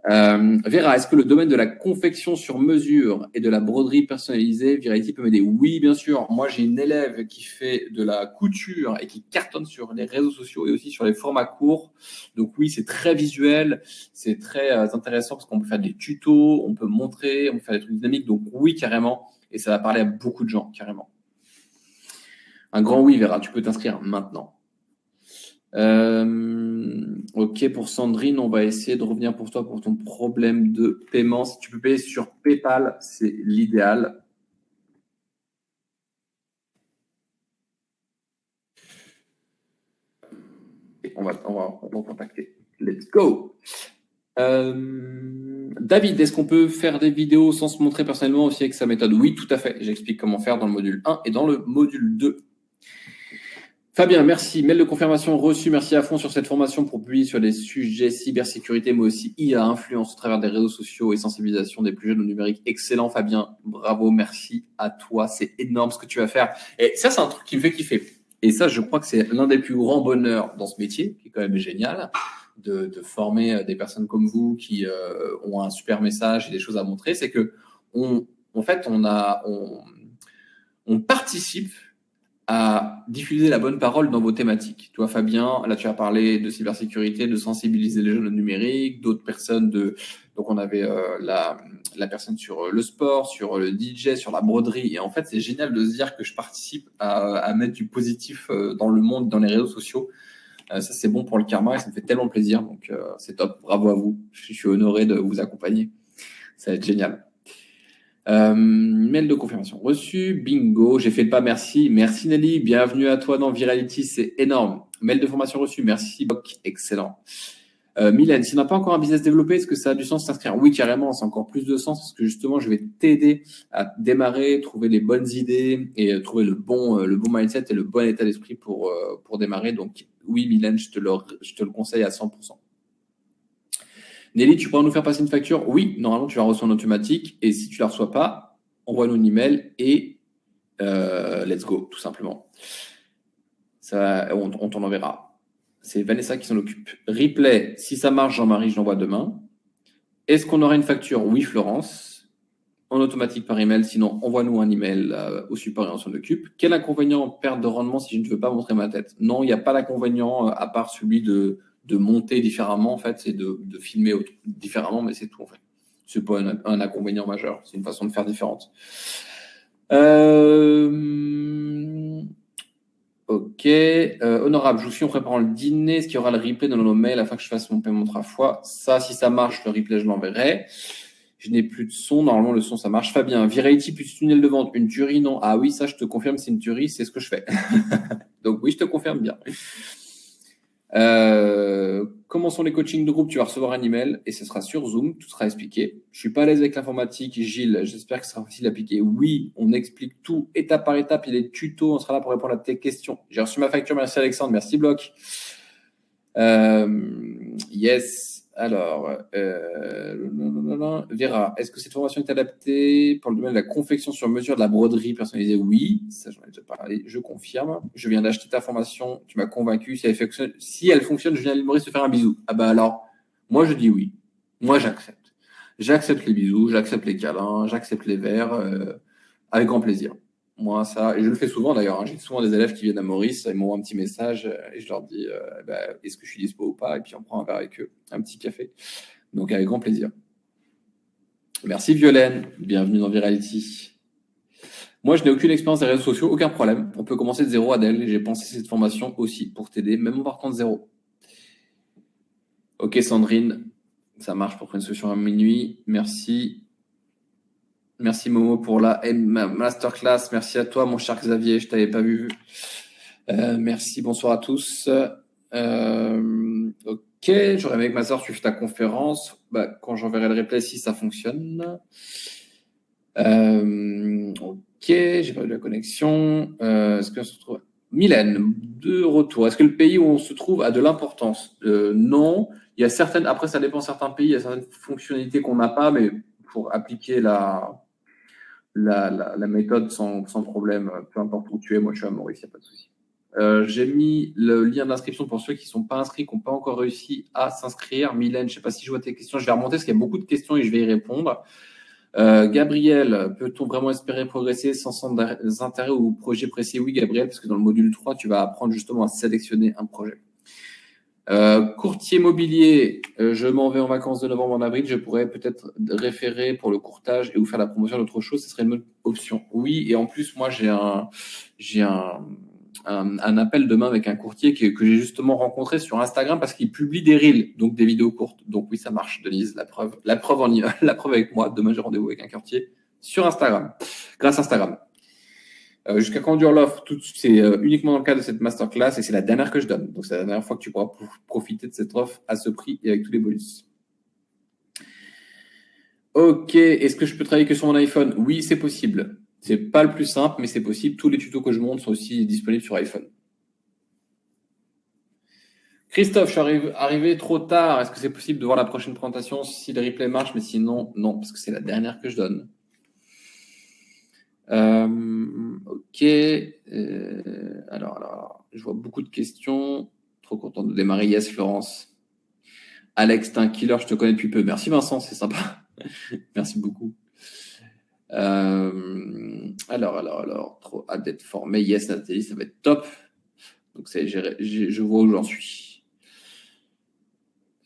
Vera, est-ce que le domaine de la confection sur mesure et de la broderie personnalisée, Virality peut m'aider? Oui, bien sûr. Moi, j'ai une élève qui fait de la couture et qui cartonne sur les réseaux sociaux et aussi sur les formats courts. Donc oui, c'est très visuel, c'est très intéressant parce qu'on peut faire des tutos, on peut montrer, on peut faire des trucs dynamiques. Donc oui, carrément. Et ça va parler à beaucoup de gens, carrément. Un grand oui, Vera, tu peux t'inscrire maintenant. Ok, pour Sandrine, on va essayer de revenir pour toi pour ton problème de paiement. Si tu peux payer sur PayPal, c'est l'idéal. Et on va contacter. Let's go. David, est-ce qu'on peut faire des vidéos sans se montrer personnellement aussi avec sa méthode? Oui, tout à fait. J'explique comment faire dans le module 1 et dans le module 2. Fabien, merci. Mail de confirmation reçu. Merci à fond sur cette formation pour publier sur des sujets cybersécurité, mais aussi IA, influence au travers des réseaux sociaux et sensibilisation des plus jeunes au numérique. Excellent, Fabien. Bravo, merci à toi. C'est énorme ce que tu vas faire. Et ça, c'est un truc qui me fait kiffer. Et ça, je crois que c'est l'un des plus grands bonheurs dans ce métier, qui est quand même génial, de former des personnes comme vous qui ont un super message et des choses à montrer. C'est que, on participe à diffuser la bonne parole dans vos thématiques. Toi, Fabien, là, tu as parlé de cybersécurité, de sensibiliser les jeunes au numérique, d'autres personnes donc on avait la personne sur le sport, sur le DJ, sur la broderie. Et en fait, c'est génial de se dire que je participe à mettre du positif dans le monde, dans les réseaux sociaux. Ça, c'est bon pour le karma et ça me fait tellement plaisir. Donc, c'est top. Bravo à vous. Je suis honoré de vous accompagner. Ça va être génial. Mail de confirmation reçu. Bingo. J'ai fait le pas. Merci. Merci Nelly. Bienvenue à toi dans Virality. C'est énorme. Mail de formation reçu. Merci. Boc. Excellent. Mylène, si on n'a pas encore un business développé, est-ce que ça a du sens de s'inscrire? Oui, carrément, c'est encore plus de sens parce que justement, je vais t'aider à démarrer, trouver les bonnes idées et trouver le bon mindset et le bon état d'esprit pour démarrer. Donc, oui, Mylène, je te le conseille à 100%. Nelly, tu pourras nous faire passer une facture? Oui, normalement, tu la reçois en automatique et si tu la reçois pas, envoie-nous un email et let's go, tout simplement. Ça, on t'en enverra. C'est Vanessa qui s'en occupe. Replay, si ça marche, Jean-Marie, je l'envoie demain. Est-ce qu'on aura une facture? Oui, Florence. En automatique par email. Sinon, envoie-nous un email au support et on s'en occupe. Quel inconvénient en perte de rendement si je ne veux pas montrer ma tête? Non, il n'y a pas d'inconvénient à part celui de monter différemment. En fait, c'est de filmer différemment, mais c'est tout. En fait, c'est pas un inconvénient majeur. C'est une façon de faire différente. Ok. Honorable, je vous suis en préparant le dîner. Est-ce qu'il y aura le replay dans nos mails afin que je fasse mon paiement 3 fois? Ça, si ça marche, le replay, je l'enverrai. Je n'ai plus de son. Normalement, le son, ça marche. Fabien, Virality plus tunnel de vente. Une tuerie, non? Ah oui, ça, je te confirme, c'est une tuerie. C'est ce que je fais. Donc oui, je te confirme bien. Comment sont les coachings de groupe? Tu vas recevoir un email et ce sera sur Zoom, tout sera expliqué. Je suis pas à l'aise avec l'informatique, Gilles, j'espère que ce sera facile à appliquer. Oui, on explique tout étape par étape, il y a des tutos, on sera là pour répondre à tes questions. J'ai reçu ma facture, merci Alexandre, merci Bloc. Yes, alors, Vera, est-ce que cette formation est adaptée pour le domaine de la confection sur mesure de la broderie personnalisée? Oui, ça j'en ai déjà parlé, je confirme. Je viens d'acheter ta formation, tu m'as convaincu. Si elle fonctionne, je viens à l'île Maurice te faire un bisou. Ah bah alors, moi je dis oui. Moi j'accepte. J'accepte les bisous, j'accepte les câlins, j'accepte les verres, avec grand plaisir. Moi, ça, et je le fais souvent d'ailleurs. J'ai souvent des élèves qui viennent à Maurice, ils m'envoient un petit message et je leur dis est-ce que je suis dispo ou pas? Et puis on prend un verre avec eux, un petit café. Donc avec grand plaisir. Merci Violaine, bienvenue dans Virality. Moi, je n'ai aucune expérience des réseaux sociaux, aucun problème. On peut commencer de zéro, Adèle, et j'ai pensé cette formation aussi pour t'aider, même en partant de zéro. Ok Sandrine, ça marche pour une solution à minuit. Merci. Merci Momo pour la masterclass. Merci à toi, mon cher Xavier. Je t'avais pas vu. Merci. Bonsoir à tous. Ok. J'aurais aimé que ma soeur suive ta conférence. Quand j'enverrai le replay, si ça fonctionne. Ok. J'ai pas eu la connexion. Est-ce qu'on se retrouve? Mylène, de retour. Est-ce que le pays où on se trouve a de l'importance? Non. Il y a certaines. Après, ça dépend de certains pays. Il y a certaines fonctionnalités qu'on n'a pas, mais pour appliquer la méthode sans problème, peu importe où tu es, moi je suis à Maurice, il n'y a pas de souci. J'ai mis le lien d'inscription pour ceux qui ne sont pas inscrits, qui n'ont pas encore réussi à s'inscrire. Mylène, je ne sais pas si je vois tes questions, je vais remonter parce qu'il y a beaucoup de questions et je vais y répondre. Gabriel, peut-on vraiment espérer progresser sans centre d'intérêt ou projet précis? Oui, Gabriel, parce que dans le module 3, tu vas apprendre justement à sélectionner un projet. Courtier immobilier, je m'en vais en vacances de novembre en avril, je pourrais peut-être référer pour le courtage et vous faire la promotion d'autre chose, ce serait une bonne option. Oui, et en plus, moi, j'ai un appel demain avec un courtier que j'ai justement rencontré sur Instagram parce qu'il publie des reels, donc des vidéos courtes. Donc oui, ça marche, Denise, la preuve avec moi. Demain, j'ai rendez-vous avec un courtier sur Instagram, grâce à Instagram. Jusqu'à quand dure l'offre? C'est uniquement dans le cadre de cette masterclass et c'est la dernière que je donne. Donc, c'est la dernière fois que tu pourras profiter de cette offre à ce prix et avec tous les bonus. Ok. Est-ce que je peux travailler que sur mon iPhone? Oui, c'est possible. C'est pas le plus simple, mais c'est possible. Tous les tutos que je montre sont aussi disponibles sur iPhone. Christophe, je suis arrivé trop tard. Est-ce que c'est possible de voir la prochaine présentation si le replay marche? Mais sinon, non, parce que c'est la dernière que je donne. Ok. Alors, je vois beaucoup de questions. Trop content de démarrer. Yes, Florence. Alex, t'es un killer, je te connais depuis peu. Merci Vincent, c'est sympa. Merci beaucoup. Alors, trop hâte d'être formé. Yes, Nathalie, ça va être top. Donc, je vois où j'en suis.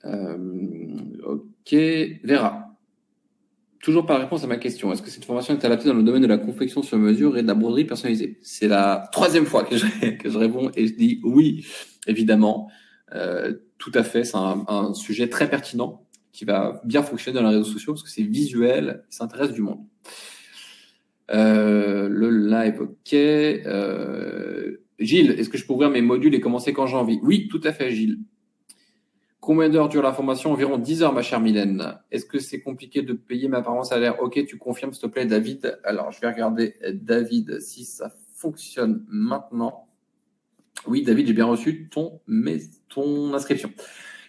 Ok. Vera. Toujours pas réponse à ma question. Est-ce que cette formation est adaptée dans le domaine de la confection sur mesure et de la broderie personnalisée? C'est la 3e fois que je réponds et je dis oui, évidemment. Tout à fait. C'est un sujet très pertinent qui va bien fonctionner dans les réseaux sociaux parce que c'est visuel, ça intéresse du monde. Le live, ok. Gilles, est-ce que je peux ouvrir mes modules et commencer quand j'ai envie? Oui, tout à fait, Gilles. Combien d'heures dure la formation? Environ 10 heures, ma chère Mylène. Est-ce que c'est compliqué de payer ma parent salaire? Ok, tu confirmes, s'il te plaît, David. Alors, je vais regarder, David, si ça fonctionne maintenant. Oui, David, j'ai bien reçu ton inscription.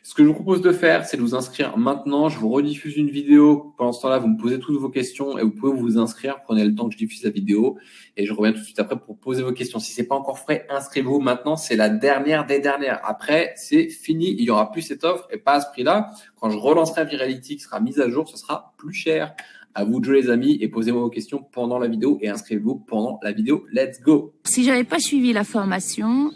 Ce que je vous propose de faire, c'est de vous inscrire maintenant. Je vous rediffuse une vidéo. Pendant ce temps-là, vous me posez toutes vos questions et vous pouvez vous inscrire. Prenez le temps que je diffuse la vidéo et je reviens tout de suite après pour poser vos questions. Si c'est pas encore fait, inscrivez-vous maintenant. C'est la dernière des dernières. Après, c'est fini. Il y aura plus cette offre et pas à ce prix-là. Quand je relancerai Virality qui sera mise à jour, ce sera plus cher. À vous de jouer, les amis, et posez-moi vos questions pendant la vidéo et inscrivez-vous pendant la vidéo. Let's go! Si j'avais pas suivi la formation,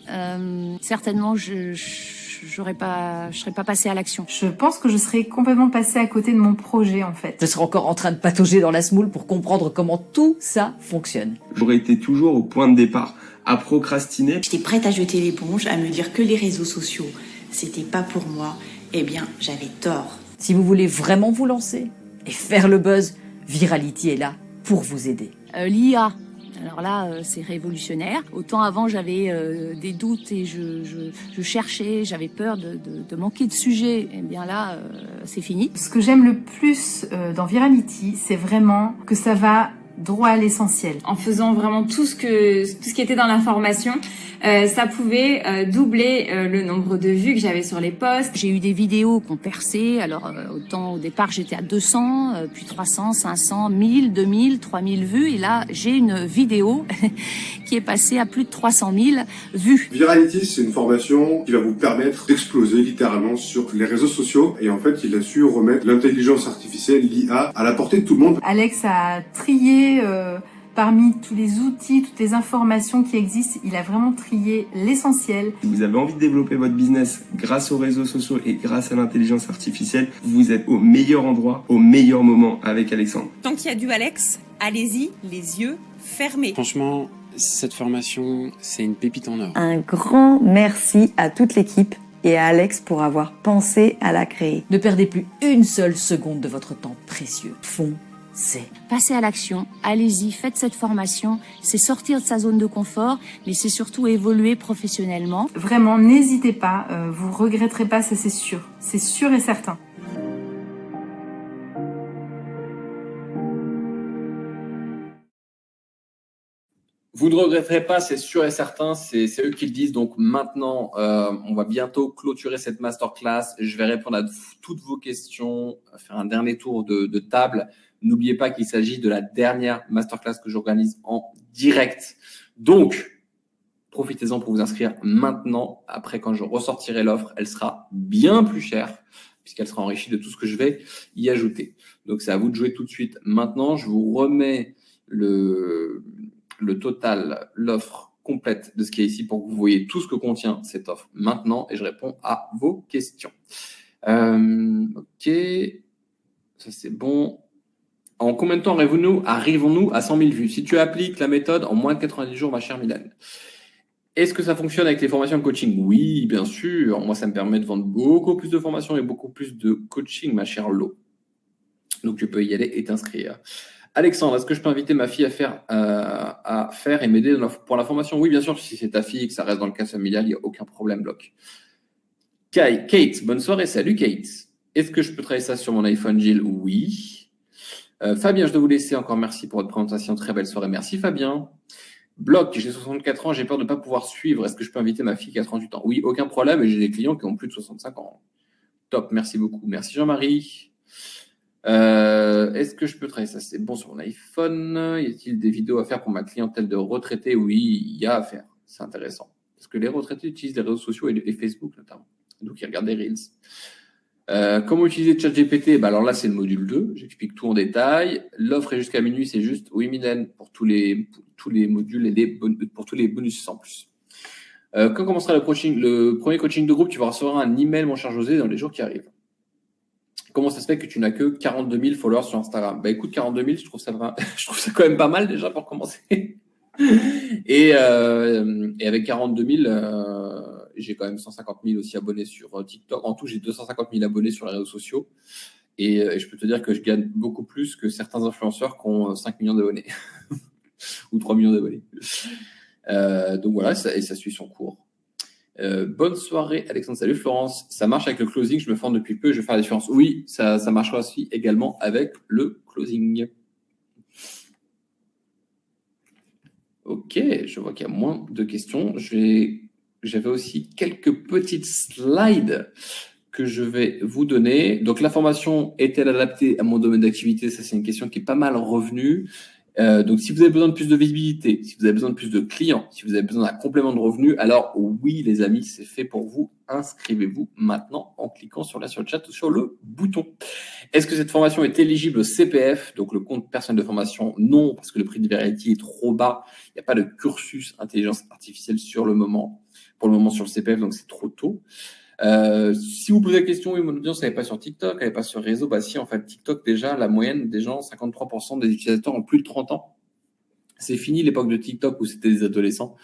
certainement je serais pas passée à l'action. Je pense que je serais complètement passée à côté de mon projet en fait. Je serais encore en train de patauger dans la semoule pour comprendre comment tout ça fonctionne. J'aurais été toujours au point de départ, à procrastiner. J'étais prête à jeter l'éponge, à me dire que les réseaux sociaux, c'était pas pour moi. Eh bien, j'avais tort. Si vous voulez vraiment vous lancer et faire le buzz, Virality est là pour vous aider. L'IA, alors là, c'est révolutionnaire. Autant avant, j'avais des doutes et je cherchais, j'avais peur de manquer de sujets. Eh bien là, c'est fini. Ce que j'aime le plus dans Virality, c'est vraiment que ça va droit à l'essentiel. En faisant vraiment tout ce qui était dans la formation, ça pouvait doubler le nombre de vues que j'avais sur les posts. J'ai eu des vidéos qui ont percé. Alors autant au départ j'étais à 200, puis 300, 500, 1000, 2000, 3000 vues. Et là j'ai une vidéo qui est passée à plus de 300 000 vues. Virality, c'est une formation qui va vous permettre d'exploser littéralement sur les réseaux sociaux. Et en fait, il a su remettre l'intelligence artificielle, l'IA, à la portée de tout le monde. Alex a trié parmi tous les outils, toutes les informations qui existent, il a vraiment trié l'essentiel. Si vous avez envie de développer votre business grâce aux réseaux sociaux et grâce à l'intelligence artificielle, vous êtes au meilleur endroit, au meilleur moment avec Alexandre. Tant qu'il y a du Alex, allez-y, les yeux fermés. Franchement, cette formation, c'est une pépite en or. Un grand merci à toute l'équipe et à Alex pour avoir pensé à la créer. Ne perdez plus une seule seconde de votre temps précieux. Passez à l'action, allez-y, faites cette formation. C'est sortir de sa zone de confort, mais c'est surtout évoluer professionnellement. Vraiment, n'hésitez pas, vous regretterez pas, ça c'est sûr et certain. Vous ne regretterez pas, c'est sûr et certain, c'est eux qui le disent. Donc maintenant, on va bientôt clôturer cette masterclass. Je vais répondre à toutes vos questions, faire un dernier tour de table. N'oubliez pas qu'il s'agit de la dernière masterclass que j'organise en direct. Donc, profitez-en pour vous inscrire maintenant. Après, quand je ressortirai l'offre, elle sera bien plus chère puisqu'elle sera enrichie de tout ce que je vais y ajouter. Donc, c'est à vous de jouer tout de suite. Maintenant, je vous remets le total, l'offre complète de ce qui est ici pour que vous voyez tout ce que contient cette offre maintenant et je réponds à vos questions. Ok, ça c'est bon. En combien de temps arrivons-nous à 100 000 vues? Si tu appliques la méthode en moins de 90 jours, ma chère Mylène. Est-ce que ça fonctionne avec les formations de coaching? Oui, bien sûr. Moi, ça me permet de vendre beaucoup plus de formations et beaucoup plus de coaching, ma chère Lo. Donc, tu peux y aller et t'inscrire. Alexandre, est-ce que je peux inviter ma fille à faire et m'aider pour la formation? Oui, bien sûr. Si c'est ta fille et que ça reste dans le cas familial, il n'y a aucun problème, bloc. Kate, bonne soirée. Salut, Kate. Est-ce que je peux travailler ça sur mon iPhone, Gilles? Oui. Fabien, je dois vous laisser encore. Merci pour votre présentation. Très belle soirée. Merci, Fabien. Bloc, j'ai 64 ans. J'ai peur de ne pas pouvoir suivre. Est-ce que je peux inviter ma fille qui a 38 ans? Oui, aucun problème. Et j'ai des clients qui ont plus de 65 ans. Top. Merci beaucoup. Merci, Jean-Marie. Est-ce que je peux travailler ça? C'est bon sur mon iPhone. Y a-t-il des vidéos à faire pour ma clientèle de retraités? Oui, il y a à faire. C'est intéressant. Parce que les retraités utilisent les réseaux sociaux et Facebook notamment. Donc, ils regardent des Reels. Comment utiliser ChatGPT? Alors là, c'est le module 2. J'explique tout en détail. L'offre est jusqu'à minuit. C'est juste, oui, Mylène, pour tous les modules et pour tous les bonus en plus. Quand commencera le premier coaching de groupe? Tu vas recevoir un email, mon cher José, dans les jours qui arrivent. Comment ça se fait que tu n'as que 42 000 followers sur Instagram? Bah écoute, 42 000, je trouve ça quand même pas mal déjà pour commencer. Et avec 42 000, j'ai quand même 150 000 aussi abonnés sur TikTok. En tout, j'ai 250 000 abonnés sur les réseaux sociaux. Et je peux te dire que je gagne beaucoup plus que certains influenceurs qui ont 5 millions d'abonnés. ou 3 millions d'abonnés. Donc voilà, et ça suit son cours. Bonne soirée, Alexandre. Salut Florence. Ça marche avec le closing, je me forme depuis peu, je vais faire la différence. Oui, ça marchera aussi également avec le closing. Ok, je vois qu'il y a moins de questions. J'avais aussi quelques petites slides que je vais vous donner. Donc, la formation est-elle adaptée à mon domaine d'activité? Ça, c'est une question qui est pas mal revenue. Donc, si vous avez besoin de plus de visibilité, si vous avez besoin de plus de clients, si vous avez besoin d'un complément de revenu, alors oui, les amis, c'est fait pour vous. Inscrivez-vous maintenant en cliquant sur le chat ou sur le bouton. Est-ce que cette formation est éligible au CPF, donc le compte personnel de formation? Non, parce que le prix de Virality est trop bas. Il n'y a pas de cursus intelligence artificielle pour le moment sur le CPF, donc c'est trop tôt. Si vous posez la question, oui, mon audience, elle n'est pas sur TikTok, elle n'est pas sur réseau, bah si, en fait, TikTok, déjà, la moyenne des gens, 53% des utilisateurs ont plus de 30 ans. C'est fini l'époque de TikTok où c'était des adolescents.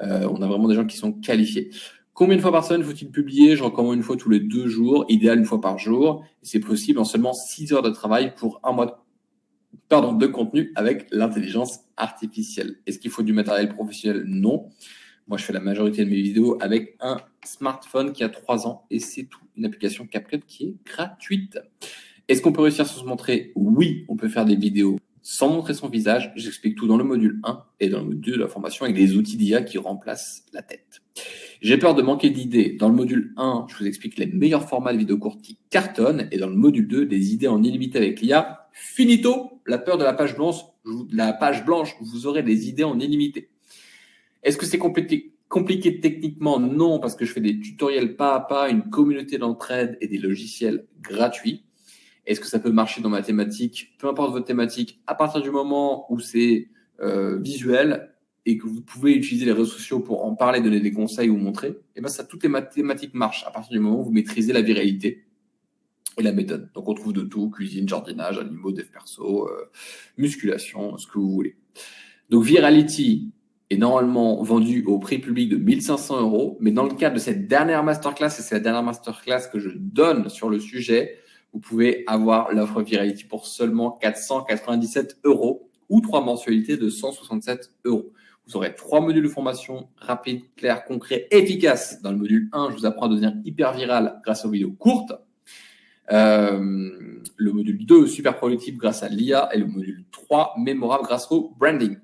On a vraiment des gens qui sont qualifiés. Combien de fois par semaine faut-il publier? Je recommande une fois tous les 2 jours, idéal une fois par jour. Et c'est possible en seulement 6 heures de travail pour un mois de contenu avec l'intelligence artificielle. Est-ce qu'il faut du matériel professionnel? Non. Moi, je fais la majorité de mes vidéos avec un smartphone qui a 3 ans et c'est tout. Une application CapCut qui est gratuite. Est-ce qu'on peut réussir sans se montrer? Oui, on peut faire des vidéos sans montrer son visage. J'explique tout dans le module 1 et dans le module 2 de la formation avec des outils d'IA qui remplacent la tête. J'ai peur de manquer d'idées. Dans le module 1, je vous explique les meilleurs formats de vidéos courtes qui cartonnent et dans le module 2, des idées en illimité avec l'IA. Finito, la peur de la page blanche, vous aurez des idées en illimité. Est-ce que c'est compliqué techniquement? Non, parce que je fais des tutoriels pas à pas, une communauté d'entraide et des logiciels gratuits. Est-ce que ça peut marcher dans ma thématique? Peu importe votre thématique, à partir du moment où c'est visuel et que vous pouvez utiliser les réseaux sociaux pour en parler, donner des conseils ou montrer, et ben ça, toutes les thématiques marchent à partir du moment où vous maîtrisez la viralité et la méthode. Donc, on trouve de tout, cuisine, jardinage, animaux, dev perso, musculation, ce que vous voulez. Donc, Virality est normalement vendu au prix public de 1 500 €, mais dans le cadre de cette dernière masterclass, et c'est la dernière masterclass que je donne sur le sujet, vous pouvez avoir l'offre Virality pour seulement 497 € ou 3 mensualités de 167 €. Vous aurez 3 modules de formation rapides, clairs, concrets, efficaces. Dans le module 1, je vous apprends à devenir hyper viral grâce aux vidéos courtes. Le module 2, super productif grâce à l'IA. Et le module 3, mémorable grâce au branding.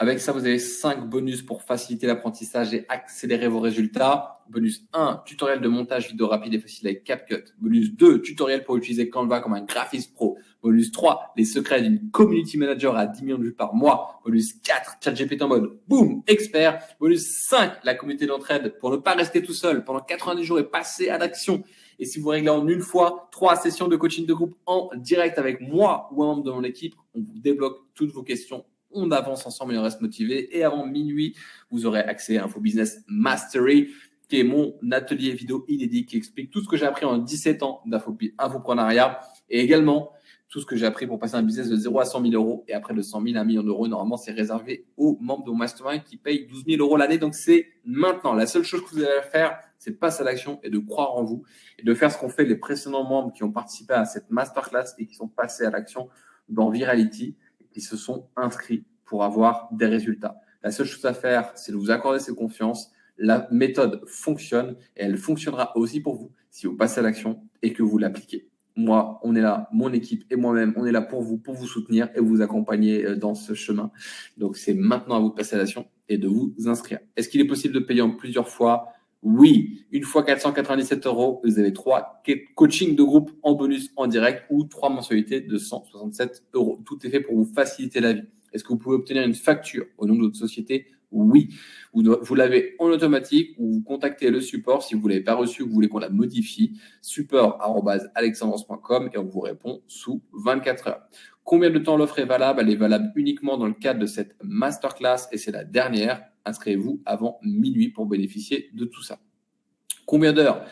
Avec ça, vous avez 5 bonus pour faciliter l'apprentissage et accélérer vos résultats. Bonus 1, tutoriel de montage vidéo rapide et facile avec CapCut. Bonus 2, tutoriel pour utiliser Canva comme un graphiste pro. Bonus 3, les secrets d'une community manager à 10 millions de vues par mois. Bonus 4, ChatGPT en mode boom, expert. Bonus 5, la communauté d'entraide pour ne pas rester tout seul pendant 90 jours et passer à l'action. Et si vous réglez en une fois 3 sessions de coaching de groupe en direct avec moi ou un membre de mon équipe, on vous débloque toutes vos questions. On avance ensemble et on reste motivé. Et avant minuit, vous aurez accès à Info Business Mastery, qui est mon atelier vidéo inédit qui explique tout ce que j'ai appris en 17 ans d'infoprenariat et également tout ce que j'ai appris pour passer un business de 0 à 100 000 €. Et après de 100 000 à 1 million d'euros, normalement, c'est réservé aux membres de mon mastermind qui payent 12 000 € l'année. Donc, c'est maintenant. La seule chose que vous avez à faire, c'est de passer à l'action et de croire en vous et de faire ce qu'ont fait les précédents membres qui ont participé à cette masterclass et qui sont passés à l'action dans Virality, qui se sont inscrits pour avoir des résultats. La seule chose à faire, c'est de vous accorder cette confiance. La méthode fonctionne et elle fonctionnera aussi pour vous si vous passez à l'action et que vous l'appliquez. Moi, on est là, mon équipe et moi-même, on est là pour vous soutenir et vous accompagner dans ce chemin. Donc, c'est maintenant à vous de passer à l'action et de vous inscrire. Est-ce qu'il est possible de payer en plusieurs fois? Oui. Une fois 497 €, vous avez 3 coachings de groupe en bonus en direct ou 3 mensualités de 167 €. Tout est fait pour vous faciliter la vie. Est-ce que vous pouvez obtenir une facture au nom de votre société? Oui. Vous l'avez en automatique ou vous contactez le support si vous ne l'avez pas reçu ou vous voulez qu'on la modifie. support@alexandros.com et on vous répond sous 24 heures. Combien de temps l'offre est valable? Elle est valable uniquement dans le cadre de cette masterclass et c'est la dernière. Inscrivez-vous avant minuit pour bénéficier de tout ça. Combien d'heures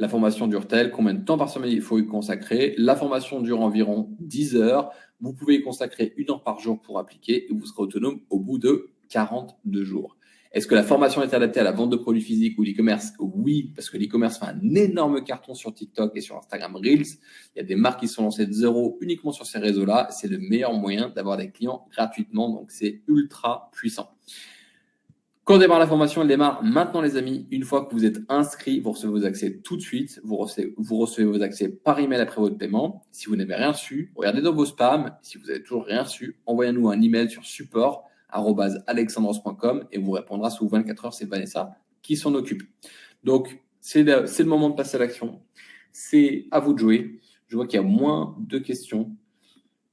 la formation dure-t-elle? Combien de temps par semaine il faut y consacrer? La formation dure environ 10 heures. Vous pouvez y consacrer 1 heure par jour pour appliquer et vous serez autonome au bout de 42 jours. Est-ce que la formation est adaptée à la vente de produits physiques ou l'e-commerce? Oui, parce que l'e-commerce fait un énorme carton sur TikTok et sur Instagram Reels. Il y a des marques qui sont lancées de zéro uniquement sur ces réseaux-là. C'est le meilleur moyen d'avoir des clients gratuitement, donc c'est ultra puissant. Quand on démarre la formation, elle démarre maintenant, les amis. Une fois que vous êtes inscrit, vous recevez vos accès tout de suite. Vous recevez vos accès par email après votre paiement. Si vous n'avez rien reçu, regardez dans vos spams. Si vous n'avez toujours rien reçu, envoyez-nous un email sur support@alexandros.com et on vous répondra sous 24 heures. C'est Vanessa qui s'en occupe. Donc, c'est le moment de passer à l'action. C'est à vous de jouer. Je vois qu'il y a moins de questions.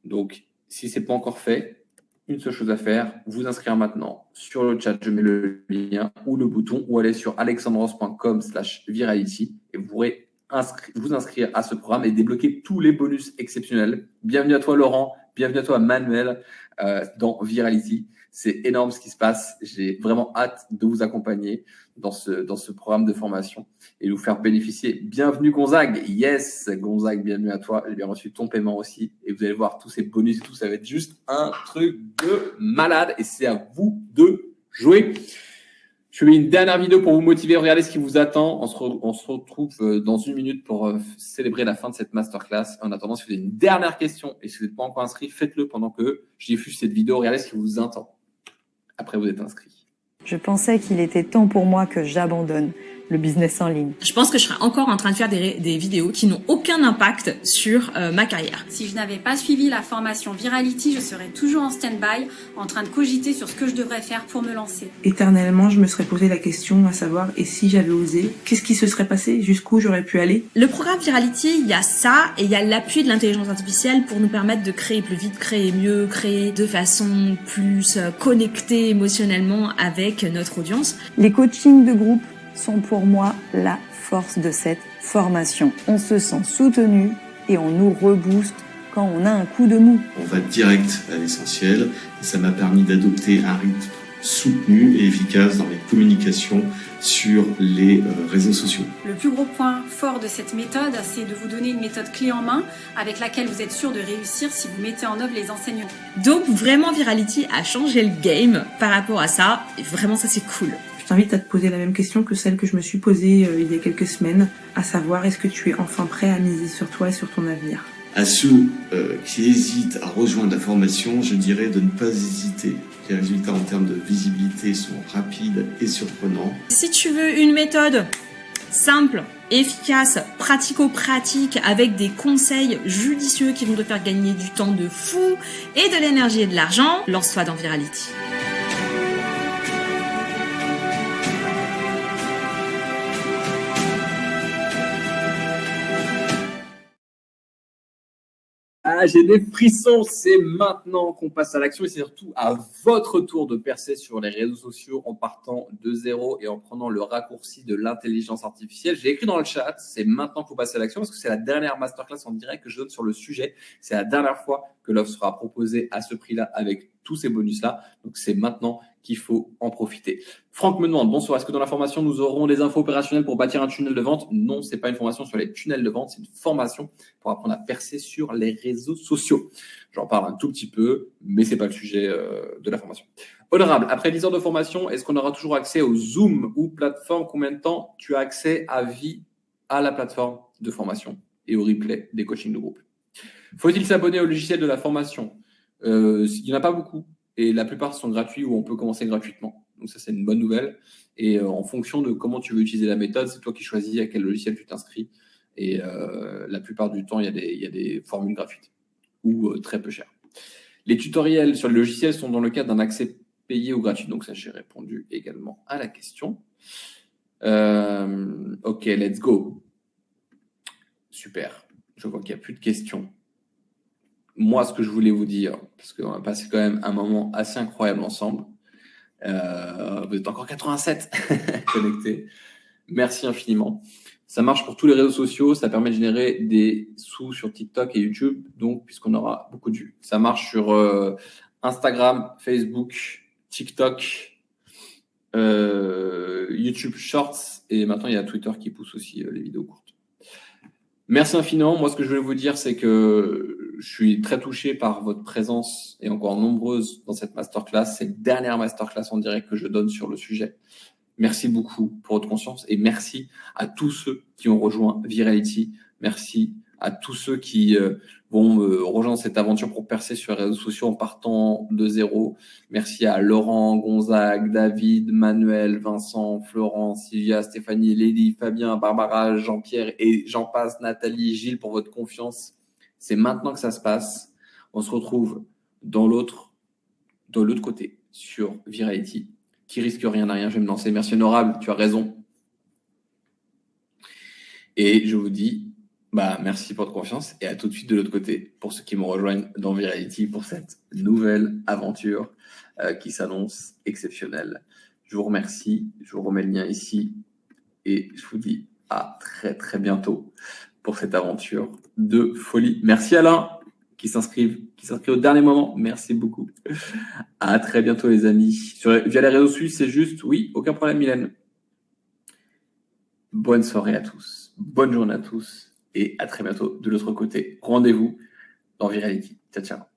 Donc, si ce n'est pas encore fait, une seule chose à faire, vous inscrire maintenant sur le chat, je mets le lien ou le bouton, ou aller sur alexandros.com/virality et vous pourrez vous inscrire à ce programme et débloquer tous les bonus exceptionnels. Bienvenue à toi Laurent, bienvenue à toi Manuel dans Virality. C'est énorme ce qui se passe. J'ai vraiment hâte de vous accompagner dans ce programme de formation et de vous faire bénéficier. Bienvenue Gonzague. Yes, Gonzague, bienvenue à toi. J'ai bien reçu ton paiement aussi. Et vous allez voir tous ces bonus et tout. Ça va être juste un truc de malade. Et c'est à vous de jouer. Je fais une dernière vidéo pour vous motiver. Regardez ce qui vous attend. On se retrouve dans une minute pour célébrer la fin de cette masterclass. En attendant, si vous avez une dernière question et si vous n'êtes pas encore inscrit, faites-le pendant que je diffuse cette vidéo. Regardez ce qui vous attend. Après, vous êtes inscrit. Je pensais qu'il était temps pour moi que j'abandonne le business en ligne. Je pense que je serai encore en train de faire des vidéos qui n'ont aucun impact sur ma carrière. Si je n'avais pas suivi la formation Virality, je serais toujours en stand-by, en train de cogiter sur ce que je devrais faire pour me lancer. Éternellement, je me serais posé la question à savoir, et si j'avais osé, qu'est-ce qui se serait passé, jusqu'où j'aurais pu aller? Le programme Virality, il y a ça, et il y a l'appui de l'intelligence artificielle pour nous permettre de créer plus vite, créer mieux, créer de façon plus connectée émotionnellement avec notre audience. Les coachings de groupe sont pour moi la force de cette formation. On se sent soutenu et on nous rebooste quand on a un coup de mou. On va direct à l'essentiel et ça m'a permis d'adopter un rythme soutenu et efficace dans les communications sur les réseaux sociaux. Le plus gros point fort de cette méthode, c'est de vous donner une méthode clé en main avec laquelle vous êtes sûr de réussir si vous mettez en œuvre les enseignements. Donc vraiment Virality a changé le game par rapport à ça et vraiment ça c'est cool. Je t'invite à te poser la même question que celle que je me suis posée il y a quelques semaines, à savoir est-ce que tu es enfin prêt à miser sur toi et sur ton avenir? À ceux qui hésitent à rejoindre la formation, je dirais de ne pas hésiter. Les résultats en termes de visibilité sont rapides et surprenants. Si tu veux une méthode simple, efficace, pratico-pratique, avec des conseils judicieux qui vont te faire gagner du temps de fou et de l'énergie et de l'argent, lance-toi dans Virality. Ah, j'ai des frissons, c'est maintenant qu'on passe à l'action et c'est surtout à votre tour de percer sur les réseaux sociaux en partant de zéro et en prenant le raccourci de l'intelligence artificielle. J'ai écrit dans le chat, c'est maintenant qu'on passe à l'action parce que c'est la dernière masterclass en direct que je donne sur le sujet. C'est la dernière fois que l'offre sera proposée à ce prix-là avec tous ces bonus-là. Donc, c'est maintenant qu'il faut en profiter. Franck me demande, bonsoir, est-ce que dans la formation, nous aurons des infos opérationnelles pour bâtir un tunnel de vente? Non, c'est pas une formation sur les tunnels de vente, c'est une formation pour apprendre à percer sur les réseaux sociaux. J'en parle un tout petit peu, mais c'est pas le sujet de la formation. Honorable, après 10 heures de formation, est-ce qu'on aura toujours accès au Zoom ou plateforme? Combien de temps tu as accès à vie à la plateforme de formation et au replay des coachings de groupe? Faut-il s'abonner au logiciel de la formation? Il n'y en a pas beaucoup et la plupart sont gratuits ou on peut commencer gratuitement. Donc ça, c'est une bonne nouvelle. Et en fonction de comment tu veux utiliser la méthode, c'est toi qui choisis à quel logiciel tu t'inscris. Et la plupart du temps, il y a des formules gratuites ou très peu chères. Les tutoriels sur le logiciel sont dans le cadre d'un accès payé ou gratuit. Donc ça, j'ai répondu également à la question. Ok, let's go. Super. Je vois qu'il n'y a plus de questions. Moi, ce que je voulais vous dire, parce qu'on a passé quand même un moment assez incroyable ensemble. Vous êtes encore 87 connectés. Merci infiniment. Ça marche pour tous les réseaux sociaux. Ça permet de générer des sous sur TikTok et YouTube, donc puisqu'on aura beaucoup de vues. Ça marche sur Instagram, Facebook, TikTok, YouTube Shorts et maintenant il y a Twitter qui pousse aussi les vidéos courtes. Merci infiniment. Moi, ce que je voulais vous dire, c'est que je suis très touché par votre présence et encore nombreuse dans cette masterclass. C'est la dernière masterclass en direct que je donne sur le sujet. Merci beaucoup pour votre conscience et merci à tous ceux qui ont rejoint Virality. Merci à tous ceux qui vont rejoindre cette aventure pour percer sur les réseaux sociaux en partant de zéro. Merci à Laurent, Gonzague, David, Manuel, Vincent, Florence, Sylvia, Stéphanie, Lady, Fabien, Barbara, Jean-Pierre et j'en passe, Nathalie, Gilles pour votre confiance. C'est maintenant que ça se passe. On se retrouve de l'autre côté sur Virality. Qui risque rien à rien, je vais me lancer. Merci honorable, tu as raison. Et je vous dis, merci pour votre confiance et à tout de suite de l'autre côté pour ceux qui me rejoignent dans Virality pour cette nouvelle aventure qui s'annonce exceptionnelle. Je vous remercie, je vous remets le lien ici et je vous dis à très très bientôt pour cette aventure de folie. Merci Alain qui s'inscrit au dernier moment. Merci beaucoup. À très bientôt les amis. Via les réseaux sociaux, c'est juste, oui, aucun problème Mylène. Bonne soirée à tous, bonne journée à tous et à très bientôt de l'autre côté. Rendez-vous dans Virality. Ciao, ciao.